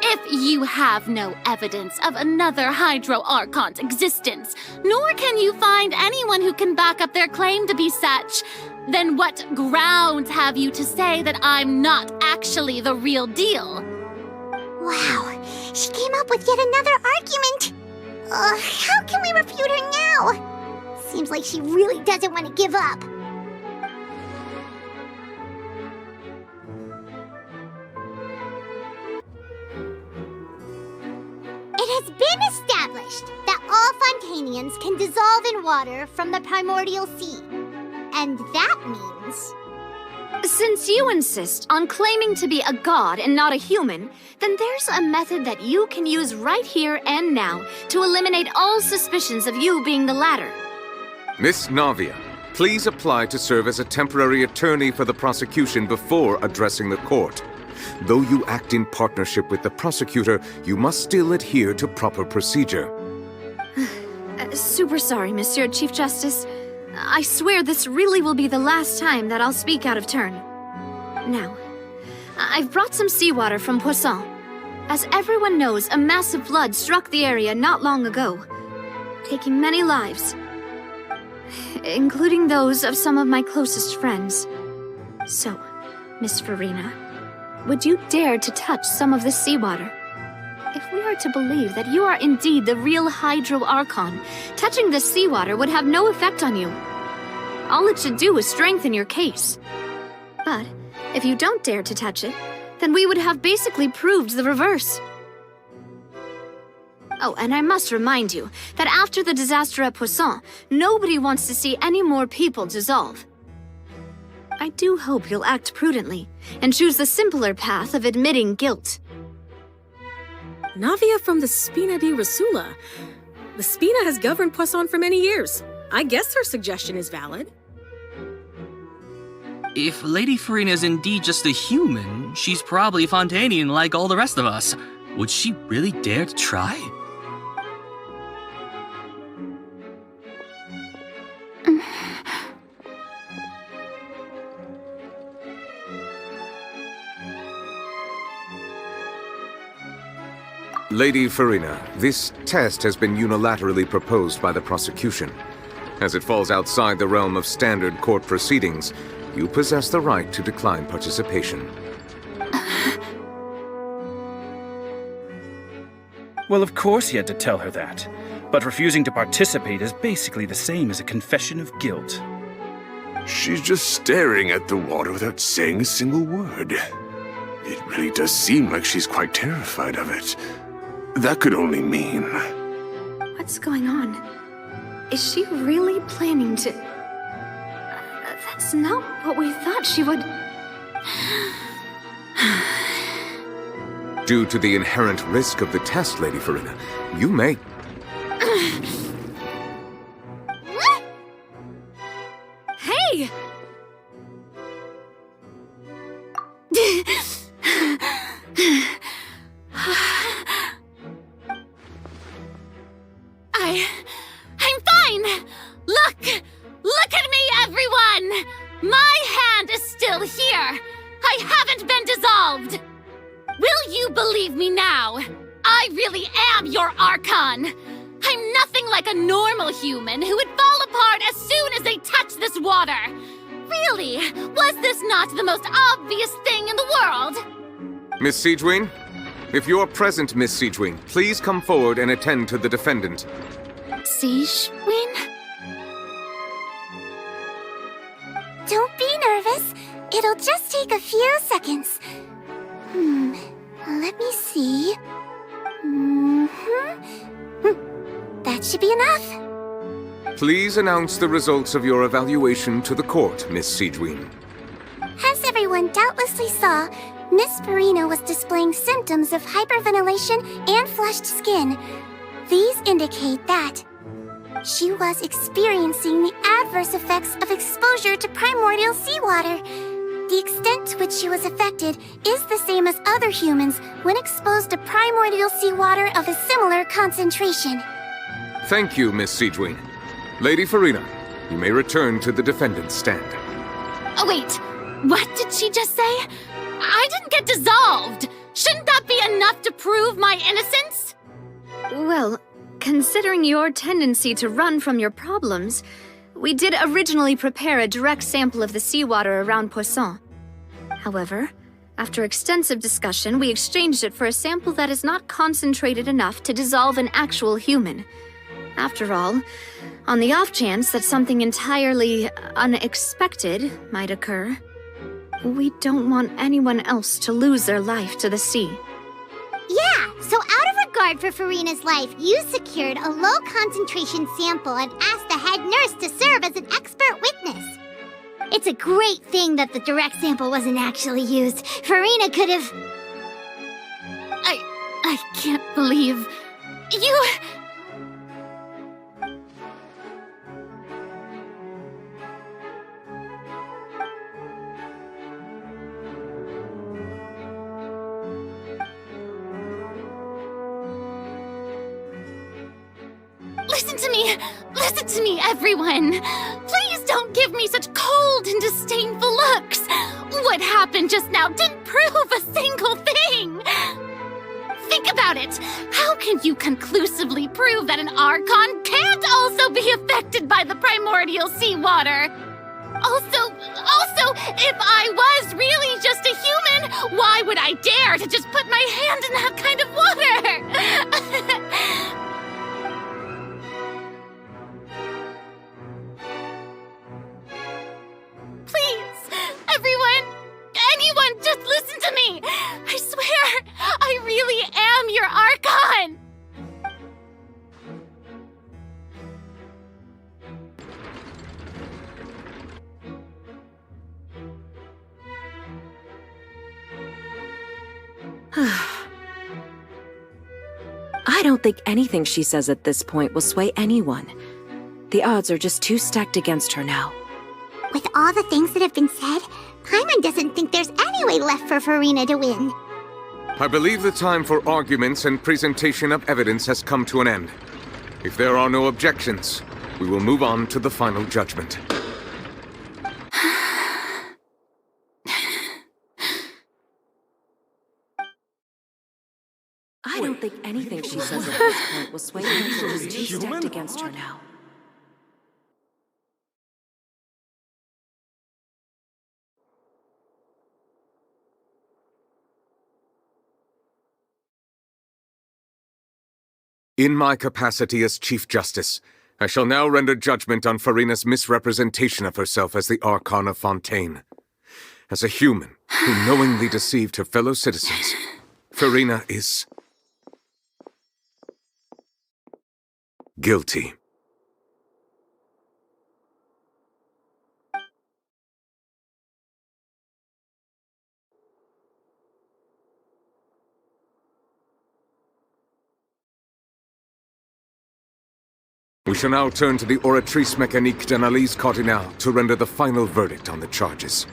If you have no evidence of another Hydro Archon's existence, nor can you find anyone who can back up their claim to be such, then what grounds have you to say that I'm not actually the real deal? Wow, she came up with yet another argument. How can we refute her now? Seems like she really doesn't want to give up. It has been established that all Fontanians can dissolve in water from the primordial sea. And that means... Since you insist on claiming to be a god and not a human, then there's a method that you can use right here and now to eliminate all suspicions of you being the latter. Miss Navia, please apply to serve as a temporary attorney for the prosecution before addressing the court. Though you act in partnership with the prosecutor, you must still adhere to proper procedure. Super sorry, Monsieur Chief Justice. I swear this really will be the last time that I'll speak out of turn. Now, I've brought some seawater from Poisson. As everyone knows, a massive flood struck the area not long ago, taking many lives, including those of some of my closest friends. So, Miss Furina, would you dare to touch some of this seawater? If we are to believe that you are indeed the real Hydro Archon, touching this seawater would have no effect on you. All it should do is strengthen your case. But if you don't dare to touch it, then we would have basically proved the reverse. Oh, and I must remind you that after the disaster at Poisson, nobody wants to see any more people dissolve. I do hope you'll act prudently and choose the simpler path of admitting guilt. Navia from the Spina di Rasula. The Spina has governed Poisson for many years. I guess her suggestion is valid. If Lady Furina is indeed just a human, she's probably Fontanian like all the rest of us. Would she really dare to try? Lady Furina, this test has been unilaterally proposed by the prosecution. As it falls outside the realm of standard court proceedings, you possess the right to decline participation. Well, of course he had to tell her that. But refusing to participate is basically the same as a confession of guilt. She's just staring at the water without saying a single word. It really does seem like she's quite terrified of it. That could only mean... What's going on? Is she really planning to... That's not what we thought she would... Due to the inherent risk of the test, Lady Furina, you may... Hey! I'm fine! Look at me, everyone! My hand is still here! I haven't been dissolved! Will you believe me now? I really am your Archon! I'm nothing like a normal human who would fall apart as soon as they touch this water! Really, was this not the most obvious thing in the world? Miss Siegewin? If you're present, Miss Siegewin, please come forward and attend to the defendant. Siegewin? Don't be nervous. It'll just take a few seconds. Let me see. That should be enough. Please announce the results of your evaluation to the court, Miss Siegewin. As everyone doubtlessly saw, Miss Farina was displaying symptoms of hyperventilation and flushed skin. These indicate that she was experiencing the adverse effects of exposure to primordial seawater. The extent to which she was affected is the same as other humans when exposed to primordial seawater of a similar concentration. Thank you, Miss Siegewing. Lady Farina, you may return to the defendant's stand. Oh, wait. What did she just say? I didn't get dissolved. Shouldn't that be enough to prove my innocence? Well, considering your tendency to run from your problems, we did originally prepare a direct sample of the seawater around Poisson. However, after extensive discussion, we exchanged it for a sample that is not concentrated enough to dissolve an actual human. After all, on the off chance that something entirely unexpected might occur, we don't want anyone else to lose their life to the sea. Yeah, so out of regard for Farina's life, you secured a low-concentration sample and asked the head nurse to serve as an expert witness. It's a great thing that the direct sample wasn't actually used. Farina could have... I can't believe... You... Listen to me, everyone. Please don't give me such cold and disdainful looks. What happened just now didn't prove a single thing. Think about it. How can you conclusively prove that an Archon can't also be affected by the primordial seawater? Also, if I was really just a human, why would I dare to just put my hand in that kind of water? Anyone, just listen to me! I swear, I really am your Archon! I don't think anything she says at this point will sway anyone. The odds are just too stacked against her now. With all the things that have been said, Paimon doesn't think there's any way left for Farina to win. I believe the time for arguments and presentation of evidence has come to an end. If there are no objections, we will move on to the final judgment. I don't think anything she says at this point will sway her. She's too stacked against her now. In my capacity as Chief Justice, I shall now render judgment on Farina's misrepresentation of herself as the Archon of Fontaine. As a human who knowingly deceived her fellow citizens, Farina is... guilty. We shall now turn to the Oratrice Mécanique d'Analyse Cardinale to render the final verdict on the charges.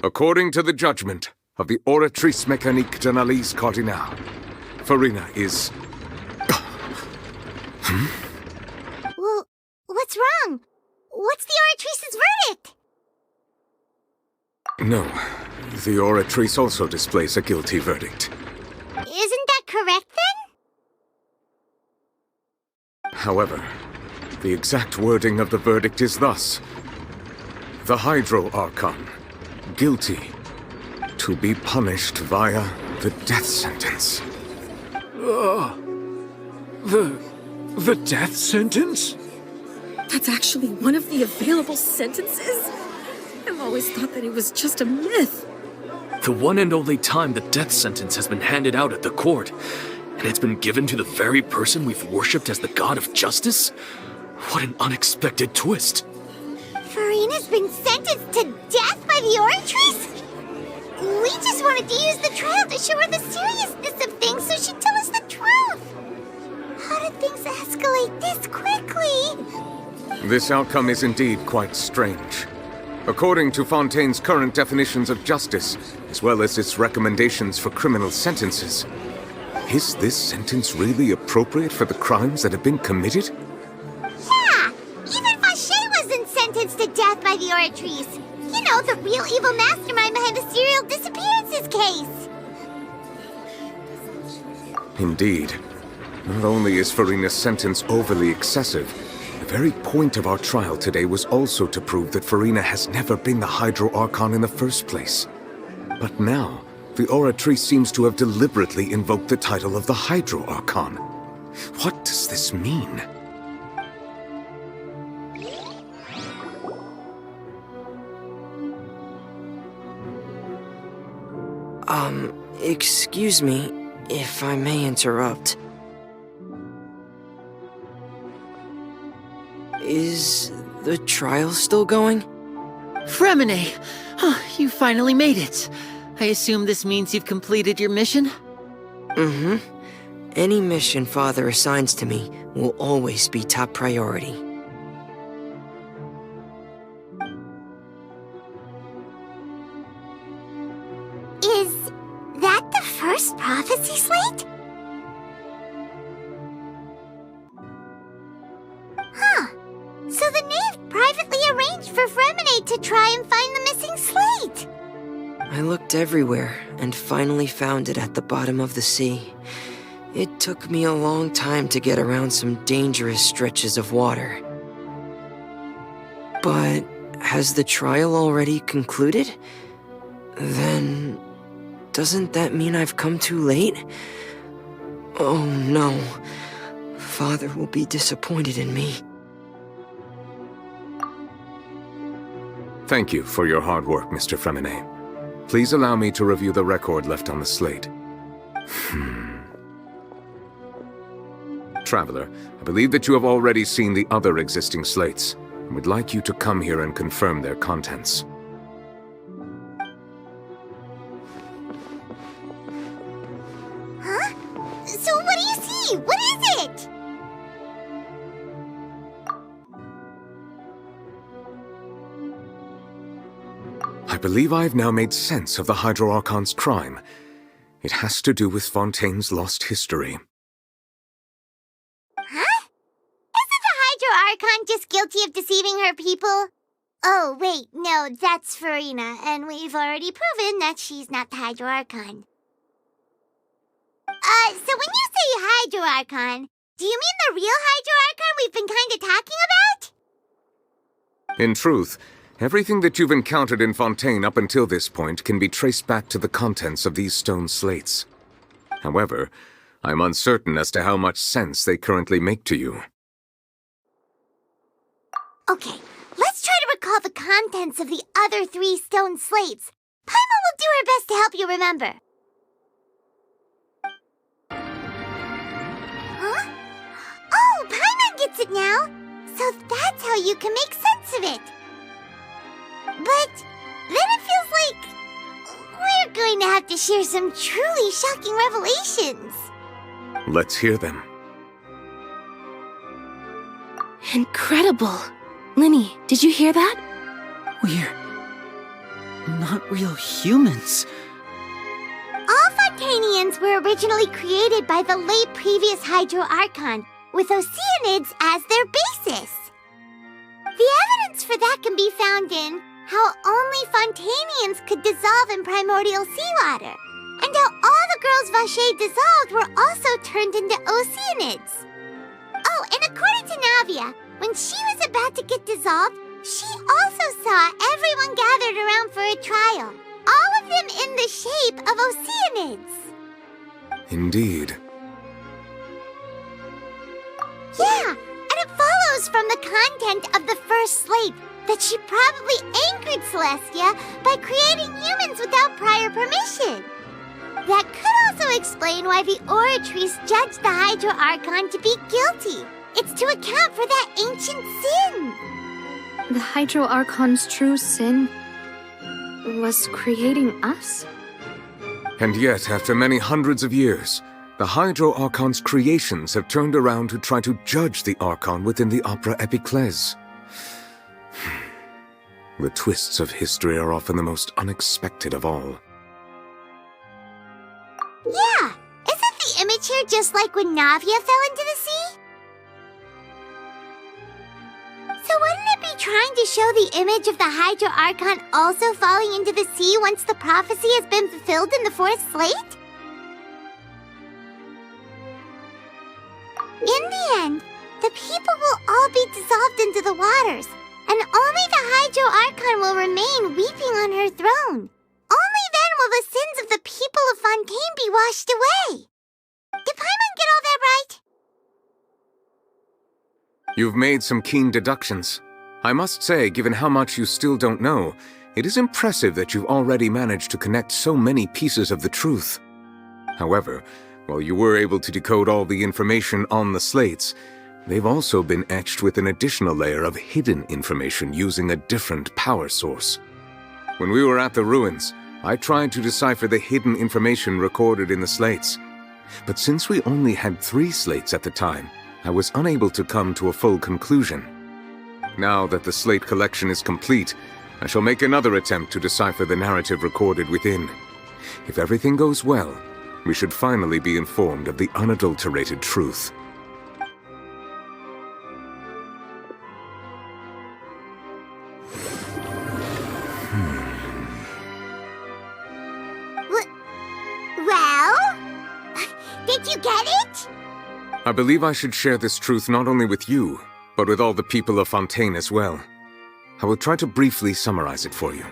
According to the judgment of the Oratrice Mécanique d'Analyse Cardinale, Farina is... Well, what's wrong? What's the Oratrice's verdict? No, the Oratrice also displays a guilty verdict. Isn't that correct, then? However, the exact wording of the verdict is thus. The Hydro Archon, guilty, to be punished via the death sentence. The death sentence? That's actually one of the available sentences? I've always thought that it was just a myth. The one and only time the death sentence has been handed out at the court, and it's been given to the very person we've worshipped as the god of justice? What an unexpected twist. Furina's been sentenced to death by the Oratrice? We just wanted to use the trial to show her the seriousness of things so she'd tell us the truth. How did things escalate this quickly? This outcome is indeed quite strange. According to Fontaine's current definitions of justice, as well as its recommendations for criminal sentences, is this sentence really appropriate for the crimes that have been committed? Yeah! Even Vacher wasn't sentenced to death by the Oratrice. You know, the real evil mastermind behind the serial disappearances case. Indeed. Not only is Furina's sentence overly excessive, the very point of our trial today was also to prove that Furina has never been the Hydro Archon in the first place. But now, the Oratrice seems to have deliberately invoked the title of the Hydro Archon. What does this mean? Excuse me, if I may interrupt. Is the trial still going? Fremine! Oh, you finally made it. I assume this means you've completed your mission? Mm-hmm. Any mission Father assigns to me will always be top priority. Is that the first prophecy slate? Huh. So the knave privately arranged for Fremine to try and find the missing slate. I looked everywhere and finally found it at the bottom of the sea. It took me a long time to get around some dangerous stretches of water. But has the trial already concluded? Then doesn't that mean I've come too late? Oh no. Father will be disappointed in me. Thank you for your hard work, Mr. Fremine. Please allow me to review the record left on the slate. Traveler, I believe that you have already seen the other existing slates, and would like you to come here and confirm their contents. Huh? So what do you see? What is it? I believe I've now made sense of the Hydro Archon's crime. It has to do with Fontaine's lost history. Huh? Isn't the Hydro Archon just guilty of deceiving her people? Oh, wait, no, that's Furina, and we've already proven that she's not the Hydro Archon. So when you say Hydro Archon, do you mean the real Hydro Archon we've been kinda talking about? In truth, everything that you've encountered in Fontaine up until this point can be traced back to the contents of these stone slates. However, I'm uncertain as to how much sense they currently make to you. Okay, let's try to recall the contents of the other 3 stone slates. Paimon will do her best to help you remember. Huh? Oh, Paimon gets it now! So that's how you can make sense of it. But then it feels like we're going to have to share some truly shocking revelations. Let's hear them. Incredible. Linny, did you hear that? We're not real humans. All Fontainians were originally created by the late previous Hydro Archon, with Oceanids as their basis. The evidence for that can be found in how only Fontainians could dissolve in primordial seawater, and how all the girls Vacher dissolved were also turned into Oceanids. Oh, and according to Navia, when she was about to get dissolved, she also saw everyone gathered around for a trial, all of them in the shape of Oceanids. Indeed. Yeah, and it follows knows from the content of the first slate that she probably anchored Celestia by creating humans without prior permission. That could also explain why the Oratrice judged the Hydro Archon to be guilty. It's to account for that ancient sin. The Hydro Archon's true sin was creating us? And yet, after many hundreds of years, the Hydro Archon's creations have turned around to try to judge the Archon within the Opera Epiclese. The twists of history are often the most unexpected of all. Yeah, isn't the image here just like when Navia fell into the sea? So wouldn't it be trying to show the image of the Hydro Archon also falling into the sea once the prophecy has been fulfilled in the fourth slate? In the end, the people will all be dissolved into the waters, and only the Hydro Archon will remain weeping on her throne. Only then will the sins of the people of Fontaine be washed away. Did Paimon get all that right? You've made some keen deductions. I must say, given how much you still don't know, it is impressive that you've already managed to connect so many pieces of the truth. However, while you were able to decode all the information on the slates, they've also been etched with an additional layer of hidden information using a different power source. When we were at the ruins, I tried to decipher the hidden information recorded in the slates. But since we only had 3 slates at the time, I was unable to come to a full conclusion. Now that the slate collection is complete, I shall make another attempt to decipher the narrative recorded within. If everything goes well, we should finally be informed of the unadulterated truth. Well? Did you get it? I believe I should share this truth not only with you, but with all the people of Fontaine as well. I will try to briefly summarize it for you.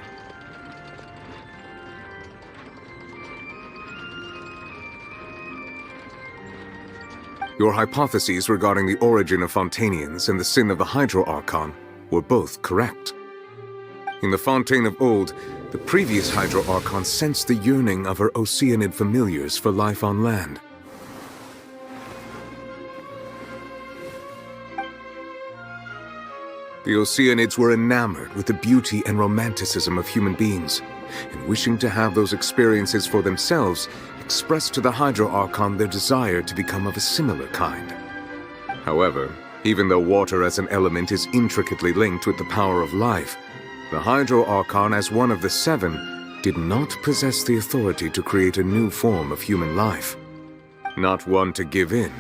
Your hypotheses regarding the origin of Fontainians and the sin of the Hydro Archon were both correct. In the Fontaine of old, the previous Hydro Archon sensed the yearning of her Oceanid familiars for life on land. The Oceanids were enamored with the beauty and romanticism of human beings, and wishing to have those experiences for themselves, expressed to the Hydro Archon their desire to become of a similar kind. However, even though water as an element is intricately linked with the power of life, the Hydro Archon, as one of the 7, did not possess the authority to create a new form of human life. Not one to give in,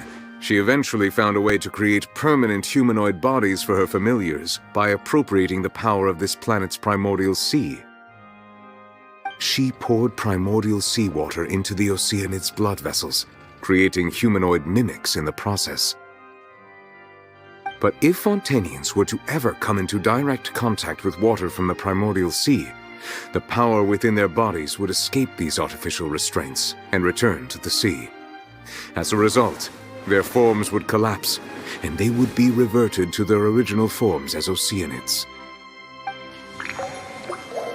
she eventually found a way to create permanent humanoid bodies for her familiars by appropriating the power of this planet's primordial sea. She poured primordial seawater into the Oceanids' blood vessels, creating humanoid mimics in the process. But if Fontainians were to ever come into direct contact with water from the primordial sea, the power within their bodies would escape these artificial restraints and return to the sea. As a result, their forms would collapse, and they would be reverted to their original forms as Oceanids.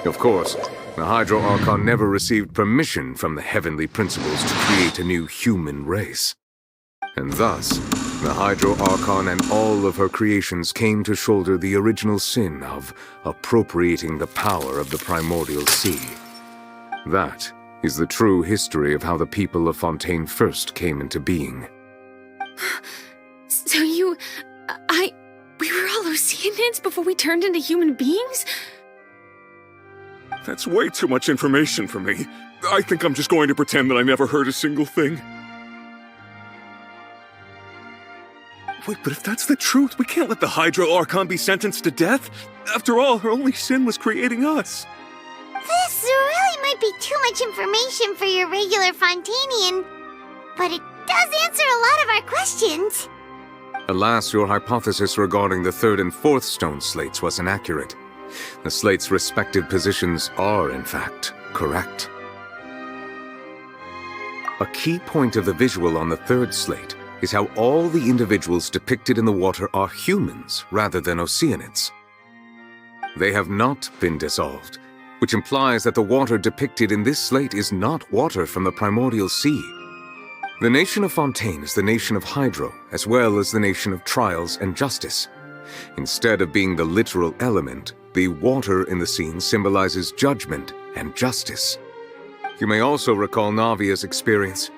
Of course, the Hydro Archon never received permission from the heavenly principles to create a new human race. And thus, the Hydro Archon and all of her creations came to shoulder the original sin of appropriating the power of the primordial sea. That is the true history of how the people of Fontaine first came into being. So we were all Oceanids before we turned into human beings? That's way too much information for me. I think I'm just going to pretend that I never heard a single thing. Wait, but if that's the truth, we can't let the Hydro Archon be sentenced to death. After all, her only sin was creating us. This really might be too much information for your regular Fontainian, but it does answer a lot of our questions. Alas, your hypothesis regarding the 3rd and 4th stone slates was inaccurate. The slates' respective positions are, in fact, correct. A key point of the visual on the 3rd slate is how all the individuals depicted in the water are humans rather than Oceanids. They have not been dissolved, which implies that the water depicted in this slate is not water from the primordial sea. The nation of Fontaine is the nation of Hydro, as well as the nation of Trials and Justice. Instead of being the literal element, the water in the scene symbolizes judgment and justice. You may also recall Navia's experience.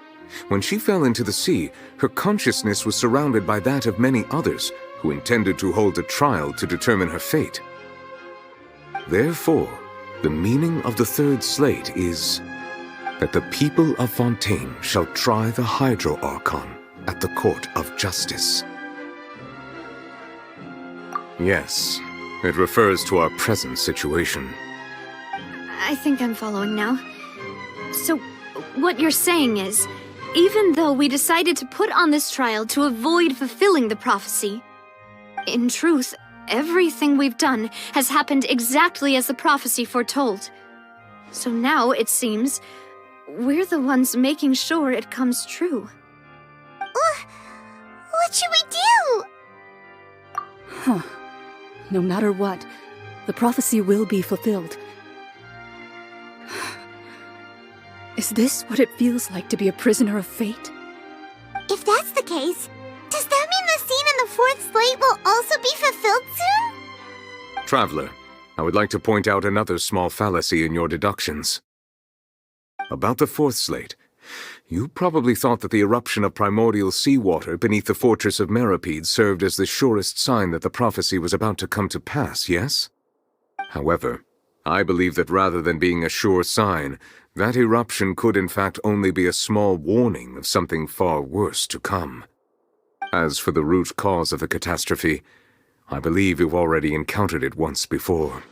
When she fell into the sea, her consciousness was surrounded by that of many others who intended to hold a trial to determine her fate. Therefore, the meaning of the third slate is that the people of Fontaine shall try the Hydro Archon at the court of justice. Yes, it refers to our present situation. I think I'm following now. So, what you're saying is, even though we decided to put on this trial to avoid fulfilling the prophecy, in truth, everything we've done has happened exactly as the prophecy foretold. So now, it seems, we're the ones making sure it comes true. What should we do? Huh. No matter what, the prophecy will be fulfilled. Is this what it feels like to be a prisoner of fate? If that's the case, does that mean the scene in the fourth slate will also be fulfilled soon? Traveler, I would like to point out another small fallacy in your deductions. About the fourth slate, you probably thought that the eruption of primordial seawater beneath the fortress of Meripede served as the surest sign that the prophecy was about to come to pass, yes? However, I believe that rather than being a sure sign, that eruption could in fact only be a small warning of something far worse to come. As for the root cause of the catastrophe, I believe you've already encountered it once before.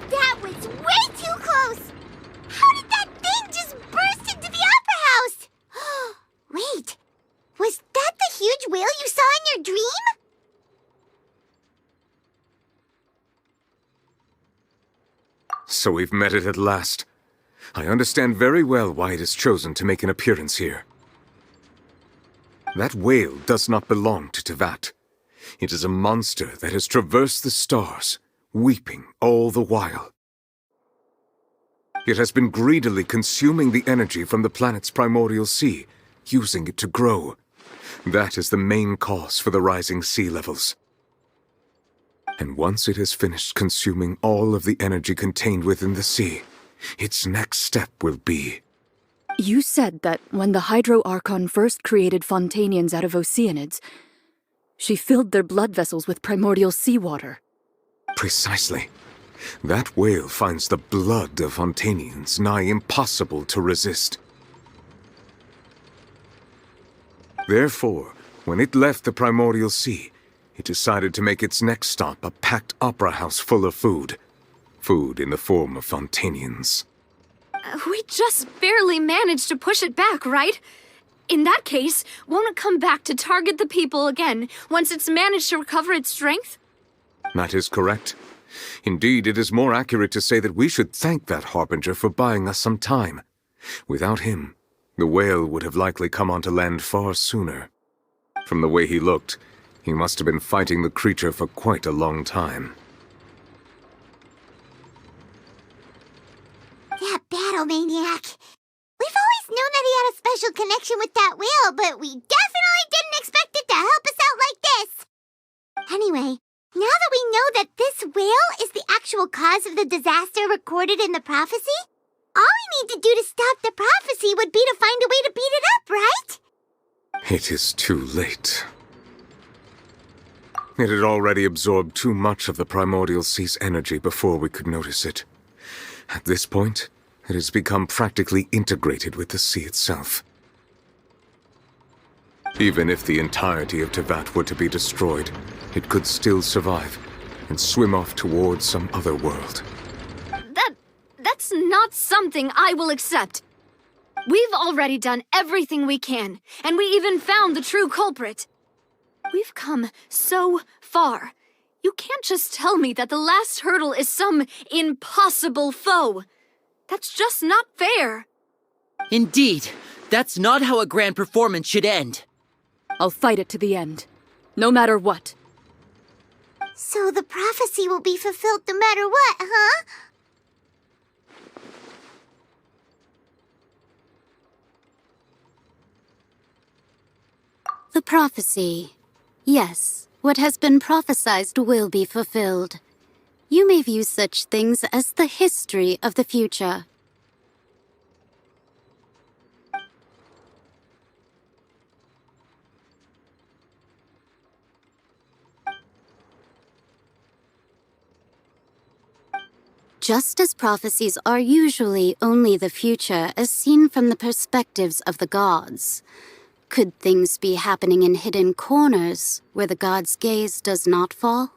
That was way too close! How did that thing just burst into the Opera House? Wait, was that the huge whale you saw in your dream? So we've met it at last. I understand very well why it has chosen to make an appearance here. That whale does not belong to Tevat. It is a monster that has traversed the stars, weeping all the while. It has been greedily consuming the energy from the planet's primordial sea, using it to grow. That is the main cause for the rising sea levels. And once it has finished consuming all of the energy contained within the sea, its next step will be... You said that when the Hydro Archon first created Fontainians out of Oceanids, she filled their blood vessels with primordial seawater. Precisely. That whale finds the blood of Fontainians nigh impossible to resist. Therefore, when it left the primordial sea, it decided to make its next stop a packed opera house full of food. Food in the form of Fontanians. We just barely managed to push it back, right? In that case, won't it come back to target the people again once it's managed to recover its strength? That is correct. Indeed, it is more accurate to say that we should thank that Harbinger for buying us some time. Without him, the whale would have likely come onto land far sooner. From the way he looked, he must have been fighting the creature for quite a long time. That battle maniac. We've always known that he had a special connection with that whale, but we definitely didn't expect it to help us out like this. Anyway, now that we know that this whale is the actual cause of the disaster recorded in the prophecy, all we need to do to stop the prophecy would be to find a way to beat it up, right? It is too late. It had already absorbed too much of the primordial sea's energy before we could notice it. At this point, it has become practically integrated with the sea itself. Even if the entirety of Tevat were to be destroyed, it could still survive and swim off towards some other world. That's not something I will accept. We've already done everything we can, and we even found the true culprit. We've come so far. You can't just tell me that the last hurdle is some impossible foe. That's just not fair. Indeed, that's not how a grand performance should end. I'll fight it to the end, no matter what. So the prophecy will be fulfilled no matter what, huh? The prophecy. Yes, what has been prophesied will be fulfilled. You may view such things as the history of the future. Just as prophecies are usually only the future as seen from the perspectives of the gods, could things be happening in hidden corners where the gods' gaze does not fall?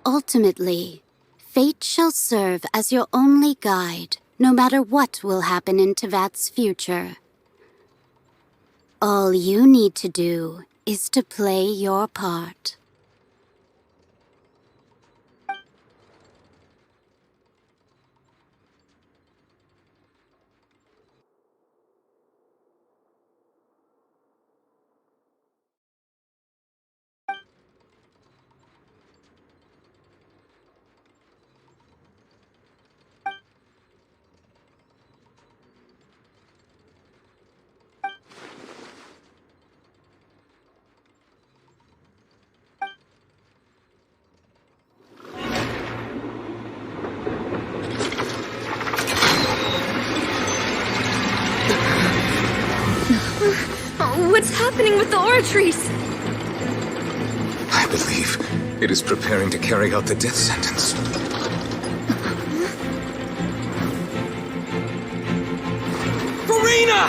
Ultimately, fate shall serve as your only guide, no matter what will happen in Tevat's future. All you need to do is to play your part. What's happening with the oratories? I believe it is preparing to carry out the death sentence. Furina!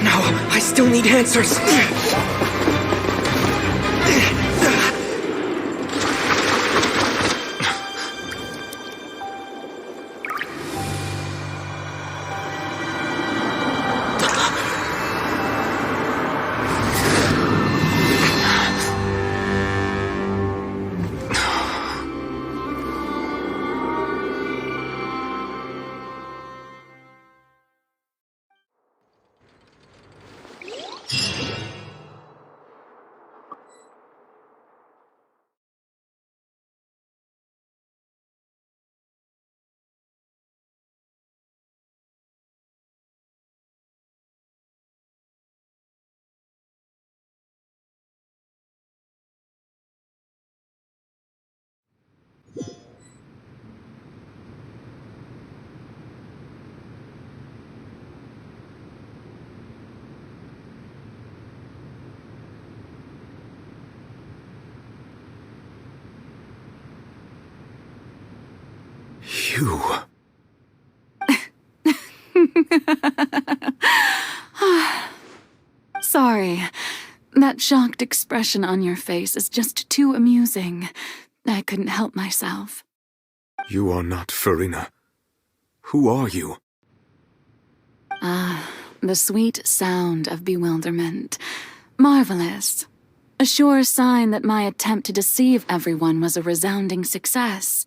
No, I still need answers. You. That shocked expression on your face is just too amusing. I couldn't help myself. You are not Furina. Who are you? Ah, the sweet sound of bewilderment. Marvelous. A sure sign that my attempt to deceive everyone was a resounding success.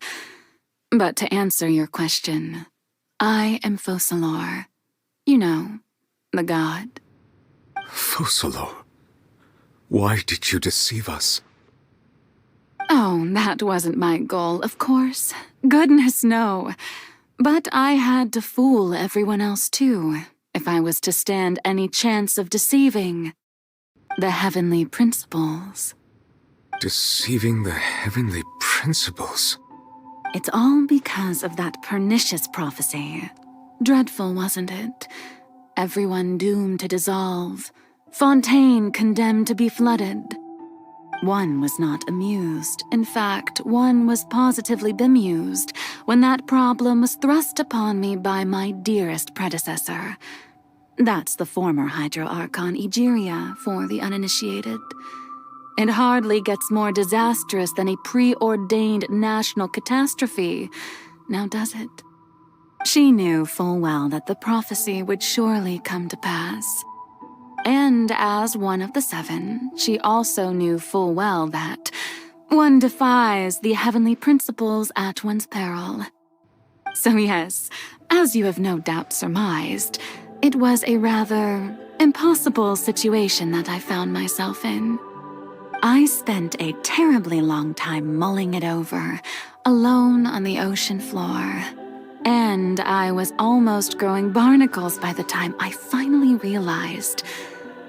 But to answer your question, I am Focalor. You know, the god. Focalor? Why did you deceive us? Oh, that wasn't my goal, of course. Goodness, no. But I had to fool everyone else too, if I was to stand any chance of deceiving the heavenly principles. Deceiving the heavenly principles? It's all because of that pernicious prophecy. Dreadful, wasn't it? Everyone doomed to dissolve. Fontaine condemned to be flooded. One was not amused. In fact, one was positively bemused when that problem was thrust upon me by my dearest predecessor. That's the former Hydro Archon Egeria for the uninitiated. It hardly gets more disastrous than a preordained national catastrophe, now does it? She knew full well that the prophecy would surely come to pass. And as one of the seven, she also knew full well that one defies the heavenly principles at one's peril. So yes, as you have no doubt surmised, it was a rather impossible situation that I found myself in. I spent a terribly long time mulling it over, alone on the ocean floor. And I was almost growing barnacles by the time I finally realized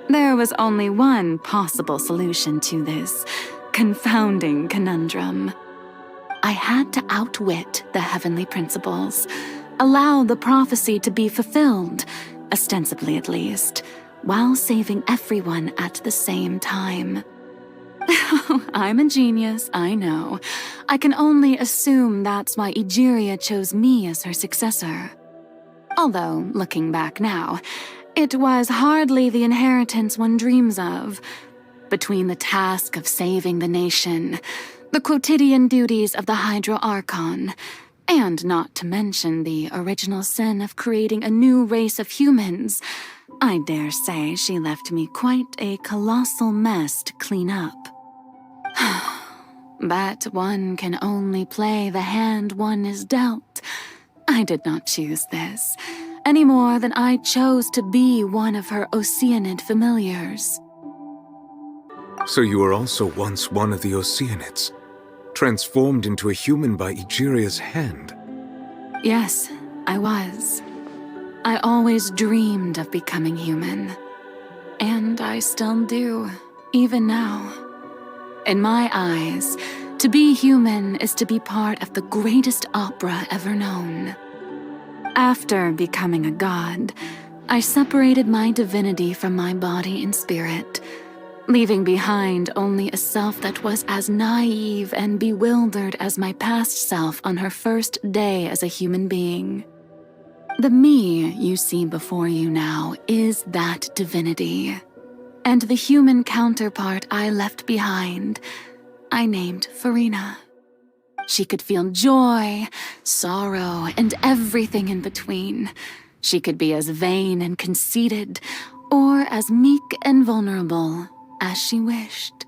there was only one possible solution to this confounding conundrum. I had to outwit the heavenly principles, allow the prophecy to be fulfilled, ostensibly at least, while saving everyone at the same time. I'm a genius, I know. I can only assume that's why Egeria chose me as her successor. Although, looking back now, it was hardly the inheritance one dreams of. Between the task of saving the nation, the quotidian duties of the Hydro Archon, and not to mention the original sin of creating a new race of humans, I dare say she left me quite a colossal mess to clean up. But one can only play the hand one is dealt. I did not choose this, any more than I chose to be one of her Oceanid familiars. So you were also once one of the Oceanids, transformed into a human by Egeria's hand. Yes, I was. I always dreamed of becoming human. And I still do, even now. In my eyes, to be human is to be part of the greatest opera ever known. After becoming a god, I separated my divinity from my body and spirit, leaving behind only a self that was as naive and bewildered as my past self on her first day as a human being. The me you see before you now is that divinity, and the human counterpart I left behind, I named Furina. She could feel joy, sorrow, and everything in between. She could be as vain and conceited, or as meek and vulnerable as she wished.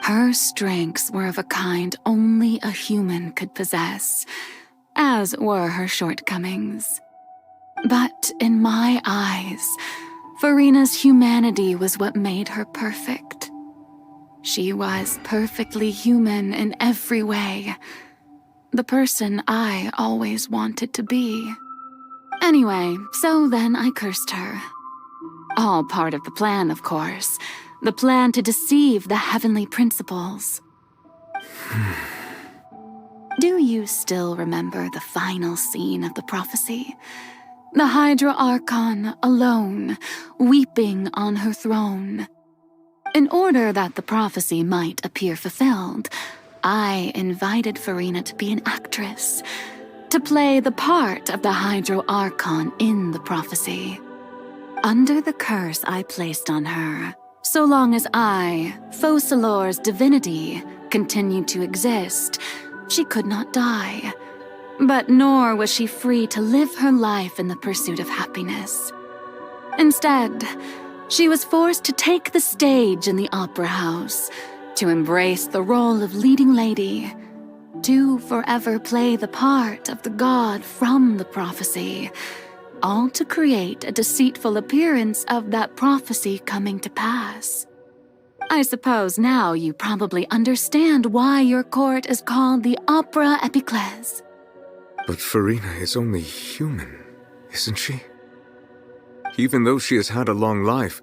Her strengths were of a kind only a human could possess, as were her shortcomings. But in my eyes, Furina's humanity was what made her perfect. She was perfectly human in every way. The person I always wanted to be. Anyway, so then I cursed her. All part of the plan, of course. The plan to deceive the heavenly principles. Do you still remember the final scene of the prophecy? The Hydro Archon alone, weeping on her throne. In order that the prophecy might appear fulfilled, I invited Furina to be an actress, to play the part of the Hydro Archon in the prophecy. Under the curse I placed on her, So long as I, Focalor's divinity, continued to exist, she could not die. But nor was she free to live her life in the pursuit of happiness. Instead, she was forced to take the stage in the opera house, to embrace the role of leading lady, to forever play the part of the god from the prophecy, all to create a deceitful appearance of that prophecy coming to pass. I suppose now you probably understand why your court is called the Opera Epiclese. But Furina is only human, isn't she? Even though she has had a long life,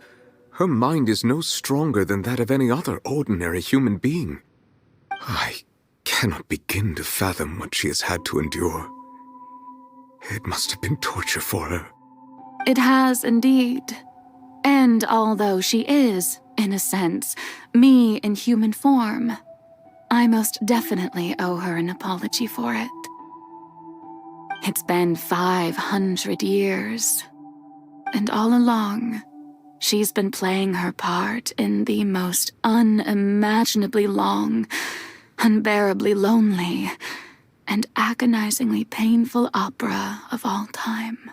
her mind is no stronger than that of any other ordinary human being. I cannot begin to fathom what she has had to endure. It must have been torture for her. It has indeed. And although she is, in a sense, me in human form, I most definitely owe her an apology for it. It's been 500 years. And all along, she's been playing her part in the most unimaginably long, unbearably lonely, and agonizingly painful opera of all time.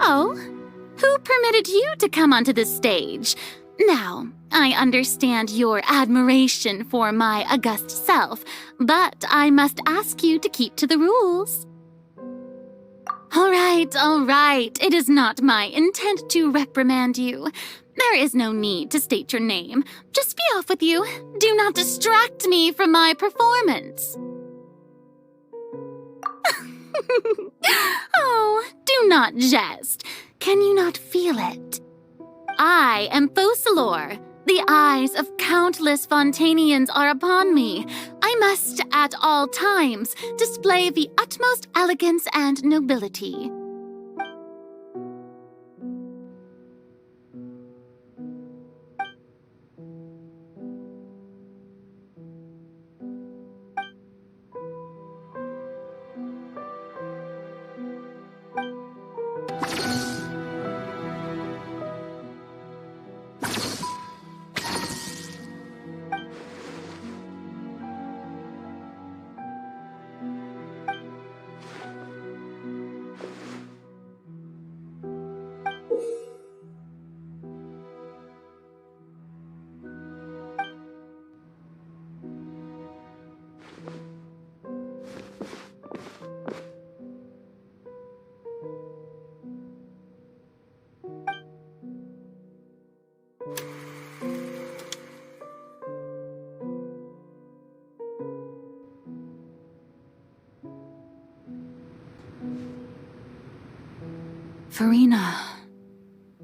Oh, who permitted you to come onto the stage? Now, I understand your admiration for my august self, but I must ask you to keep to the rules. All right. It is not my intent to reprimand you. There is no need to state your name. Just be off with you. Do not distract me from my performance. Oh, do not jest. Can you not feel it? I am Focalor. The eyes of countless Fontanians are upon me. I must, at all times, display the utmost elegance and nobility.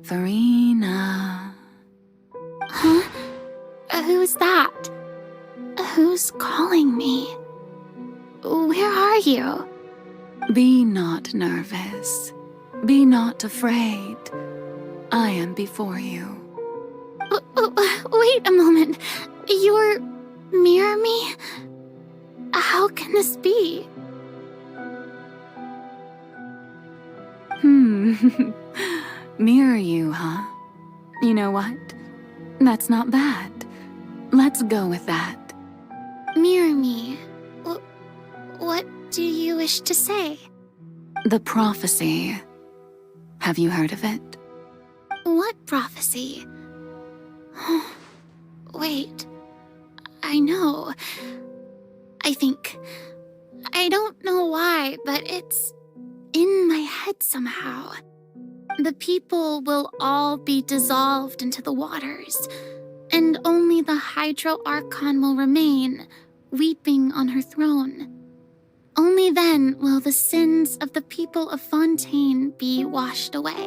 Furina. Huh? Who's that? Who's calling me? Where are you? Be not nervous. Be not afraid. I am before you. Wait a moment. You're mirror me? How can this be? Mirror you, huh? You know what? That's not bad. Let's go with that. Mirror me? What do you wish to say? The prophecy. Have you heard of it? What prophecy? Wait. I know. I don't know why, but it's in my head somehow. The people will all be dissolved into the waters, and only the Hydro Archon will remain, weeping on her throne. Only then will the sins of the people of Fontaine be washed away.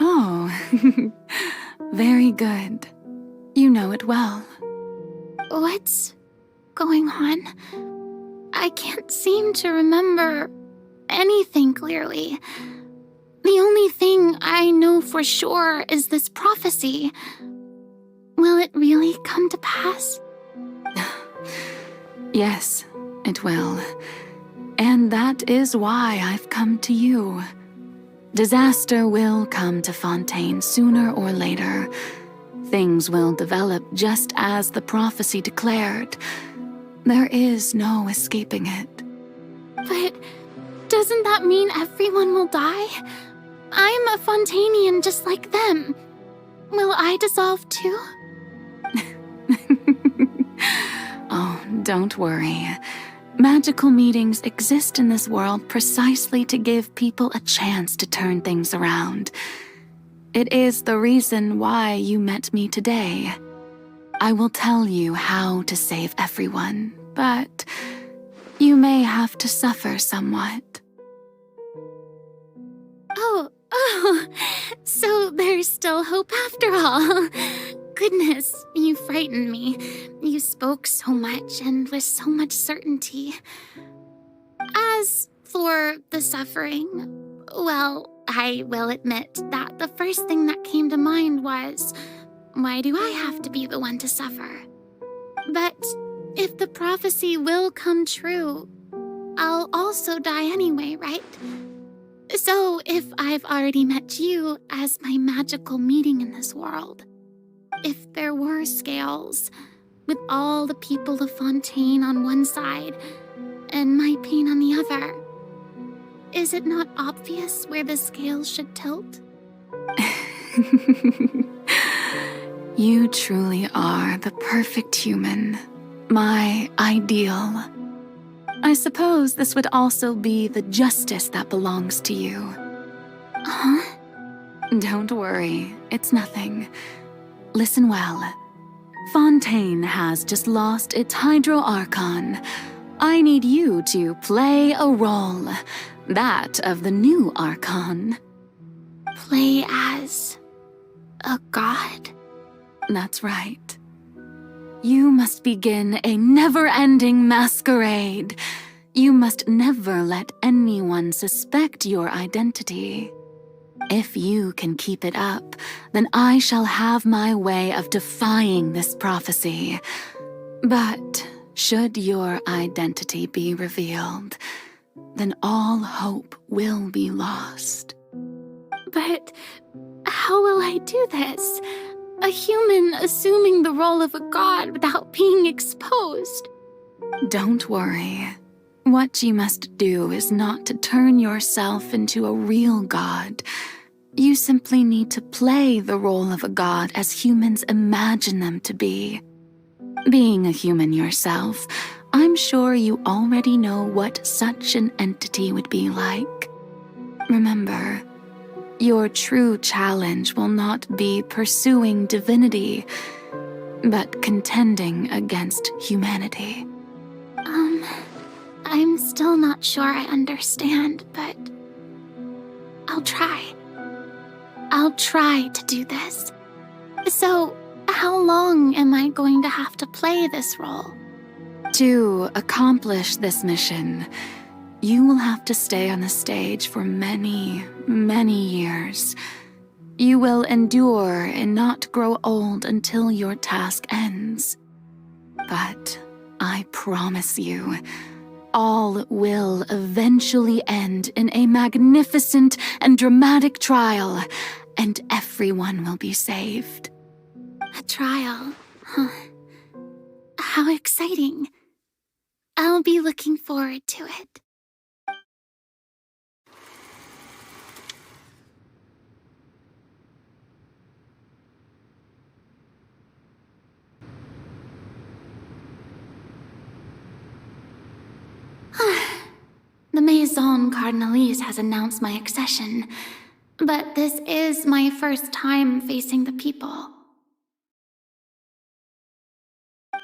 Oh, very good. You know it well. What's going on? I can't seem to remember anything clearly. The only thing I know for sure is this prophecy. Will it really come to pass? Yes, it will. And that is why I've come to you. Disaster will come to Fontaine sooner or later. Things will develop just as the prophecy declared. There is no escaping it. But doesn't that mean everyone will die? I'm a Fontainian just like them. Will I dissolve too? Oh, don't worry. Magical meetings exist in this world precisely to give people a chance to turn things around. It is the reason why you met me today. I will tell you how to save everyone, but you may have to suffer somewhat. Oh, so there's still hope after all. Goodness, you frightened me. You spoke so much and with so much certainty. As for the suffering, well, I will admit that the first thing that came to mind was, why do I have to be the one to suffer? But if the prophecy will come true, I'll also die anyway, right? So if I've already met you as my magical meeting in this world, if there were scales, with all the people of Fontaine on one side and my pain on the other, is it not obvious where the scales should tilt? You truly are the perfect human, my ideal. I suppose this would also be the justice that belongs to you. Huh? Don't worry, it's nothing. Listen well. Fontaine has just lost its Hydro Archon. I need you to play a role, that of the new Archon. Play as a god? That's right. You must begin a never-ending masquerade. You must never let anyone suspect your identity. If you can keep it up, then I shall have my way of defying this prophecy. But should your identity be revealed, then all hope will be lost. But how will I do this? A human assuming the role of a god without being exposed. Don't worry. What you must do is not to turn yourself into a real god. You simply need to play the role of a god as humans imagine them to be. Being a human yourself, I'm sure you already know what such an entity would be like. Remember, your true challenge will not be pursuing divinity, but contending against humanity. I'm still not sure I understand, but I'll try. I'll try to do this. So, how long am I going to have to play this role? To accomplish this mission, you will have to stay on the stage for many, many years. You will endure and not grow old until your task ends. But I promise you, all will eventually end in a magnificent and dramatic trial, and everyone will be saved. A trial, huh? How exciting. I'll be looking forward to it. The Maison Cardinalise has announced my accession. but this is my first time facing the people.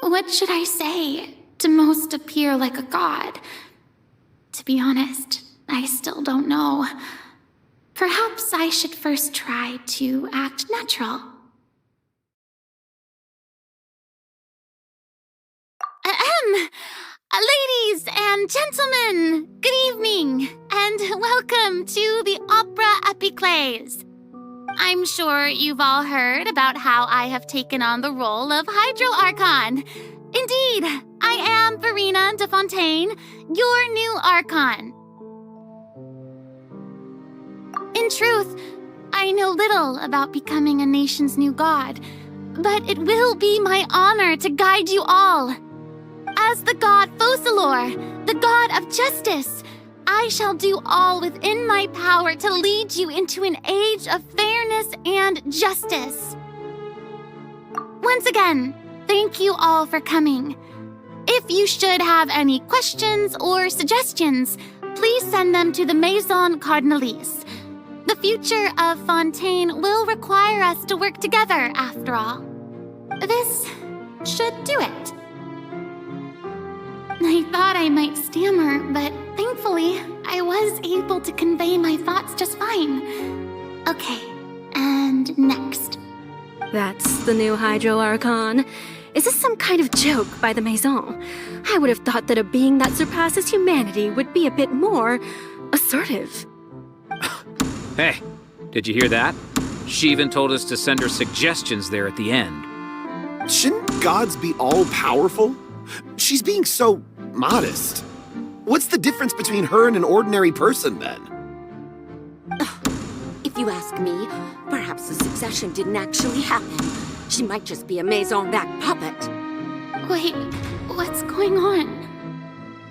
What should I say to most appear like a god? To be honest, I still don't know. Perhaps I should first try to act natural. Ladies and gentlemen, good evening, and welcome to the Opera Epiclese. I'm sure you've all heard about how I have taken on the role of Hydro Archon. Indeed, I am Farina de Fontaine, your new Archon. In truth, I know little about becoming a nation's new god, but it will be my honor to guide you all. As the god Focalor, the god of justice, I shall do all within my power to lead you into an age of fairness and justice. Once again, thank you all for coming. If you should have any questions or suggestions, please send them to the Maison Cardinalise. The future of Fontaine will require us to work together, after all. This should do it. I thought I might stammer, but thankfully, I was able to convey my thoughts just fine. Okay, and next. That's the new Hydro Archon. Is this some kind of joke by the Maison? I would have thought that a being that surpasses humanity would be a bit more assertive. Hey, did you hear that? She even told us to send her suggestions there at the end. Shouldn't gods be all-powerful? She's being so modest. What's the difference between her and an ordinary person, then? If you ask me, perhaps the succession didn't actually happen. She might just be a Maison-back puppet. Wait, what's going on?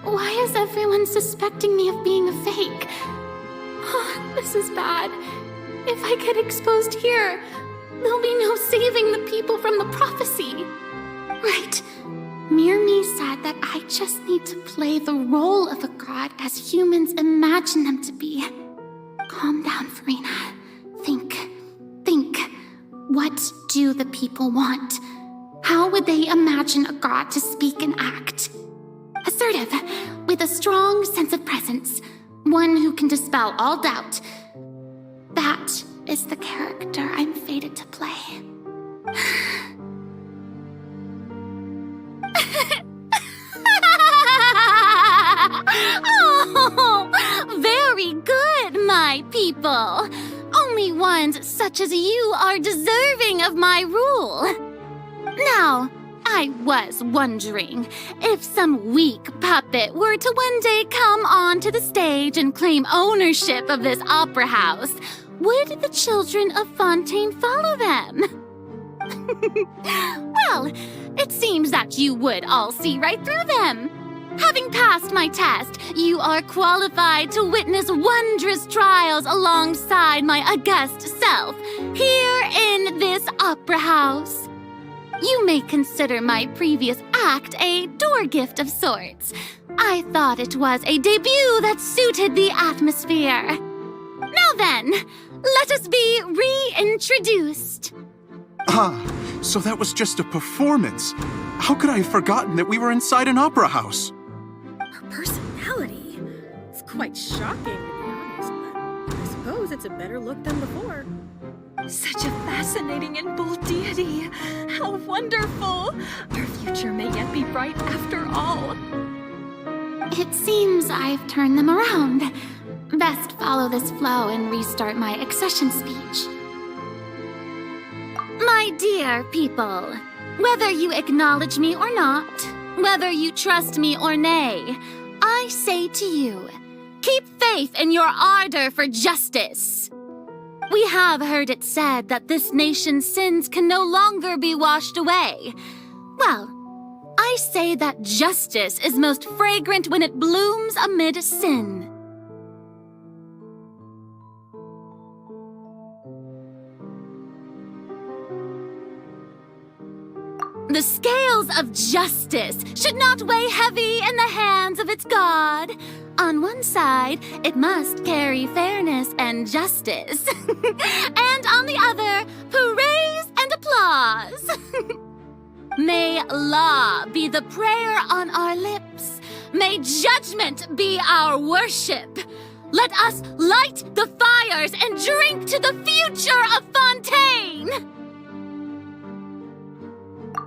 Why is everyone suspecting me of being a fake? Oh, this is bad. If I get exposed here, there'll be no saving the people from the prophecy. Right. Mirmi said that I just need to play the role of a god as humans imagine them to be. Calm down, Farina. Think. What do the people want? How would they imagine a god to speak and act? Assertive, with a strong sense of presence. One who can dispel all doubt. That is the character I'm fated to play. Oh, very good, my people. Only ones such as you are deserving of my rule. Now, I was wondering if some weak puppet were to one day come onto the stage and claim ownership of this opera house, would the children of Fontaine follow them? Well, it seems that you would all see right through them. Having passed my test, you are qualified to witness wondrous trials alongside my august self, here in this opera house. You may consider my previous act a door gift of sorts. I thought it was a debut that suited the atmosphere. Now then, let us be reintroduced. So that was just a performance. How could I have forgotten that we were inside an opera house? Her personality? It's quite shocking, to be honest, but I suppose it's a better look than before. Such a fascinating and bold deity. How wonderful! Our future may yet be bright after all. It seems I've turned them around. Best follow this flow and restart my accession speech. My dear people, whether you acknowledge me or not, whether you trust me or nay, I say to you, keep faith in your ardor for justice. We have heard it said that this nation's sins can no longer be washed away. Well, I say that justice is most fragrant when it blooms amid sin. The scales of justice should not weigh heavy in the hands of its god. On one side, it must carry fairness and justice. And on the other, praise and applause. May law be the prayer on our lips. May judgment be our worship. Let us light the fires and drink to the future of Fontaine!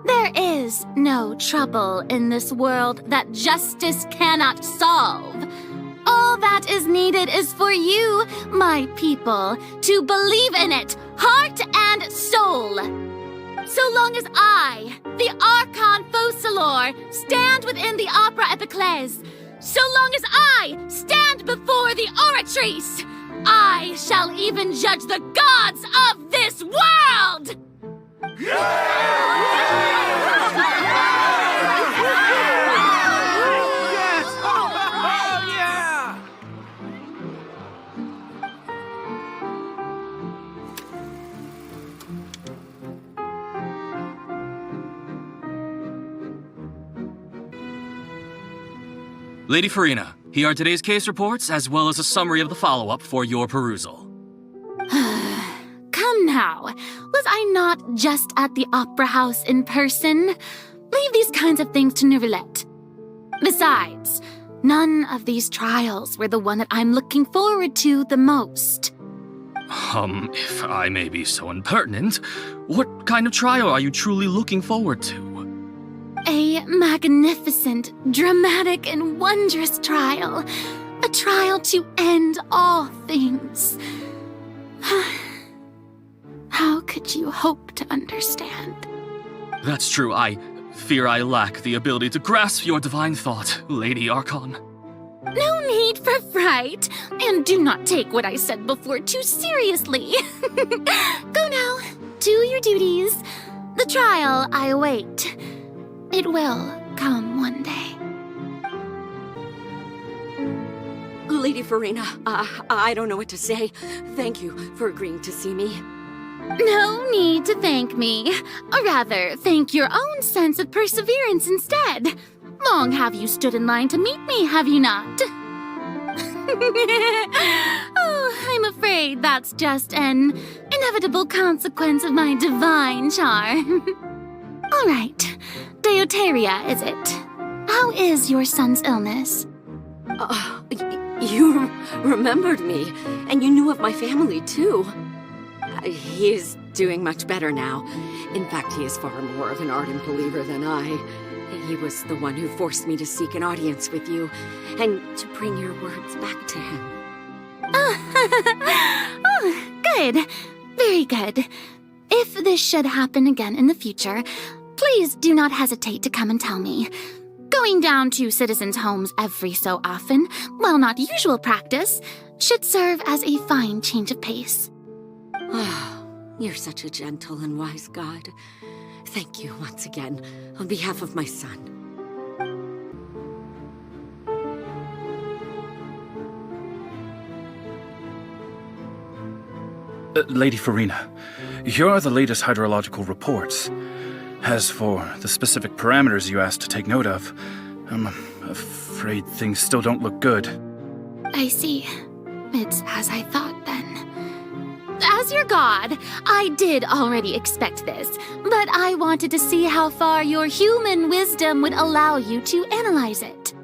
There is no trouble in this world that justice cannot solve. All that is needed is for you, my people, to believe in it, heart and soul. So long as I, the Archon Focalor, stand within the Opera Epiclese, so long as I stand before the Oratrice, I shall even judge the gods of this world! Lady Furina, here are today's case reports, as well as a summary of the follow-up for your perusal. Come now, was I not just at the Opera House in person? Leave these kinds of things to Neuvillette. Besides, none of these trials were the one that I'm looking forward to the most. If I may be so impertinent, what kind of trial are you truly looking forward to? A magnificent, dramatic, and wondrous trial. A trial to end all things. How could you hope to understand? That's true. I fear I lack the ability to grasp your divine thought, Lady Archon. No need for fright, and do not take what I said before too seriously. Go now, do your duties. The trial I await. It will come one day. Lady Furina, I don't know what to say. Thank you for agreeing to see me. No need to thank me. Or rather, thank your own sense of perseverance instead. Long have you stood in line to meet me, have you not? Oh, I'm afraid that's just an inevitable consequence of my divine charm. All right. Deoteria, is it? How is your son's illness? You remembered me, and you knew of my family, too. He is doing much better now. In fact, he is far more of an ardent believer than I. He was the one who forced me to seek an audience with you, and to bring your words back to him. Oh, good. Very good. If this should happen again in the future, please do not hesitate to come and tell me. Going down to citizens' homes every so often, while not usual practice, should serve as a fine change of pace. You're such a gentle and wise god. Thank you once again, on behalf of my son. Lady Furina, here are the latest hydrological reports. As for the specific parameters you asked to take note of, I'm afraid things still don't look good. I see. It's as I thought, then. As your god, I did already expect this, but I wanted to see how far your human wisdom would allow you to analyze it.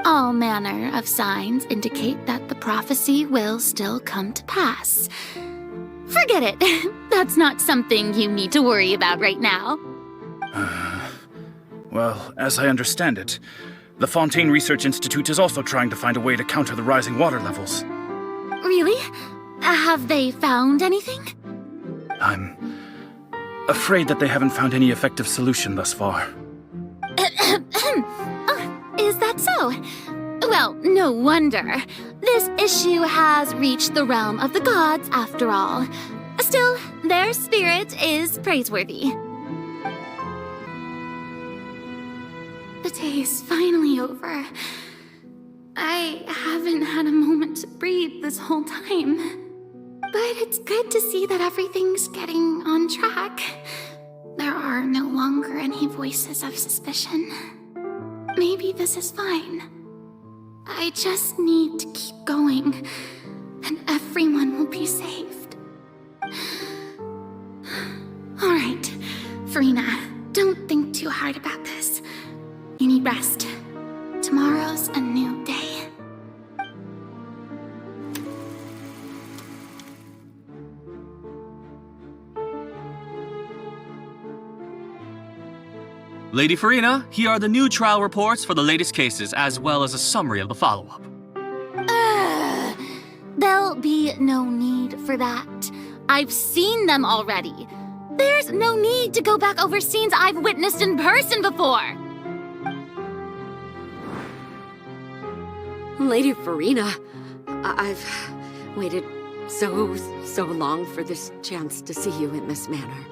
All manner of signs indicate that the prophecy will still come to pass. Forget it. That's not something you need to worry about right now. Well, as I understand it, the Fontaine Research Institute is also trying to find a way to counter the rising water levels. Really? Have they found anything? I'm afraid that they haven't found any effective solution thus far. Is that so? Well, no wonder. This issue has reached the realm of the gods, after all. Still, their spirit is praiseworthy. The day is finally over. I haven't had a moment to breathe this whole time. But it's good to see that everything's getting on track. There are no longer any voices of suspicion. Maybe this is fine. I just need to keep going, and everyone will be saved. Alright, Furina, don't think too hard about this. You need rest. Tomorrow's a new day. Lady Furina, here are the new trial reports for the latest cases, as well as a summary of the follow-up. There'll be no need for that. I've seen them already. There's no need to go back over scenes I've witnessed in person before. Lady Furina, I've waited so long for this chance to see you in this manner.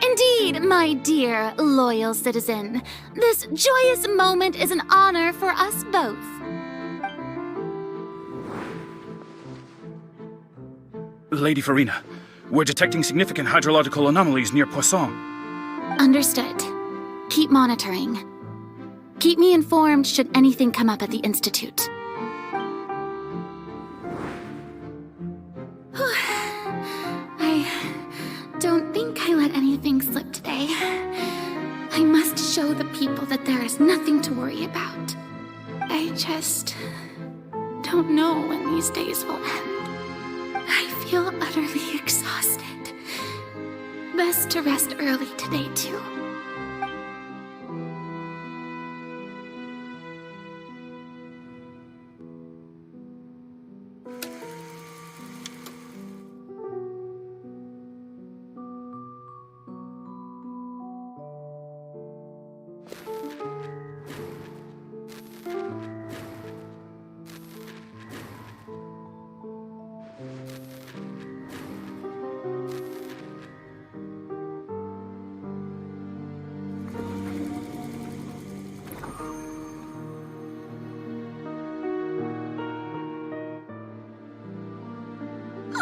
Indeed, my dear, loyal citizen. This joyous moment is an honor for us both. Lady Furina, we're detecting significant hydrological anomalies near Poisson. Understood. Keep monitoring. Keep me informed should anything come up at the Institute. I don't think I let anything slip today. I must show the people that there is nothing to worry about. I just don't know when these days will end. I feel utterly exhausted. Best to rest early today, too.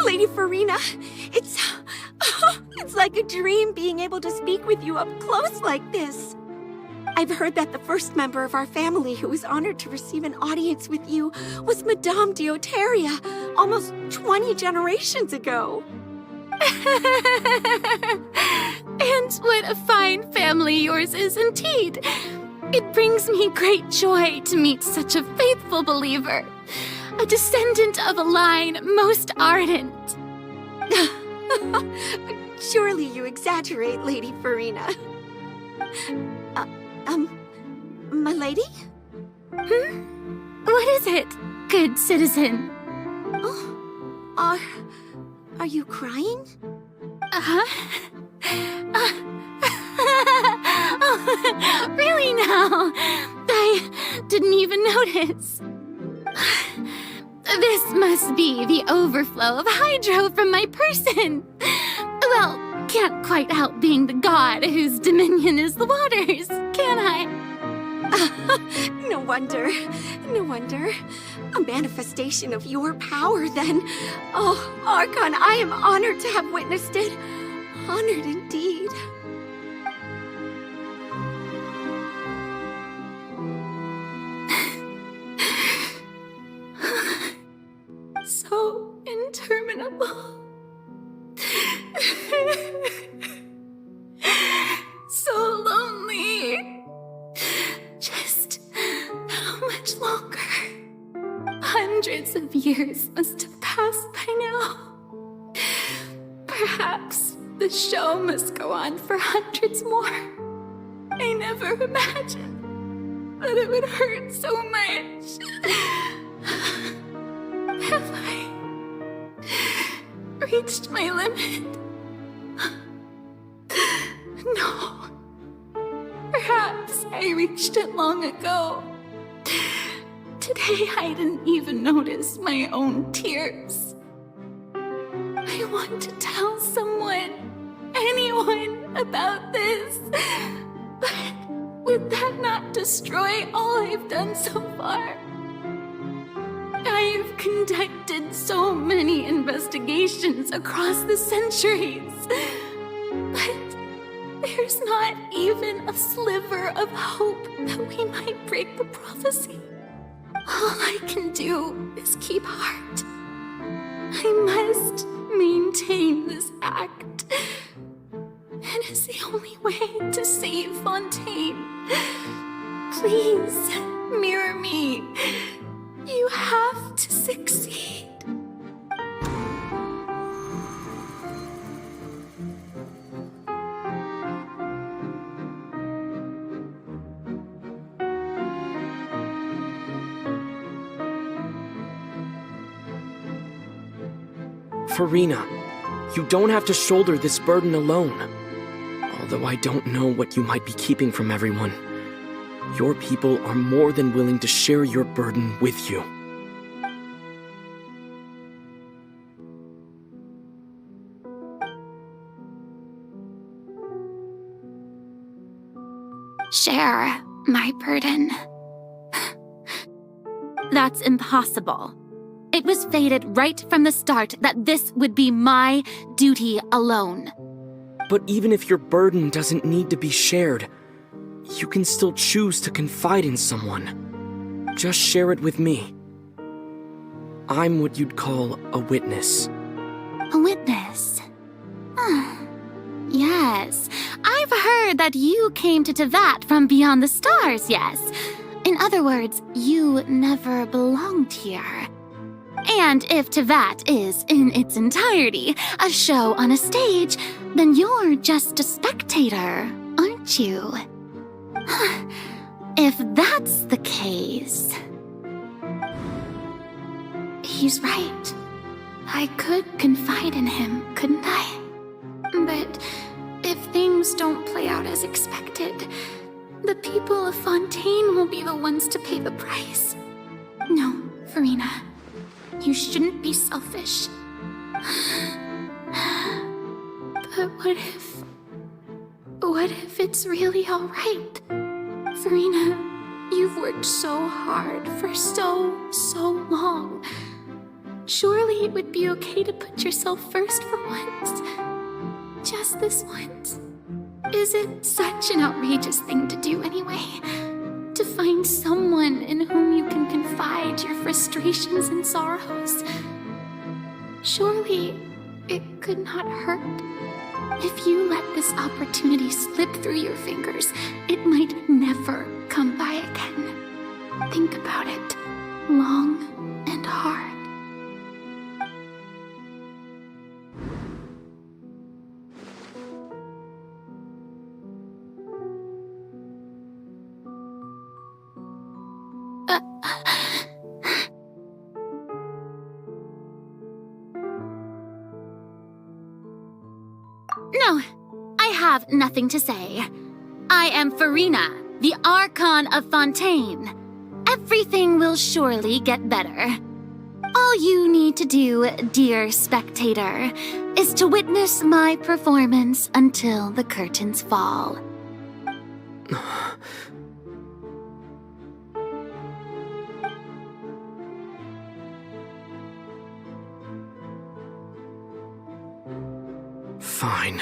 Lady Furina, it's like a dream being able to speak with you up close like this. I've heard that the first member of our family who was honored to receive an audience with you was Madame Deoteria, almost 20 generations ago. And what a fine family yours is indeed. It brings me great joy to meet such a faithful believer. A descendant of a line most ardent. Surely you exaggerate, Lady Furina. My lady? What is it, good citizen? Oh, are you crying? Oh, really now? I didn't even notice. This must be the overflow of hydro from my person. Well, can't quite help being the god whose dominion is the waters, can I? No wonder. A manifestation of your power, then. Oh, Archon, I am honored to have witnessed it. Honored indeed. So interminable. So lonely. Just how much longer? Hundreds of years must have passed by now. Perhaps the show must go on for hundreds more. I never imagined that it would hurt so much. Have I reached my limit? No. Perhaps I reached it long ago. Today I didn't even notice my own tears. I want to tell someone, anyone, about this. But would that not destroy all I've done so far? I've conducted so many investigations across the centuries, but there's not even a sliver of hope that we might break the prophecy. All I can do is keep heart. I must maintain this act. It is the only way to save Fontaine. Please, mirror me. You have to succeed. Furina, you don't have to shoulder this burden alone. Although I don't know what you might be keeping from everyone, your people are more than willing to share your burden with you. Share my burden. That's impossible. It was fated right from the start that this would be my duty alone. But even if your burden doesn't need to be shared, you can still choose to confide in someone. Just share it with me. I'm what you'd call a witness. A witness? Yes, I've heard that you came to Tevat from beyond the stars, yes. In other words, you never belonged here. And if Tevat is, in its entirety, a show on a stage, then you're just a spectator, aren't you? If that's the case... He's right. I could confide in him, couldn't I? But if things don't play out as expected, the people of Fontaine will be the ones to pay the price. No, Furina. You shouldn't be selfish. But what if it's really all right? Furina, you've worked so hard for so long. Surely it would be okay to put yourself first for once. Just this once. Is it such an outrageous thing to do anyway? To find someone in whom you can confide your frustrations and sorrows. Surely it could not hurt. If you let this opportunity slip through your fingers, it might never come by again. Think about it long and hard. No, I have nothing to say. I am Furina, the Archon of Fontaine. Everything will surely get better. All you need to do, dear spectator, is to witness my performance until the curtains fall. Fine.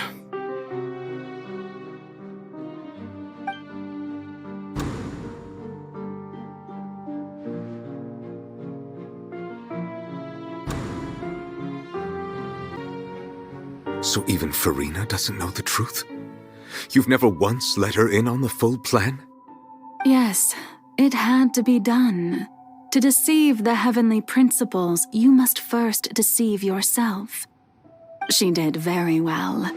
So even Furina doesn't know the truth? You've never once let her in on the full plan? Yes, it had to be done. To deceive the heavenly principles, you must first deceive yourself. She did very well.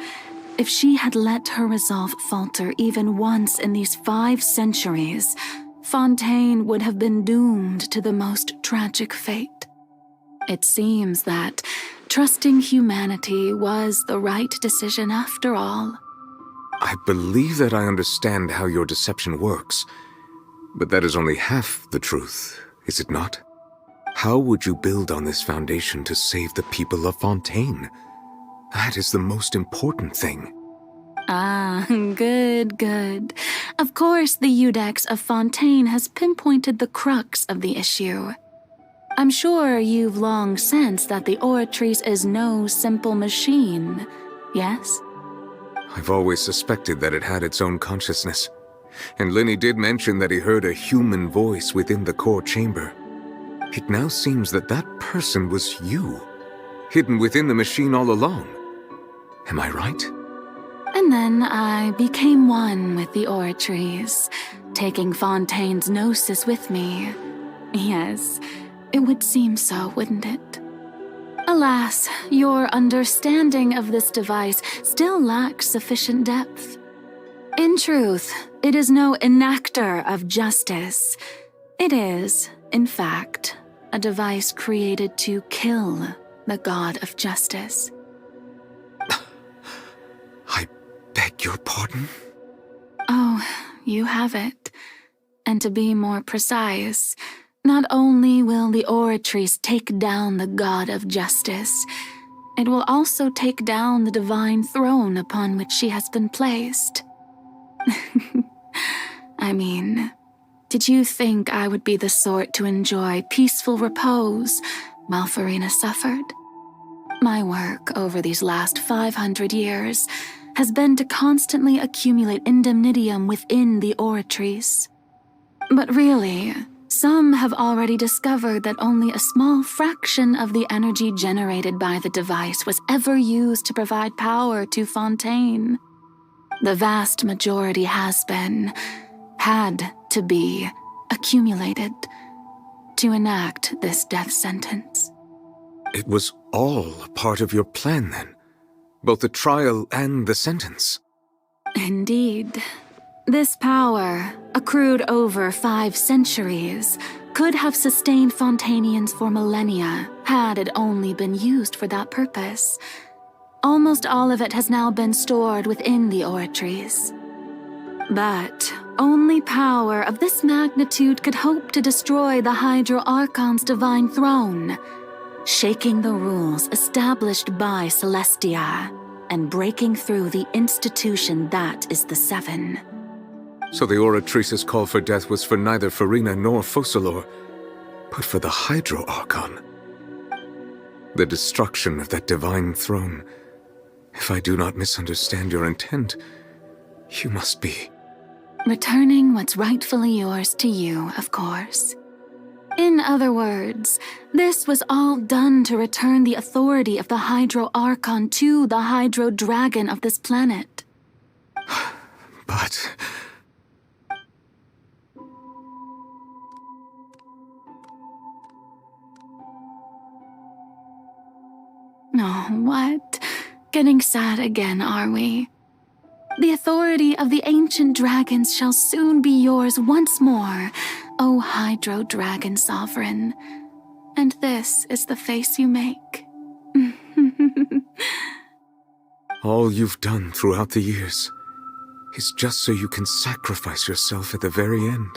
If she had let her resolve falter even once in these 5 centuries, Fontaine would have been doomed to the most tragic fate. It seems that trusting humanity was the right decision after all. I believe that I understand how your deception works, but that is only half the truth, is it not? How would you build on this foundation to save the people of Fontaine? That is the most important thing. Ah, good. Of course, the Iudex of Fontaine has pinpointed the crux of the issue. I'm sure you've long sensed that the Oratrice is no simple machine, yes? I've always suspected that it had its own consciousness. And Lenny did mention that he heard a human voice within the core chamber. It now seems that that person was you, hidden within the machine all along. Am I right? And then I became one with the oratories, taking Fontaine's gnosis with me. Yes, it would seem so, wouldn't it? Alas, your understanding of this device still lacks sufficient depth. In truth, it is no enactor of justice. It is, in fact, a device created to kill the god of justice. I beg your pardon? Oh, you have it. And to be more precise, not only will the oratories take down the god of justice, it will also take down the divine throne upon which she has been placed. I mean, did you think I would be the sort to enjoy peaceful repose while Furina suffered? My work over these last 500 years has been to constantly accumulate indemnitium within the oratories. But really, some have already discovered that only a small fraction of the energy generated by the device was ever used to provide power to Fontaine. The vast majority had to be, accumulated to enact this death sentence. It was all a part of your plan, then? Both the trial and the sentence? Indeed. This power, accrued over 5 centuries, could have sustained Fontainians for millennia had it only been used for that purpose. Almost all of it has now been stored within the oratories. But only power of this magnitude could hope to destroy the Hydro Archon's divine throne, shaking the rules established by Celestia and breaking through the institution that is the Seven. So the Oratrice's call for death was for neither Furina nor Focalor, but for the Hydro Archon. The destruction of that divine throne. If I do not misunderstand your intent, you must be... returning what's rightfully yours to you, of course. In other words, this was all done to return the authority of the Hydro Archon to the Hydro Dragon of this planet. But... Oh, what? Getting sad again, are we? The authority of the ancient dragons shall soon be yours once more, O Hydro Dragon Sovereign. And this is the face you make. all you've done throughout the years is just so you can sacrifice yourself at the very end.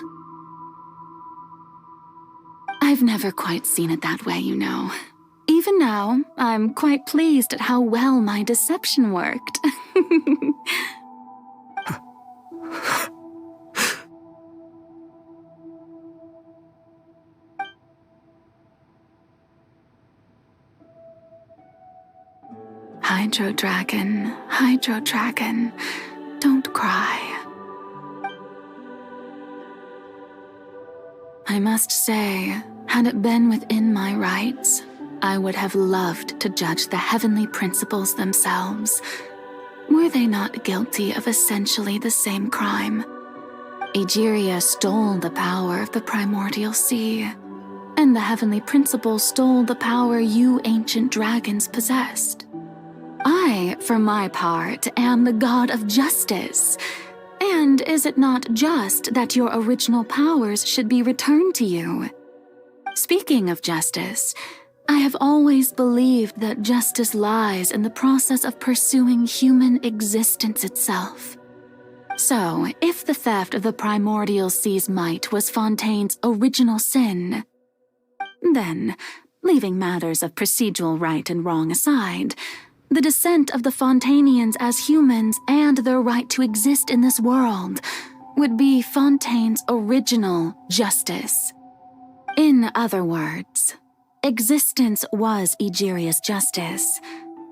I've never quite seen it that way, you know. Even now, I'm quite pleased at how well my deception worked. Hydro Dragon, don't cry. I must say, had it been within my rights, I would have loved to judge the heavenly principles themselves. Were they not guilty of essentially the same crime? Egeria stole the power of the primordial sea, and the heavenly principles stole the power you ancient dragons possessed. I, for my part, am the god of justice. And is it not just that your original powers should be returned to you? Speaking of justice, I have always believed that justice lies in the process of pursuing human existence itself. So, if the theft of the primordial sea's might was Fontaine's original sin, then, leaving matters of procedural right and wrong aside, the descent of the Fontainians as humans and their right to exist in this world would be Fontaine's original justice. In other words, existence was Egeria's justice,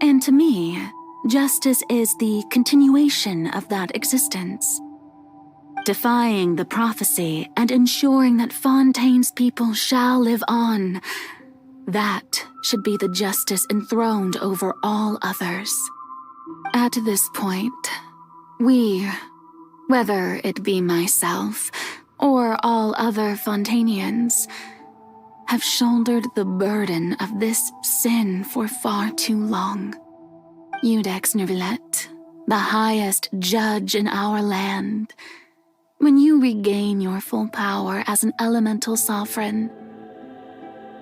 and to me, Justice is the continuation of that existence. Defying the prophecy and ensuring that Fontaine's people shall live on. That should be the justice enthroned over all others. At this point, we, whether it be myself or all other Fontainians, have shouldered the burden of this sin for far too long. Iudex Neuvillette, the highest judge in our land, when you regain your full power as an elemental sovereign,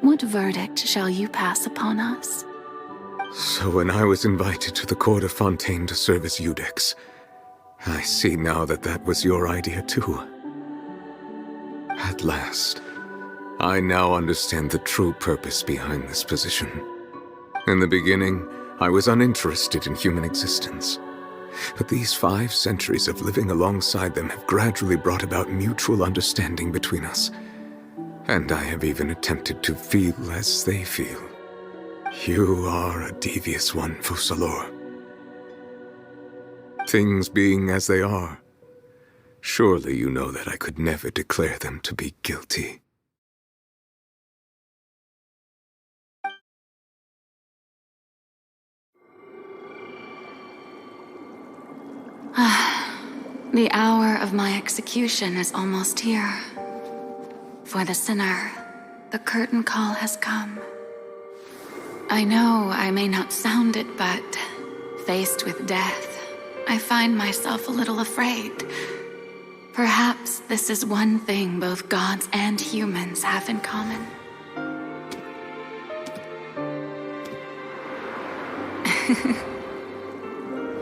what verdict shall you pass upon us? So when I was invited to the court of Fontaine to serve as Iudex, I see now that that was your idea too. At last, I now understand the true purpose behind this position. In the beginning, I was uninterested in human existence. But these 5 centuries of living alongside them have gradually brought about mutual understanding between us. And I have even attempted to feel as they feel. You are a devious one, Fussalor. Things being as they are, surely you know that I could never declare them to be guilty. The hour of my execution is almost here. For the sinner, the curtain call has come. I know I may not sound it, but faced with death, I find myself a little afraid. Perhaps this is one thing both gods and humans have in common.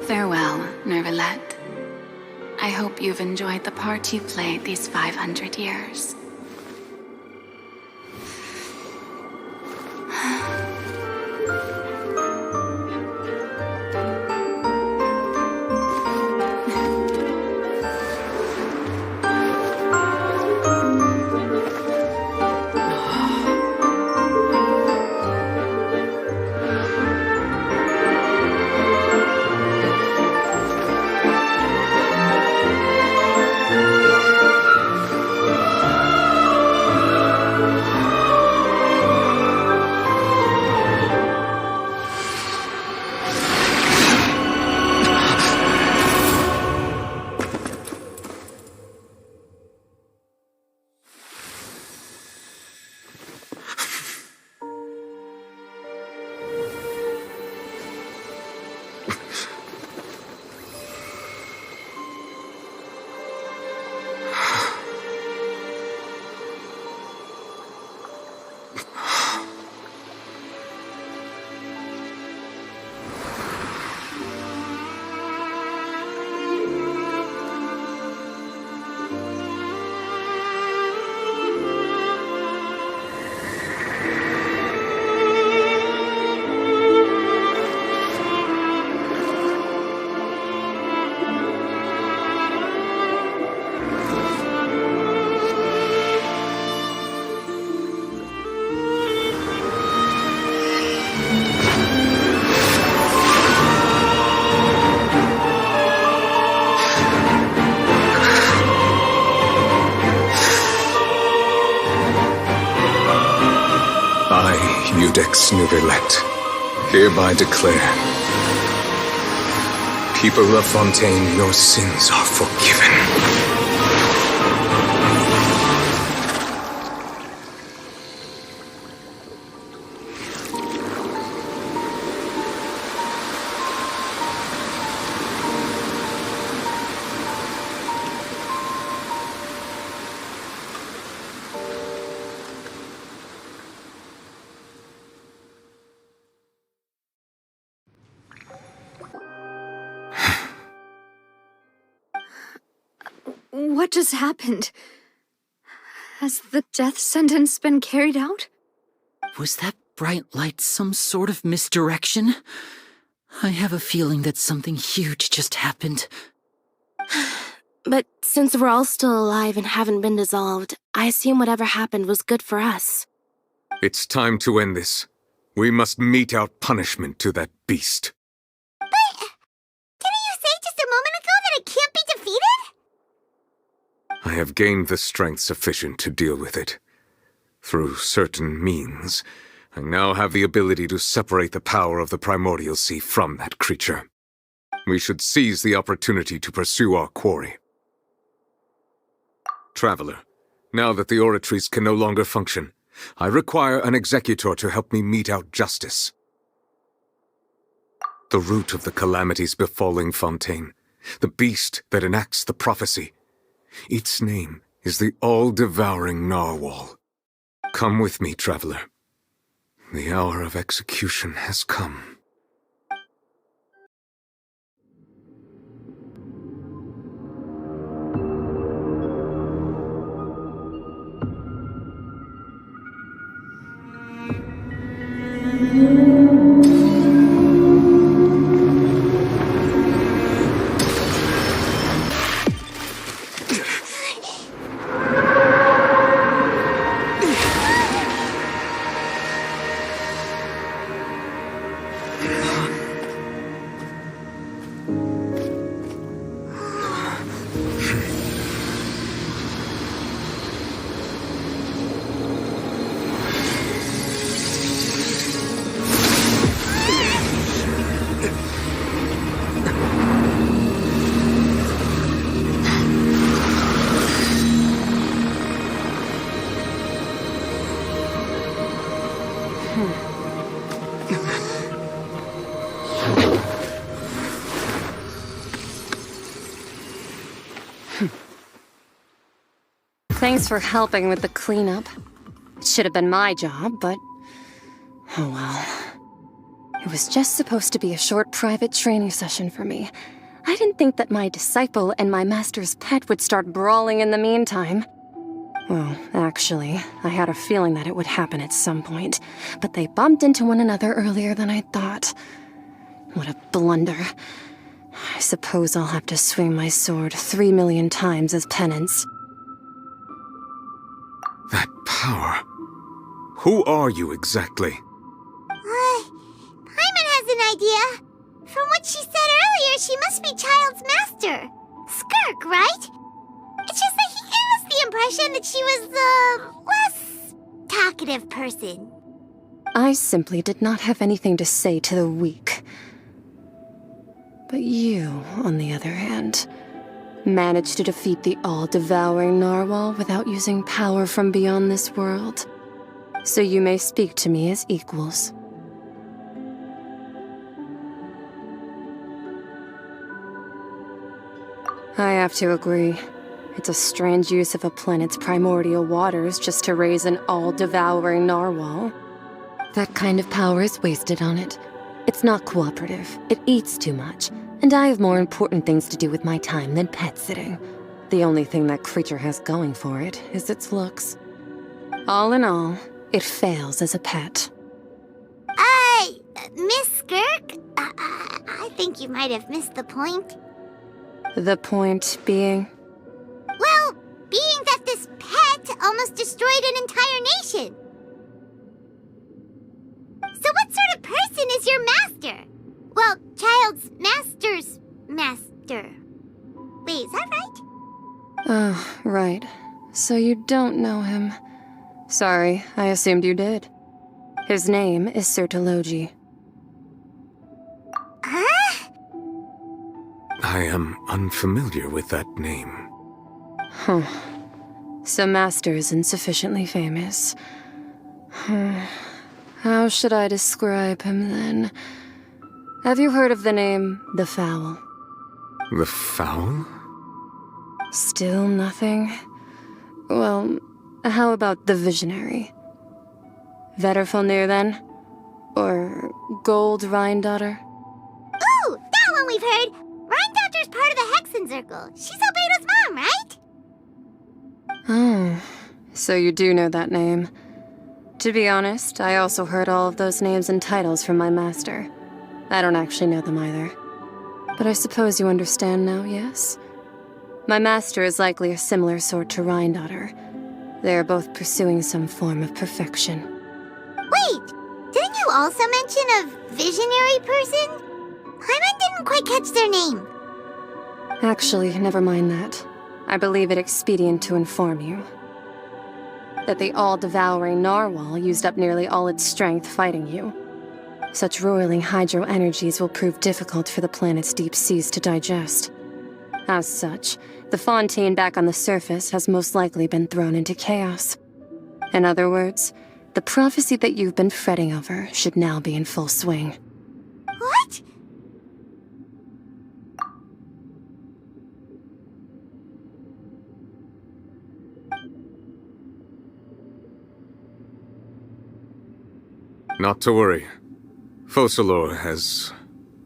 Farewell, Neuvillette. I hope you've enjoyed the part you played these 500 years. Iudex Neuvillette, hereby declare, people of Fontaine, your sins are forgiven. What just happened? Has the death sentence been carried out? Was that bright light some sort of misdirection? I have a feeling that something huge just happened. But since we're all still alive and haven't been dissolved, I assume whatever happened was good for us. It's time to end this. We must mete out punishment to that beast. But I have gained the strength sufficient to deal with it. Through certain means, I now have the ability to separate the power of the primordial sea from that creature. We should seize the opportunity to pursue our quarry. Traveler, now that the oratories can no longer function, I require an executor to help me mete out justice. The root of the calamities befalling Fontaine, the beast that enacts the prophecy. Its name is the all-devouring narwhal. Come with me, traveler. The hour of execution has come. Thanks for helping with the cleanup. It should have been my job, but... oh well. It was just supposed to be a short private training session for me. I didn't think that my disciple and my master's pet would start brawling in the meantime. Well, actually, I had a feeling that it would happen at some point, but they bumped into one another earlier than I thought. What a blunder. I suppose I'll have to swing my sword 3 million times as penance. That power. Who are you exactly? Paimon has an idea. From what she said earlier, she must be Child's master. Skirk, right? It's just that he gave us the impression that she was the less talkative person. I simply did not have anything to say to the weak. But you, on the other hand, managed to defeat the all-devouring narwhal without using power from beyond this world. So you may speak to me as equals. I have to agree. It's a strange use of a planet's primordial waters just to raise an all-devouring narwhal. That kind of power is wasted on it. It's not cooperative. It eats too much. And I have more important things to do with my time than pet sitting. The only thing that creature has going for it is its looks. All in all, it fails as a pet. Miss Skirk? I think you might have missed the point. The point being? Well, being that this pet almost destroyed an entire nation. So what sort of person is your master? Well, Child's master's master. Wait, is that right? Oh, right. So you don't know him. Sorry, I assumed you did. His name is Sertologi. Huh? I am unfamiliar with that name. Huh. So Master isn't sufficiently famous. How should I describe him then? Have you heard of the name The Fowl? The Fowl? Still nothing? Well, how about the Visionary? Vetterfalnir then? Or Gold Rhindaughter? Ooh, that one we've heard! Rhindaughter's part of the Hexen Circle. She's Albedo's mom, right? Oh, so you do know that name. To be honest, I also heard all of those names and titles from my master. I don't actually know them either. But I suppose you understand now, yes? My master is likely a similar sort to Rhindaughter. They are both pursuing some form of perfection. Wait! Didn't you also mention a visionary person? Paimon didn't quite catch their name. Actually, never mind that. I believe it expedient to inform you that the all-devouring narwhal used up nearly all its strength fighting you. Such roiling hydro energies will prove difficult for the planet's deep seas to digest. As such, the fontaine back on the surface has most likely been thrown into chaos. In other words, the prophecy that you've been fretting over should now be in full swing. What? Not to worry. Focalor has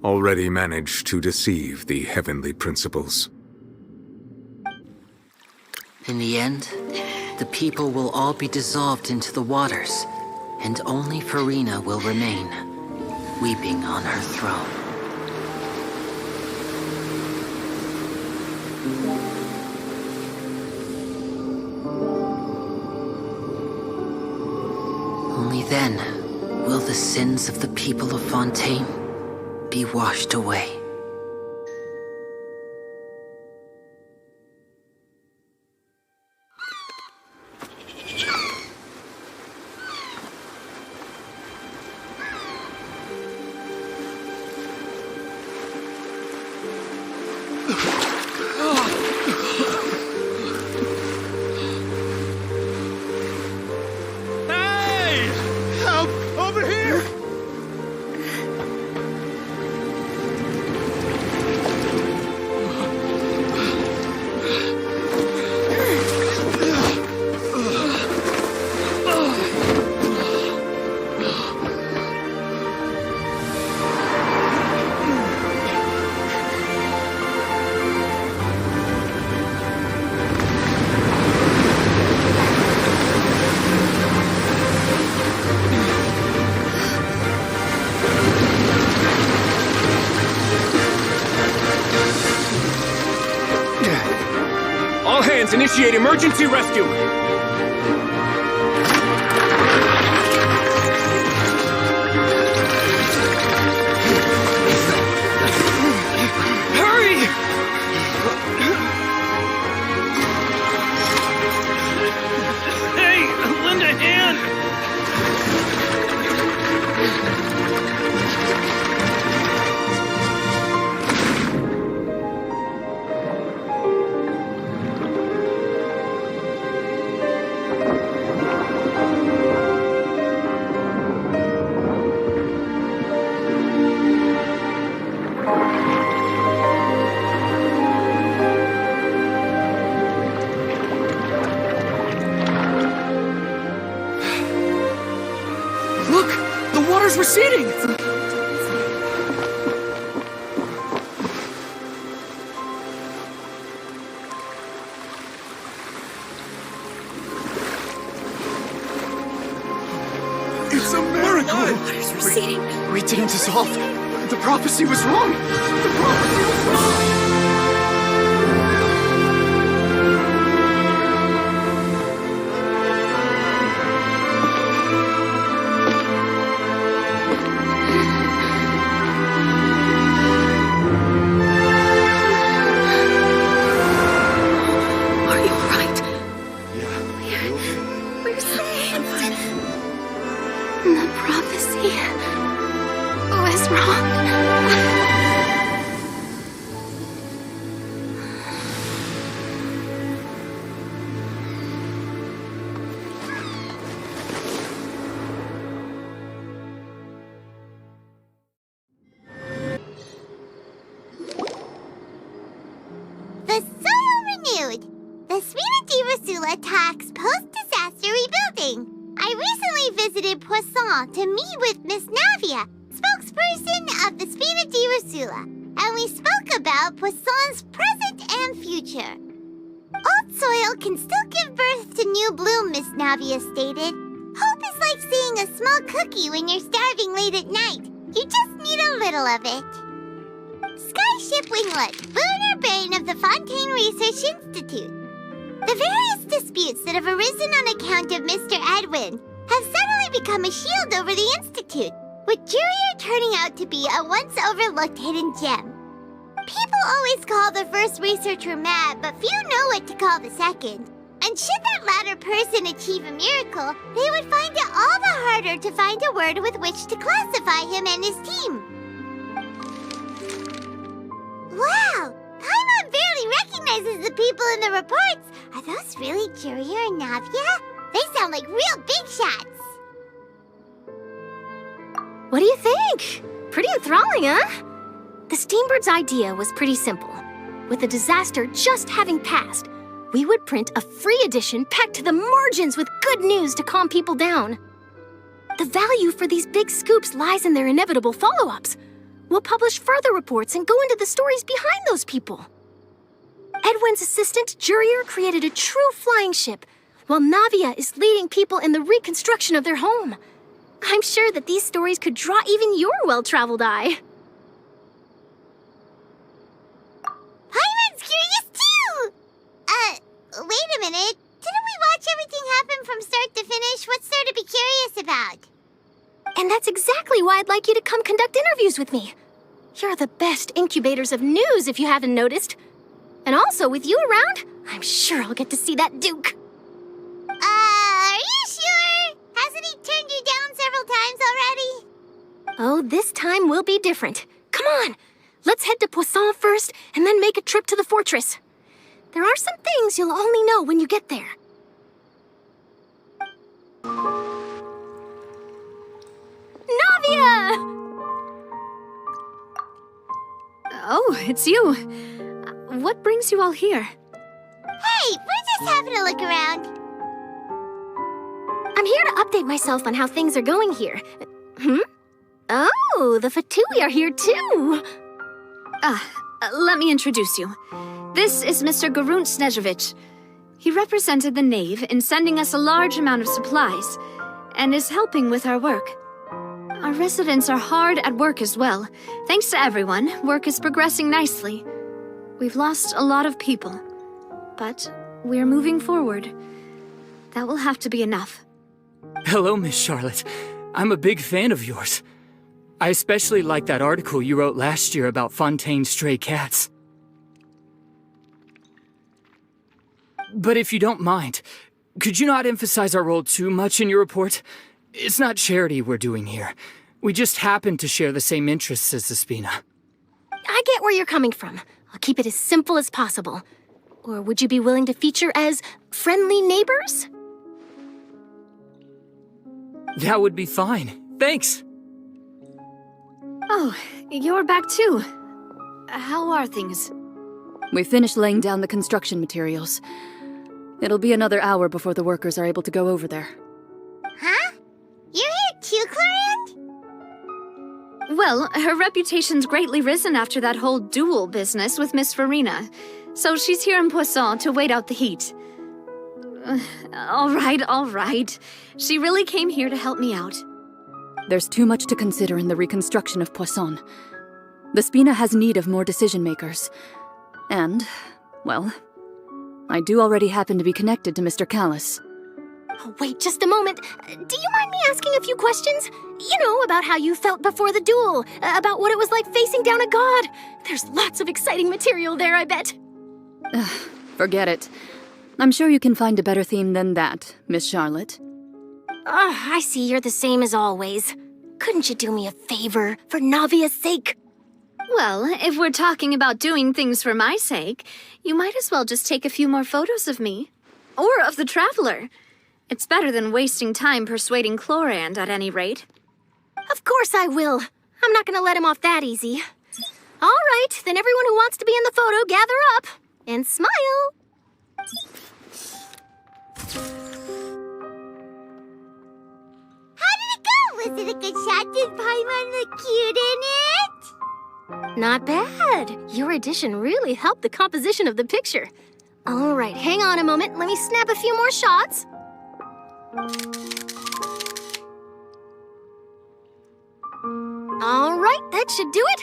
already managed to deceive the heavenly principles. In the end, the people will all be dissolved into the waters, and only Furina will remain, weeping on her throne. Only then will the sins of the people of Fontaine be washed away. Initiate emergency rescue! Hurry! Hey, lend a hand! Receding! It's a miracle! Water's receding. We didn't dissolve. The prophecy was wrong. The prophecy was wrong. Attacks post-disaster rebuilding. I recently visited Poisson to meet with Miss Navia, spokesperson of the Spina di Rusula, and we spoke about Poisson's present and future. Old soil can still give birth to new bloom, Miss Navia stated. Hope is like seeing a small cookie when you're starving late at night. You just need a little of it. Skyship Winglet, lunar brain of the Fontaine Research Institute. The various disputes that have arisen on account of Mr. Edwin have suddenly become a shield over the Institute, with Jurier turning out to be a once-overlooked hidden gem. People always call the first researcher mad, but few know what to call the second. And should that latter person achieve a miracle, they would find it all the harder to find a word with which to classify him and his team. Wow! Paimon barely recognizes the people in the reports. Are those really Jurier and Navia? They sound like real big shots. What do you think? Pretty enthralling, huh? The Steambird's idea was pretty simple. With the disaster just having passed, we would print a free edition packed to the margins with good news to calm people down. The value for these big scoops lies in their inevitable follow-ups. We'll publish further reports and go into the stories behind those people. Edwin's assistant, Jurier, created a true flying ship, while Navia is leading people in the reconstruction of their home. I'm sure that these stories could draw even your well-traveled eye. Paimon's curious too! Wait a minute. Didn't we watch everything happen from start to finish? What's there to be curious about? And that's exactly why I'd like you to come conduct interviews with me. You're the best incubators of news, if you haven't noticed. And also, with you around, I'm sure I'll get to see that Duke. Are you sure? Hasn't he turned you down several times already? Oh, this time will be different. Come on, let's head to Poisson first, and then make a trip to the fortress. There are some things you'll only know when you get there. Navia! Oh, it's you. What brings you all here? Hey, we're just having a look around. I'm here to update myself on how things are going here. Oh, the Fatui are here too. Let me introduce you. This is Mr. Garunt Snežević. He represented the Knave in sending us a large amount of supplies, and is helping with our work. Our residents are hard at work as well. Thanks to everyone, work is progressing nicely. We've lost a lot of people, but we're moving forward. That will have to be enough. Hello, Miss Charlotte. I'm a big fan of yours. I especially like that article you wrote last year about Fontaine's stray cats. But if you don't mind, could you not emphasize our role too much in your report? It's not charity we're doing here. We just happen to share the same interests as the Spina. I get where you're coming from. I'll keep it as simple as possible. Or would you be willing to feature as friendly neighbors? That would be fine. Thanks. Oh, you're back too. How are things? We finished laying down the construction materials. It'll be another hour before the workers are able to go over there. Huh? You're here too, Clorand? Well, her reputation's greatly risen after that whole duel business with Miss Furina, so she's here in Poisson to wait out the heat. All right. She really came here to help me out. There's too much to consider in the reconstruction of Poisson. The Spina has need of more decision-makers. And, well, I do already happen to be connected to Mr. Callis. Oh, wait just a moment. Do you mind me asking a few questions? You know, about how you felt before the duel, about what it was like facing down a god. There's lots of exciting material there, I bet. Forget it. I'm sure you can find a better theme than that, Miss Charlotte. I see you're the same as always. Couldn't you do me a favor, for Navia's sake? Well, if we're talking about doing things for my sake, you might as well just take a few more photos of me. Or of the Traveler. It's better than wasting time persuading Clorand, at any rate. Of course I will. I'm not gonna let him off that easy. All right, then everyone who wants to be in the photo, gather up. And smile. How did it go? Was it a good shot? Did Paimon look cute in it? Not bad. Your addition really helped the composition of the picture. All right, hang on a moment. Let me snap a few more shots. All right, that should do it.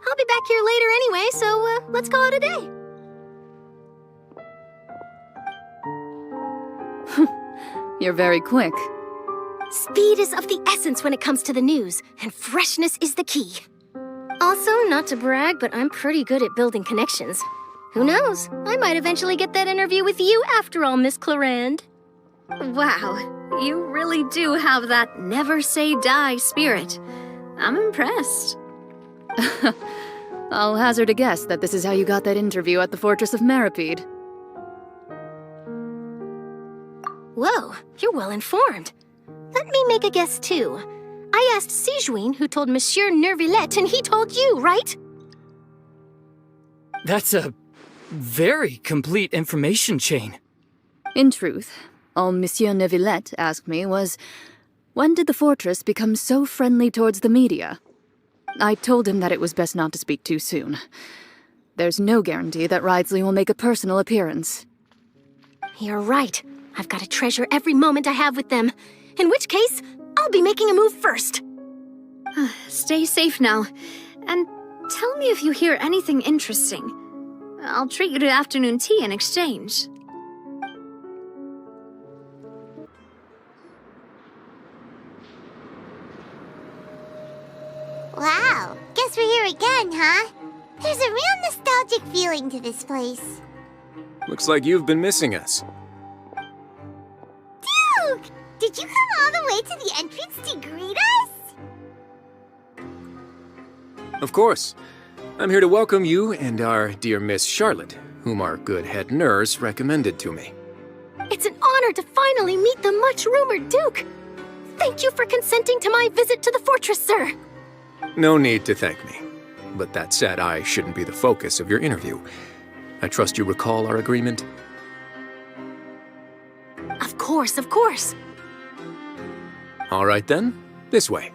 I'll be back here later anyway, so let's call it a day. You're very quick. Speed is of the essence when it comes to the news, and freshness is the key. Also, not to brag, but I'm pretty good at building connections. Who knows? I might eventually get that interview with you after all, Miss Clarand. Wow, you really do have that never say die spirit. I'm impressed. I'll hazard a guess that this is how you got that interview at the Fortress of Maripede. Whoa, you're well informed. Let me make a guess too. I asked Sigewinne, who told Monsieur Nervillette, and he told you, right? That's a very complete information chain. In truth, all Monsieur Nervillette asked me was, when did the fortress become so friendly towards the media? I told him that it was best not to speak too soon. There's no guarantee that Ridesley will make a personal appearance. You're right. I've got to treasure every moment I have with them. In which case, I'll be making a move first. Stay safe now. And tell me if you hear anything interesting. I'll treat you to afternoon tea in exchange. Wow, guess we're here again, huh? There's a real nostalgic feeling to this place. Looks like you've been missing us. Duke! Did you come all the way to the entrance to greet us? Of course. I'm here to welcome you and our dear Miss Charlotte, whom our good head nurse recommended to me. It's an honor to finally meet the much-rumored Duke. Thank you for consenting to my visit to the fortress, sir. No need to thank me. But that said, I shouldn't be the focus of your interview. I trust you recall our agreement? Of course, of course. All right then, this way.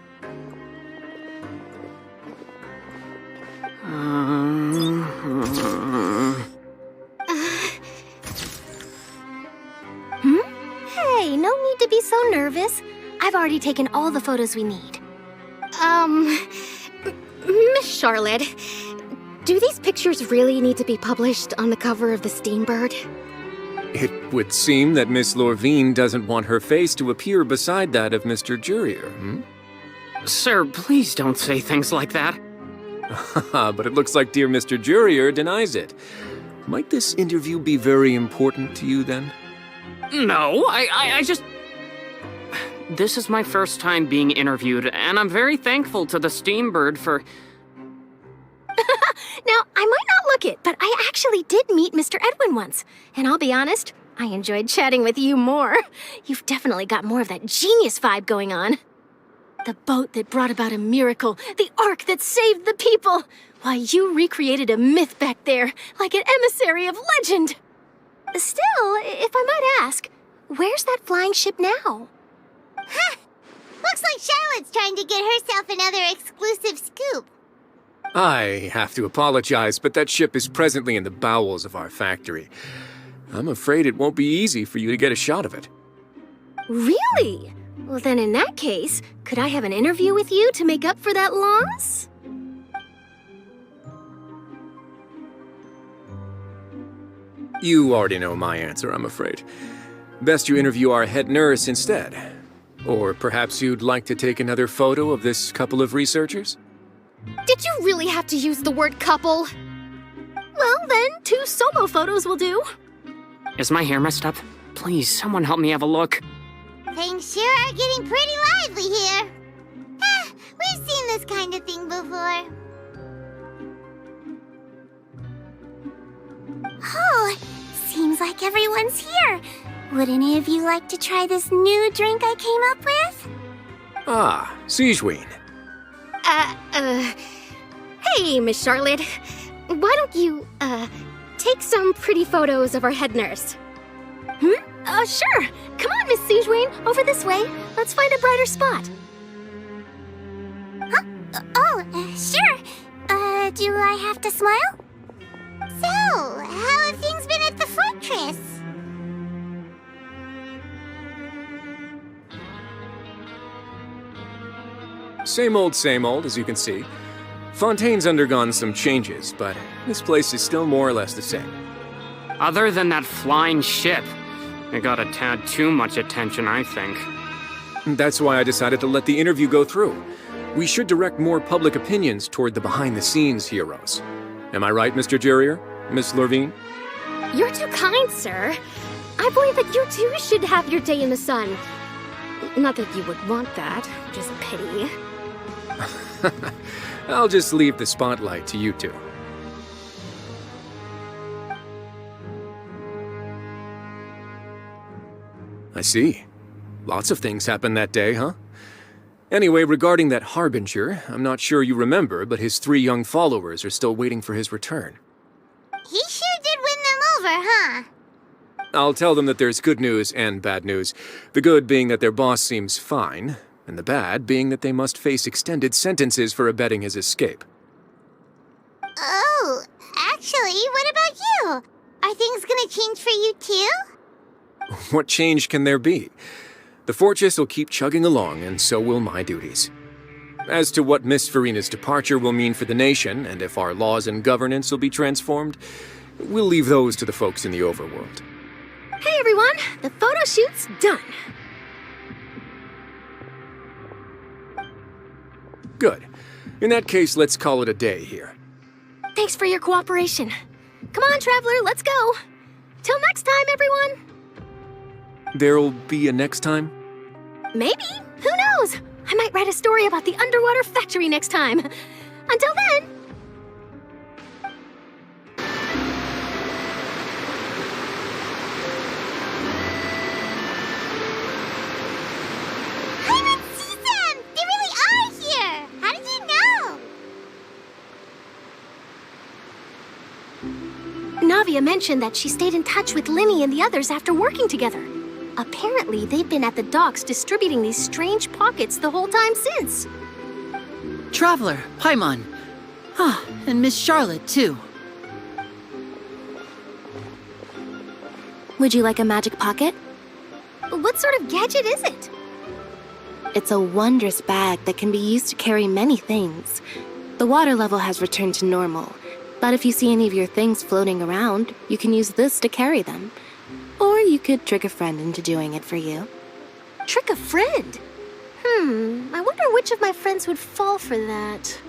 Hey, no need to be so nervous. I've already taken all the photos we need. Miss Charlotte, do these pictures really need to be published on the cover of the Steambird? It would seem that Miss Lorvine doesn't want her face to appear beside that of Mr. Jurier, hmm? Sir, please don't say things like that. But it looks like dear Mr. Jurier denies it. Might this interview be very important to you, then? No, I just... This is my first time being interviewed, and I'm very thankful to the Steambird for... Now, I might not look it, but I actually did meet Mr. Edwin once. And I'll be honest, I enjoyed chatting with you more. You've definitely got more of that genius vibe going on. The boat that brought about a miracle, the ark that saved the people. Why, you recreated a myth back there, like an emissary of legend. Still, if I might ask, where's that flying ship now? Huh! Looks like Charlotte's trying to get herself another exclusive scoop. I have to apologize, but that ship is presently in the bowels of our factory. I'm afraid it won't be easy for you to get a shot of it. Really? Well, then in that case, could I have an interview with you to make up for that loss? You already know my answer, I'm afraid. Best you interview our head nurse instead. Or perhaps you'd like to take another photo of this couple of researchers? Did you really have to use the word couple? Well, then, 2 solo photos will do. Is my hair messed up? Please, someone help me have a look. Things sure are getting pretty lively here. We've seen this kind of thing before. Oh, seems like everyone's here. Would any of you like to try this new drink I came up with? Ah, Sigewinne. Hey, Miss Charlotte. Why don't you, take some pretty photos of our head nurse? Sure. Come on, Miss Sigewinne, over this way. Let's find a brighter spot. Huh? Sure. Do I have to smile? So, how have things been at the fortress? Same old, as you can see. Fontaine's undergone some changes, but this place is still more or less the same. Other than that flying ship, it got a tad too much attention, I think. That's why I decided to let the interview go through. We should direct more public opinions toward the behind-the-scenes heroes. Am I right, Mr. Jurrier? Miss Lurvine? You're too kind, sir. I believe that you too should have your day in the sun. Not that you would want that, which is a pity. I'll just leave the spotlight to you two. I see. Lots of things happened that day, huh? Anyway, regarding that Harbinger, I'm not sure you remember, but his 3 young followers are still waiting for his return. He sure did win them over, huh? I'll tell them that there's good news and bad news. The good being that their boss seems fine, and the bad being that they must face extended sentences for abetting his escape. Oh, actually, what about you? Are things gonna change for you too? What change can there be? The fortress will keep chugging along, and so will my duties. As to what Miss Furina's departure will mean for the nation, and if our laws and governance will be transformed, we'll leave those to the folks in the overworld. Hey everyone, the photo shoot's done. Good. In that case, let's call it a day here. Thanks for your cooperation. Come on, Traveler, let's go. Till next time, everyone. There'll be a next time? Maybe. Who knows? I might write a story about the underwater factory next time. Until then. I didn't see them! They really are here! How did you know? Navia mentioned that she stayed in touch with Linny and the others after working together. Apparently, they've been at the docks distributing these strange pockets the whole time since. Traveler, Paimon. Ah, and Miss Charlotte, too. Would you like a magic pocket? What sort of gadget is it? It's a wondrous bag that can be used to carry many things. The water level has returned to normal, but if you see any of your things floating around, you can use this to carry them. Or you could trick a friend into doing it for you. Trick a friend? I wonder which of my friends would fall for that.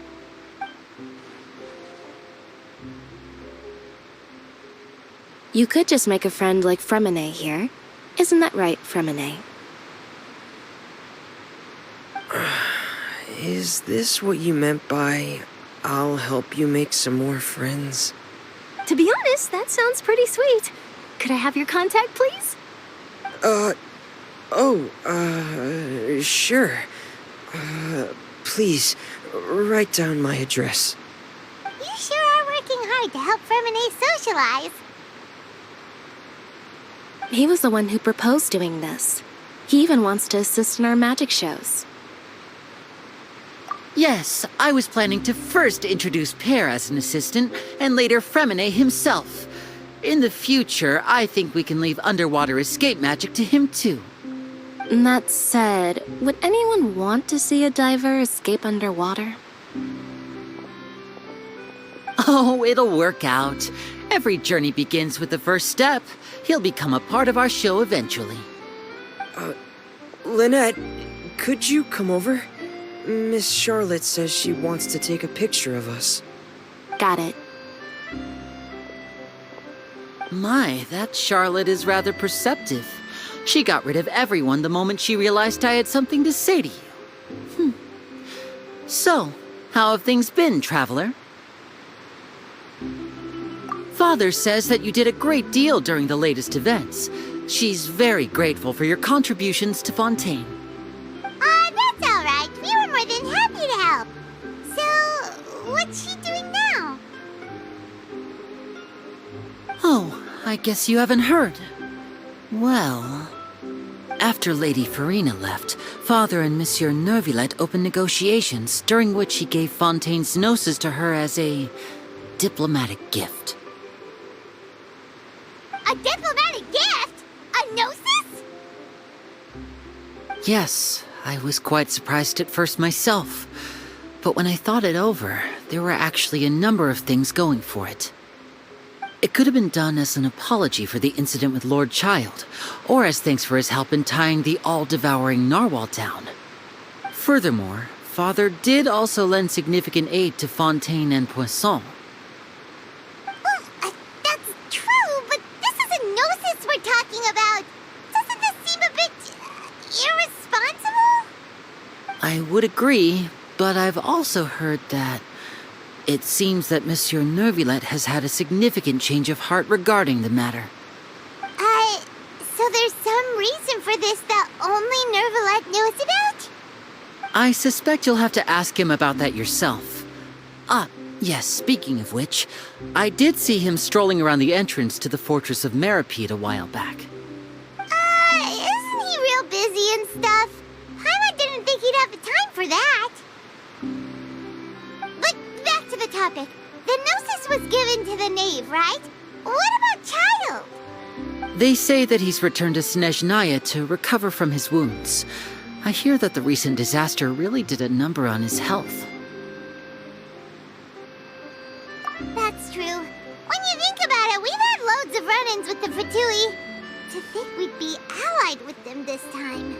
You could just make a friend like Fremine here. Isn't that right, Fremine? Is this what you meant by, I'll help you make some more friends? To be honest, that sounds pretty sweet. Could I have your contact, please? Sure. Please, write down my address. You sure are working hard to help Fremine socialize. He was the one who proposed doing this. He even wants to assist in our magic shows. Yes, I was planning to first introduce Pear as an assistant, and later Fremine himself. In the future, I think we can leave underwater escape magic to him too. That said, would anyone want to see a diver escape underwater? Oh, it'll work out. Every journey begins with the first step. He'll become a part of our show eventually. Lynette, could you come over? Miss Charlotte says she wants to take a picture of us. Got it. My, that Charlotte is rather perceptive. She got rid of everyone the moment she realized I had something to say to you. So, how have things been, Traveler? Father says that you did a great deal during the latest events. She's very grateful for your contributions to Fontaine. That's all right. We were more than happy to help. So, what's she doing now? Oh, I guess you haven't heard. Well, after Lady Furina left, Father and Monsieur Neuvillette opened negotiations, during which he gave Fontaine's gnosis to her as a diplomatic gift. A diplomatic gift? A gnosis? Yes, I was quite surprised at first myself. But when I thought it over, there were actually a number of things going for it. It could have been done as an apology for the incident with Lord Child, or as thanks for his help in tying the all-devouring narwhal down. Furthermore, Father did also lend significant aid to Fontaine and Poisson. Well, that's true, but this is a gnosis we're talking about. Doesn't this seem a bit irresponsible? I would agree, but I've also heard that it seems that Monsieur Nervulet has had a significant change of heart regarding the matter. So there's some reason for this that only Nervulet knows about? I suspect you'll have to ask him about that yourself. Yes, speaking of which, I did see him strolling around the entrance to the Fortress of Meripede a while back. Isn't he real busy and stuff? Paimon didn't think he'd have the time for that. But back to the topic. The Gnosis was given to the knave, right? What about Child? They say that he's returned to Snezhnaya to recover from his wounds. I hear that the recent disaster really did a number on his health. That's true. When you think about it, we've had loads of run-ins with the Fatui. To think we'd be allied with them this time.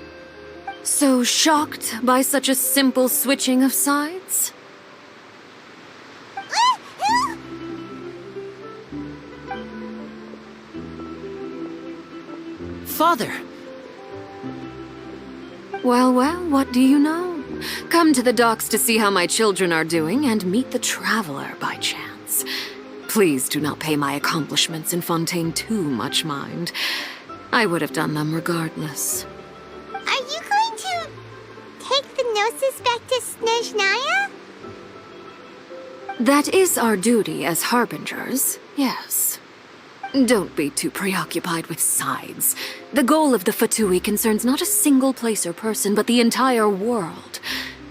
So shocked by such a simple switching of sides? Father! Well, what do you know? Come to the docks to see how my children are doing and meet the Traveler by chance. Please do not pay my accomplishments in Fontaine too much mind. I would have done them regardless. Are you going to take the Gnosis back to Snezhnaya? That is our duty as harbingers, yes. Don't be too preoccupied with sides. The goal of the Fatui concerns not a single place or person, but the entire world.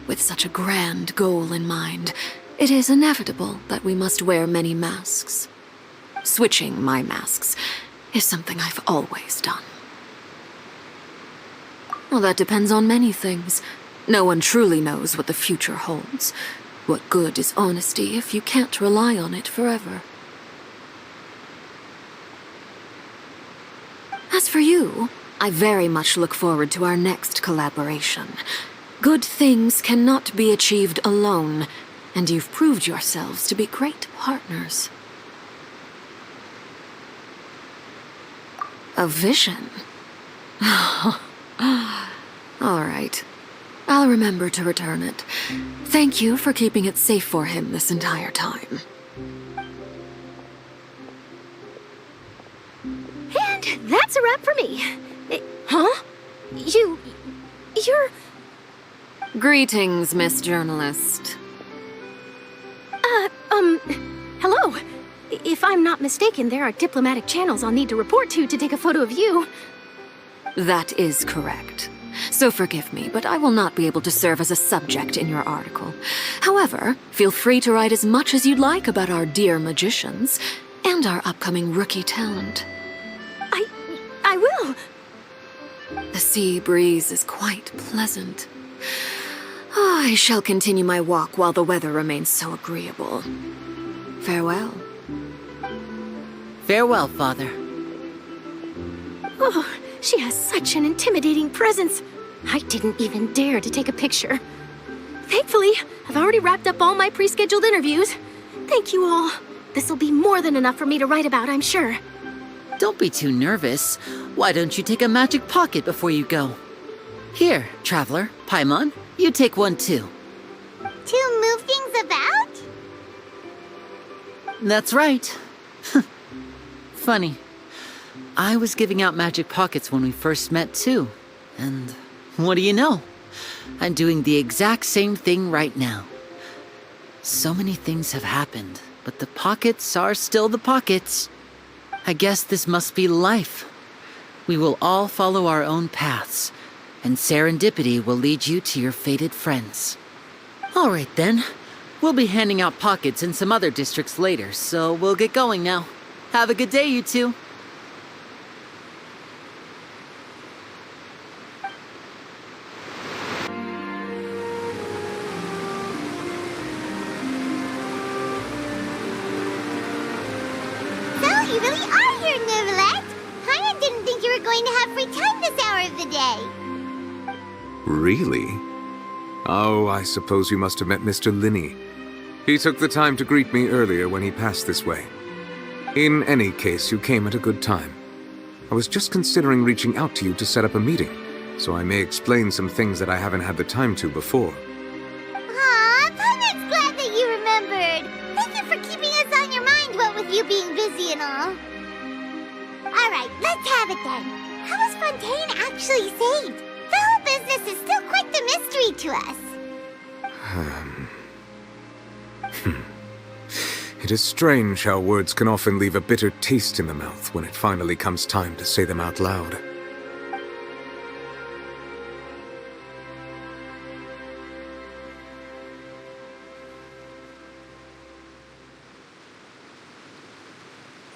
With such a grand goal in mind, it is inevitable that we must wear many masks. Switching my masks is something I've always done. Well, that depends on many things. No one truly knows what the future holds. What good is honesty if you can't rely on it forever? As for you, I very much look forward to our next collaboration. Good things cannot be achieved alone, and you've proved yourselves to be great partners. A vision? All right. I'll remember to return it. Thank you for keeping it safe for him this entire time. And that's a wrap for me. Huh? You're... Greetings, Miss Journalist. Hello. If I'm not mistaken, there are diplomatic channels I'll need to report to take a photo of you. That is correct. So forgive me, but I will not be able to serve as a subject in your article. However, feel free to write as much as you'd like about our dear magicians and our upcoming rookie talent. I will. The sea breeze is quite pleasant. I shall continue my walk while the weather remains so agreeable. Farewell. Farewell, Father. Oh, she has such an intimidating presence. I didn't even dare to take a picture. Thankfully, I've already wrapped up all my pre-scheduled interviews. Thank you all. This'll be more than enough for me to write about, I'm sure. Don't be too nervous. Why don't you take a magic pocket before you go? Here, Traveler, Paimon, you take one too. To move things about? That's right. Funny. I was giving out magic pockets when we first met too. And what do you know? I'm doing the exact same thing right now. So many things have happened, but the pockets are still the pockets. I guess this must be life. We will all follow our own paths, and serendipity will lead you to your fated friends. All right then. We'll be handing out pockets in some other districts later, so we'll get going now. Have a good day, you two. So, you really are here, Nervulet. Paimon didn't think you were going to have free time this hour of the day. Really? Oh, I suppose you must have met Mr. Linney. He took the time to greet me earlier when he passed this way. In any case, you came at a good time. I was just considering reaching out to you to set up a meeting, so I may explain some things that I haven't had the time to before. Aw, Paimon's glad that you remembered. Thank you for keeping us on your mind, what with you being busy and all. Alright, let's have it then. How was Fontaine actually saved? The whole business is still quite the mystery to us. It is strange how words can often leave a bitter taste in the mouth when it finally comes time to say them out loud.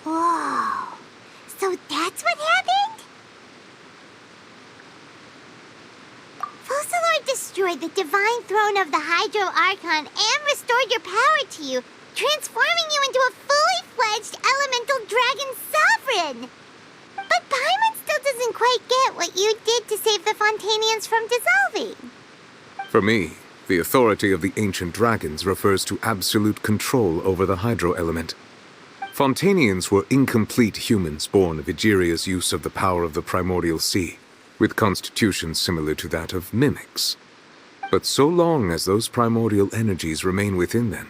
Whoa. So that's what happened? Focalor destroyed the divine throne of the Hydro Archon and restored your power to you, transforming you into a fully fledged elemental dragon sovereign. But Paimon still doesn't quite get what you did to save the Fontanians from dissolving. For me, the authority of the ancient dragons refers to absolute control over the hydro element. Fontanians were incomplete humans born of Egeria's use of the power of the primordial sea, with constitutions similar to that of mimics. But so long as those primordial energies remain within them,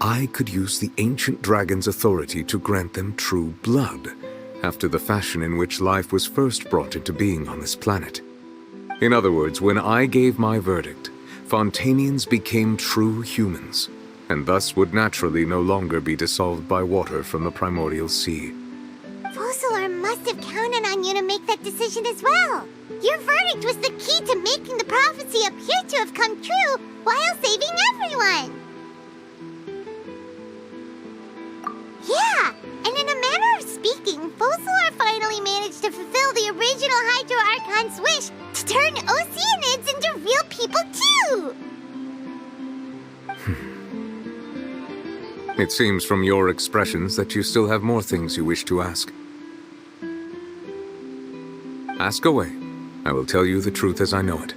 I could use the ancient dragon's authority to grant them true blood, after the fashion in which life was first brought into being on this planet. In other words, when I gave my verdict, Fontanians became true humans, and thus would naturally no longer be dissolved by water from the primordial sea. Focalor must have counted on you to make that decision as well. Your verdict was the key to making the prophecy appear to have come true while saving everyone. Yeah, and in a manner of speaking, Focalor finally managed to fulfill the original Hydro Archon's wish to turn Oceanids into real people too! It seems from your expressions that you still have more things you wish to ask. Ask away. I will tell you the truth as I know it.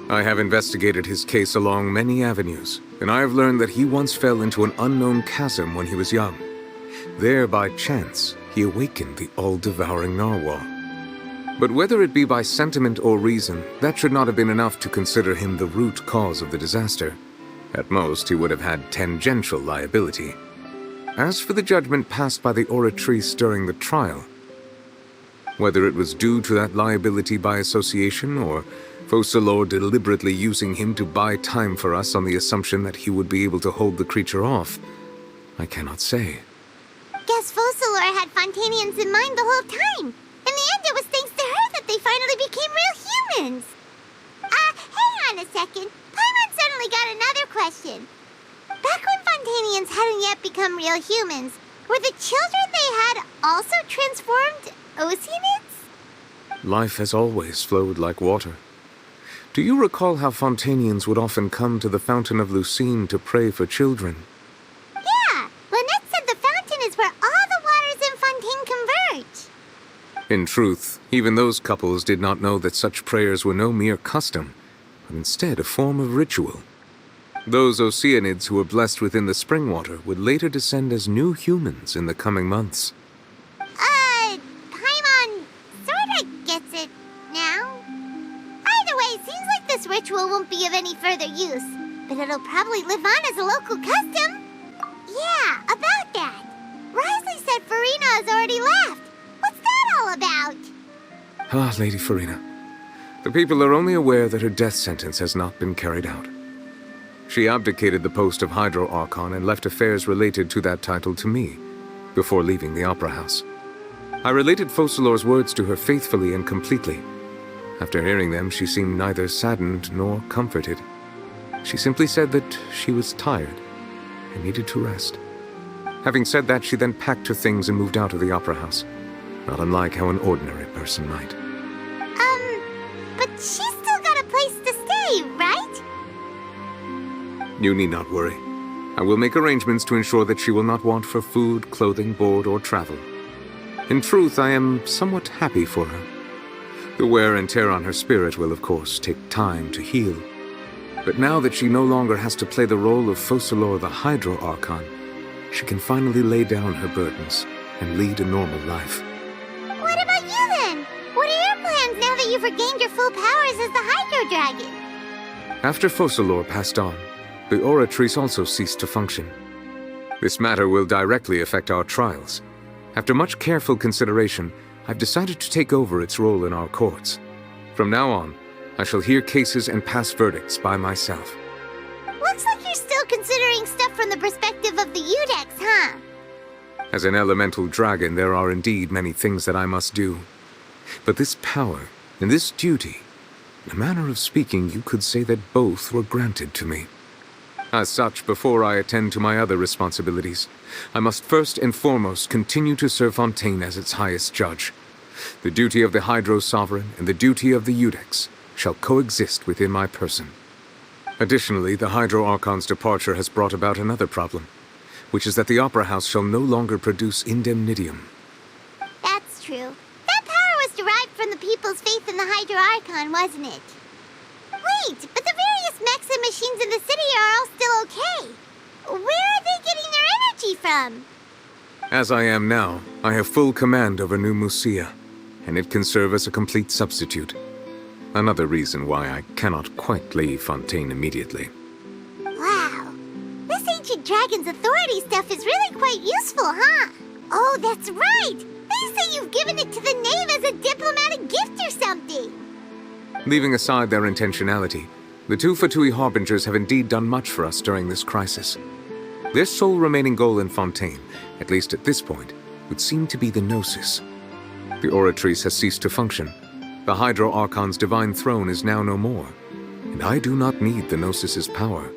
I have investigated his case along many avenues, and I have learned that he once fell into an unknown chasm when he was young. There, by chance, he awakened the all-devouring narwhal. But whether it be by sentiment or reason, that should not have been enough to consider him the root cause of the disaster. At most, he would have had tangential liability. As for the judgment passed by the Oratrice during the trial, whether it was due to that liability by association, or Focalor deliberately using him to buy time for us on the assumption that he would be able to hold the creature off, I cannot say. Guess Focalor had Fontanians in mind the whole time. In the end, it was thanks to her that they finally became real humans. Hang on a second. Paimon suddenly got another question. Back when Fontanians hadn't yet become real humans, were the children they had also transformed Oceanids? Life has always flowed like water. Do you recall how Fontanians would often come to the Fountain of Lucine to pray for children? Yeah, Lynette said the fountain is where all the waters in Fontaine converge. In truth, even those couples did not know that such prayers were no mere custom, but instead a form of ritual. Those Oceanids who were blessed within the spring water would later descend as new humans in the coming months. Paimon sorta gets it now. Either way, seems like this ritual won't be of any further use, but it'll probably live on as a local custom. Yeah, about that. Risley said Furina has already left. What's that all about? Ah, Lady Furina. The people are only aware that her death sentence has not been carried out. She abdicated the post of Hydro Archon and left affairs related to that title to me, before leaving the Opera House. I related Focalor's words to her faithfully and completely. After hearing them, she seemed neither saddened nor comforted. She simply said that she was tired and needed to rest. Having said that, she then packed her things and moved out of the Opera House, not unlike how an ordinary person might. But she's still got a place to stay, right? You need not worry. I will make arrangements to ensure that she will not want for food, clothing, board, or travel. In truth, I am somewhat happy for her. The wear and tear on her spirit will, of course, take time to heal. But now that she no longer has to play the role of Focalor the Hydro Archon, she can finally lay down her burdens and lead a normal life. What about you then? What are your plans now that you've regained your full powers as the Hydro Dragon? After Focalor passed on, the Oratrice also ceased to function. This matter will directly affect our trials. After much careful consideration, I've decided to take over its role in our courts. From now on, I shall hear cases and pass verdicts by myself. Looks like you're still considering stuff from the perspective of the Udex, huh? As an elemental dragon, there are indeed many things that I must do. But this power and this duty, in a manner of speaking, you could say that both were granted to me. As such, before I attend to my other responsibilities, I must first and foremost continue to serve Fontaine as its highest judge. The duty of the Hydro Sovereign and the duty of the Udex shall coexist within my person. Additionally, the Hydro Archon's departure has brought about another problem, which is that the Opera House shall no longer produce indemnitium. That's true. That power was derived from the people's faith in the Hydro Archon, wasn't it? Wait, but the various mechs and machines in the city are all still okay. Where are they getting their energy from? As I am now, I have full command over New Musia, and it can serve as a complete substitute. Another reason why I cannot quite leave Fontaine immediately. Wow. This ancient dragon's authority stuff is really quite useful, huh? Oh, that's right! They say you've given it to the knave as a diplomatic gift or something. Leaving aside their intentionality, the two Fatui Harbingers have indeed done much for us during this crisis. Their sole remaining goal in Fontaine, at least at this point, would seem to be the Gnosis. The Oratrice has ceased to function. The Hydro Archon's divine throne is now no more, and I do not need the Gnosis's power.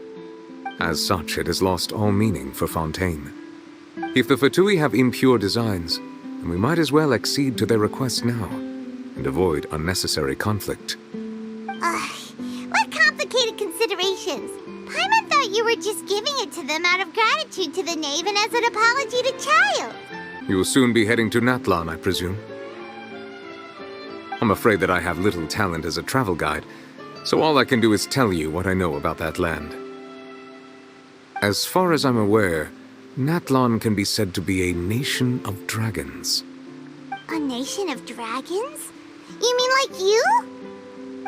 As such, it has lost all meaning for Fontaine. If the Fatui have impure designs, then we might as well accede to their request now, and avoid unnecessary conflict. What complicated considerations. Paimon thought you were just giving it to them out of gratitude to the knave and as an apology to Child. You will soon be heading to Natlan, I presume. I'm afraid that I have little talent as a travel guide, so all I can do is tell you what I know about that land. As far as I'm aware, Natlan can be said to be a nation of dragons. A nation of dragons? You mean like you?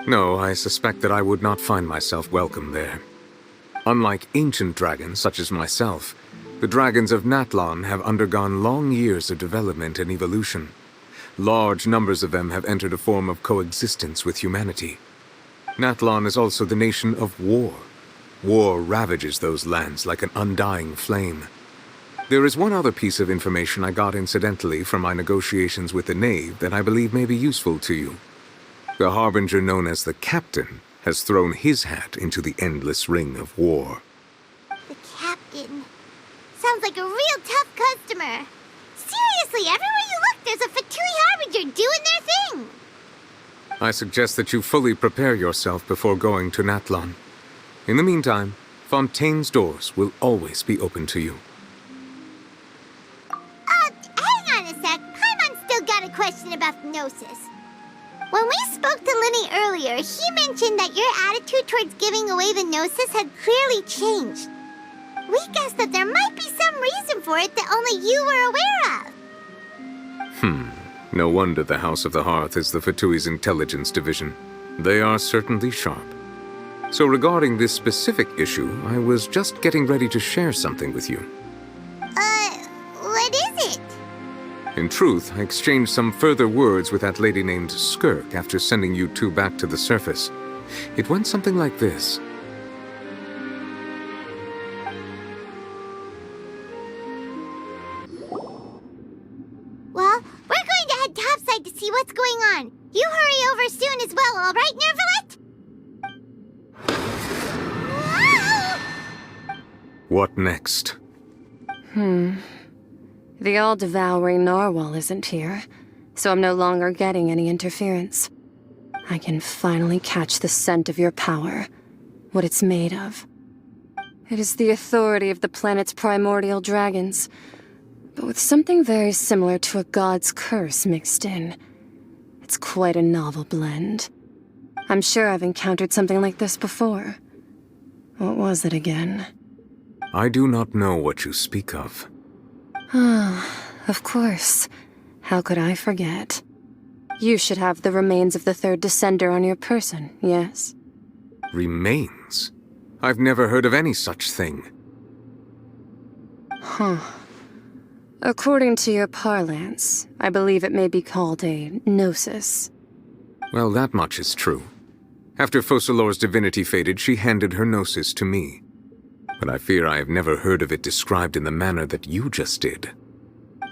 No, I suspect that I would not find myself welcome there. Unlike ancient dragons such as myself, the dragons of Natlan have undergone long years of development and evolution. Large numbers of them have entered a form of coexistence with humanity. Natlan is also the nation of war. War ravages those lands like an undying flame. There is one other piece of information I got incidentally from my negotiations with the knave that I believe may be useful to you. The Harbinger known as the Captain has thrown his hat into the endless ring of war. The Captain. Sounds like a real tough customer. Seriously, everywhere you look, there's a Fatui Harbinger doing their thing. I suggest that you fully prepare yourself before going to Natlan. In the meantime, Fontaine's doors will always be open to you. Hang on a sec. Paimon's still got a question about the Gnosis. When we spoke to Linny earlier, he mentioned that your attitude towards giving away the Gnosis had clearly changed. We guessed that there might be some reason for it that only you were aware of. No wonder the House of the Hearth is the Fatui's intelligence division. They are certainly sharp. So regarding this specific issue, I was just getting ready to share something with you. What is it? In truth, I exchanged some further words with that lady named Skirk after sending you two back to the surface. It went something like this. Well, we're going to head topside to see what's going on. You hurry over soon as well, all right, Nervalet? What next? The all-devouring narwhal isn't here, so I'm no longer getting any interference. I can finally catch the scent of your power, what it's made of. It is the authority of the planet's primordial dragons, but with something very similar to a god's curse mixed in. It's quite a novel blend. I'm sure I've encountered something like this before. What was it again? I do not know what you speak of. Ah, of course. How could I forget? You should have the remains of the third descender on your person, yes? Remains? I've never heard of any such thing. Huh. According to your parlance, I believe it may be called a gnosis. Well, that much is true. After Focalor's divinity faded, she handed her gnosis to me. But I fear I have never heard of it described in the manner that you just did.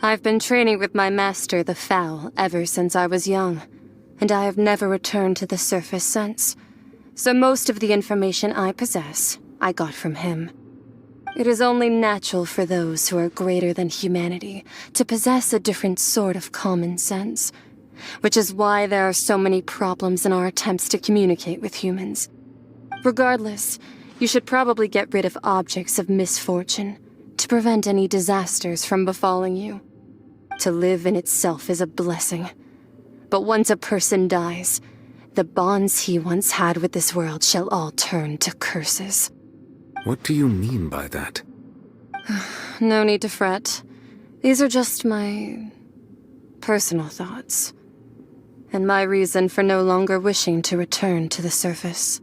I've been training with my master, the Foul, ever since I was young, and I have never returned to the surface since. So most of the information I possess, I got from him. It is only natural for those who are greater than humanity to possess a different sort of common sense, which is why there are so many problems in our attempts to communicate with humans. Regardless, you should probably get rid of objects of misfortune to prevent any disasters from befalling you. To live in itself is a blessing, but once a person dies, the bonds he once had with this world shall all turn to curses. What do you mean by that? No need to fret. These are just my personal thoughts, and my reason for no longer wishing to return to the surface.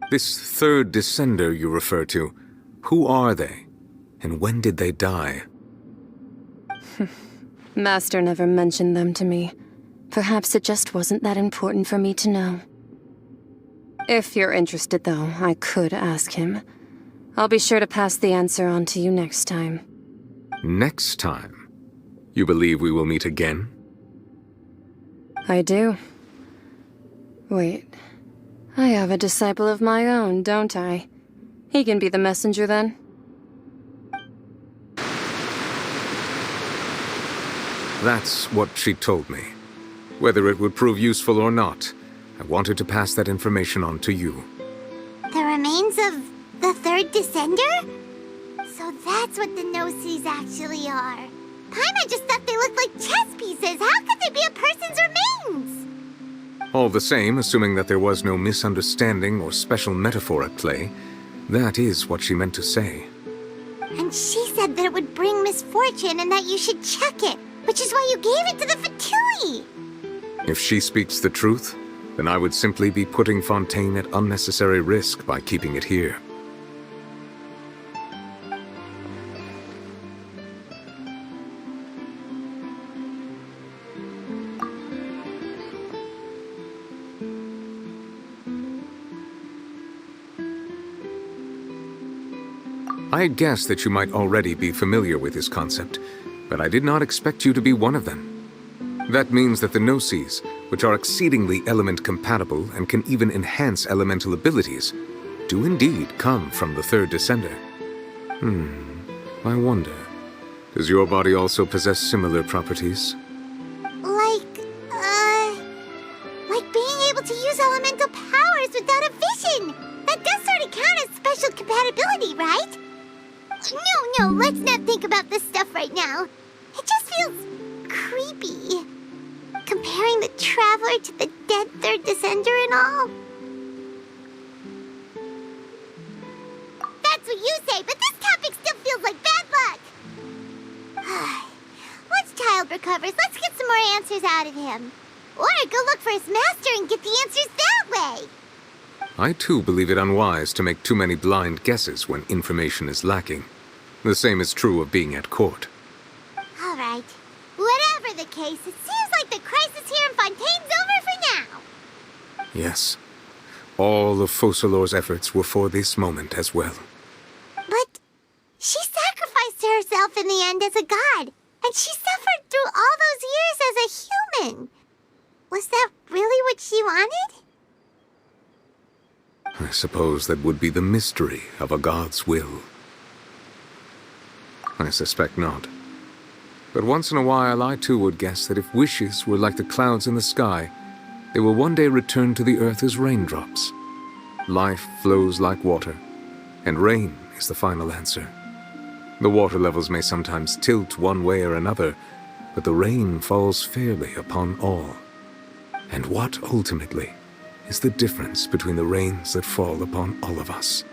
This third descender you refer to, who are they? And when did they die? Master never mentioned them to me. Perhaps it just wasn't that important for me to know. If you're interested, though, I could ask him. I'll be sure to pass the answer on to you next time. Next time? You believe we will meet again? I do. Wait. I have a disciple of my own, don't I? He can be the messenger, then. That's what she told me. Whether it would prove useful or not, I wanted to pass that information on to you. The remains of the third descender? So that's what the Gnosis actually are. Paimon just thought they looked like chess pieces. How could they be a person's remains? All the same, assuming that there was no misunderstanding or special metaphor at play, that is what she meant to say. And she said that it would bring misfortune and that you should check it, which is why you gave it to the Fatui. If she speaks the truth, then I would simply be putting Fontaine at unnecessary risk by keeping it here. I had guessed that you might already be familiar with this concept, but I did not expect you to be one of them. That means that the Gnosis, which are exceedingly element-compatible and can even enhance elemental abilities, do indeed come from the third descender. I wonder, does your body also possess similar properties? Like being able to use elemental powers without a vision. That does sort of count as special compatibility, right? No, let's not think about this stuff right now. It just feels creepy. Comparing the Traveler to the dead third descender and all. That's what you say, but this topic still feels like bad luck. Once Child recovers, let's get some more answers out of him. Or go look for his master and get the answers that way. I too believe it unwise to make too many blind guesses when information is lacking. The same is true of being at court. All right. Whatever the case, it seems like the crisis here in Fontaine's over for now. Yes. All of Focalor's efforts were for this moment as well. But she sacrificed herself in the end as a god, and she suffered through all those years as a human. Was that really what she wanted? I suppose that would be the mystery of a god's will. I suspect not. But once in a while, I too would guess that if wishes were like the clouds in the sky, they will one day return to the earth as raindrops. Life flows like water, and rain is the final answer. The water levels may sometimes tilt one way or another, but the rain falls fairly upon all. And what, ultimately, is the difference between the rains that fall upon all of us?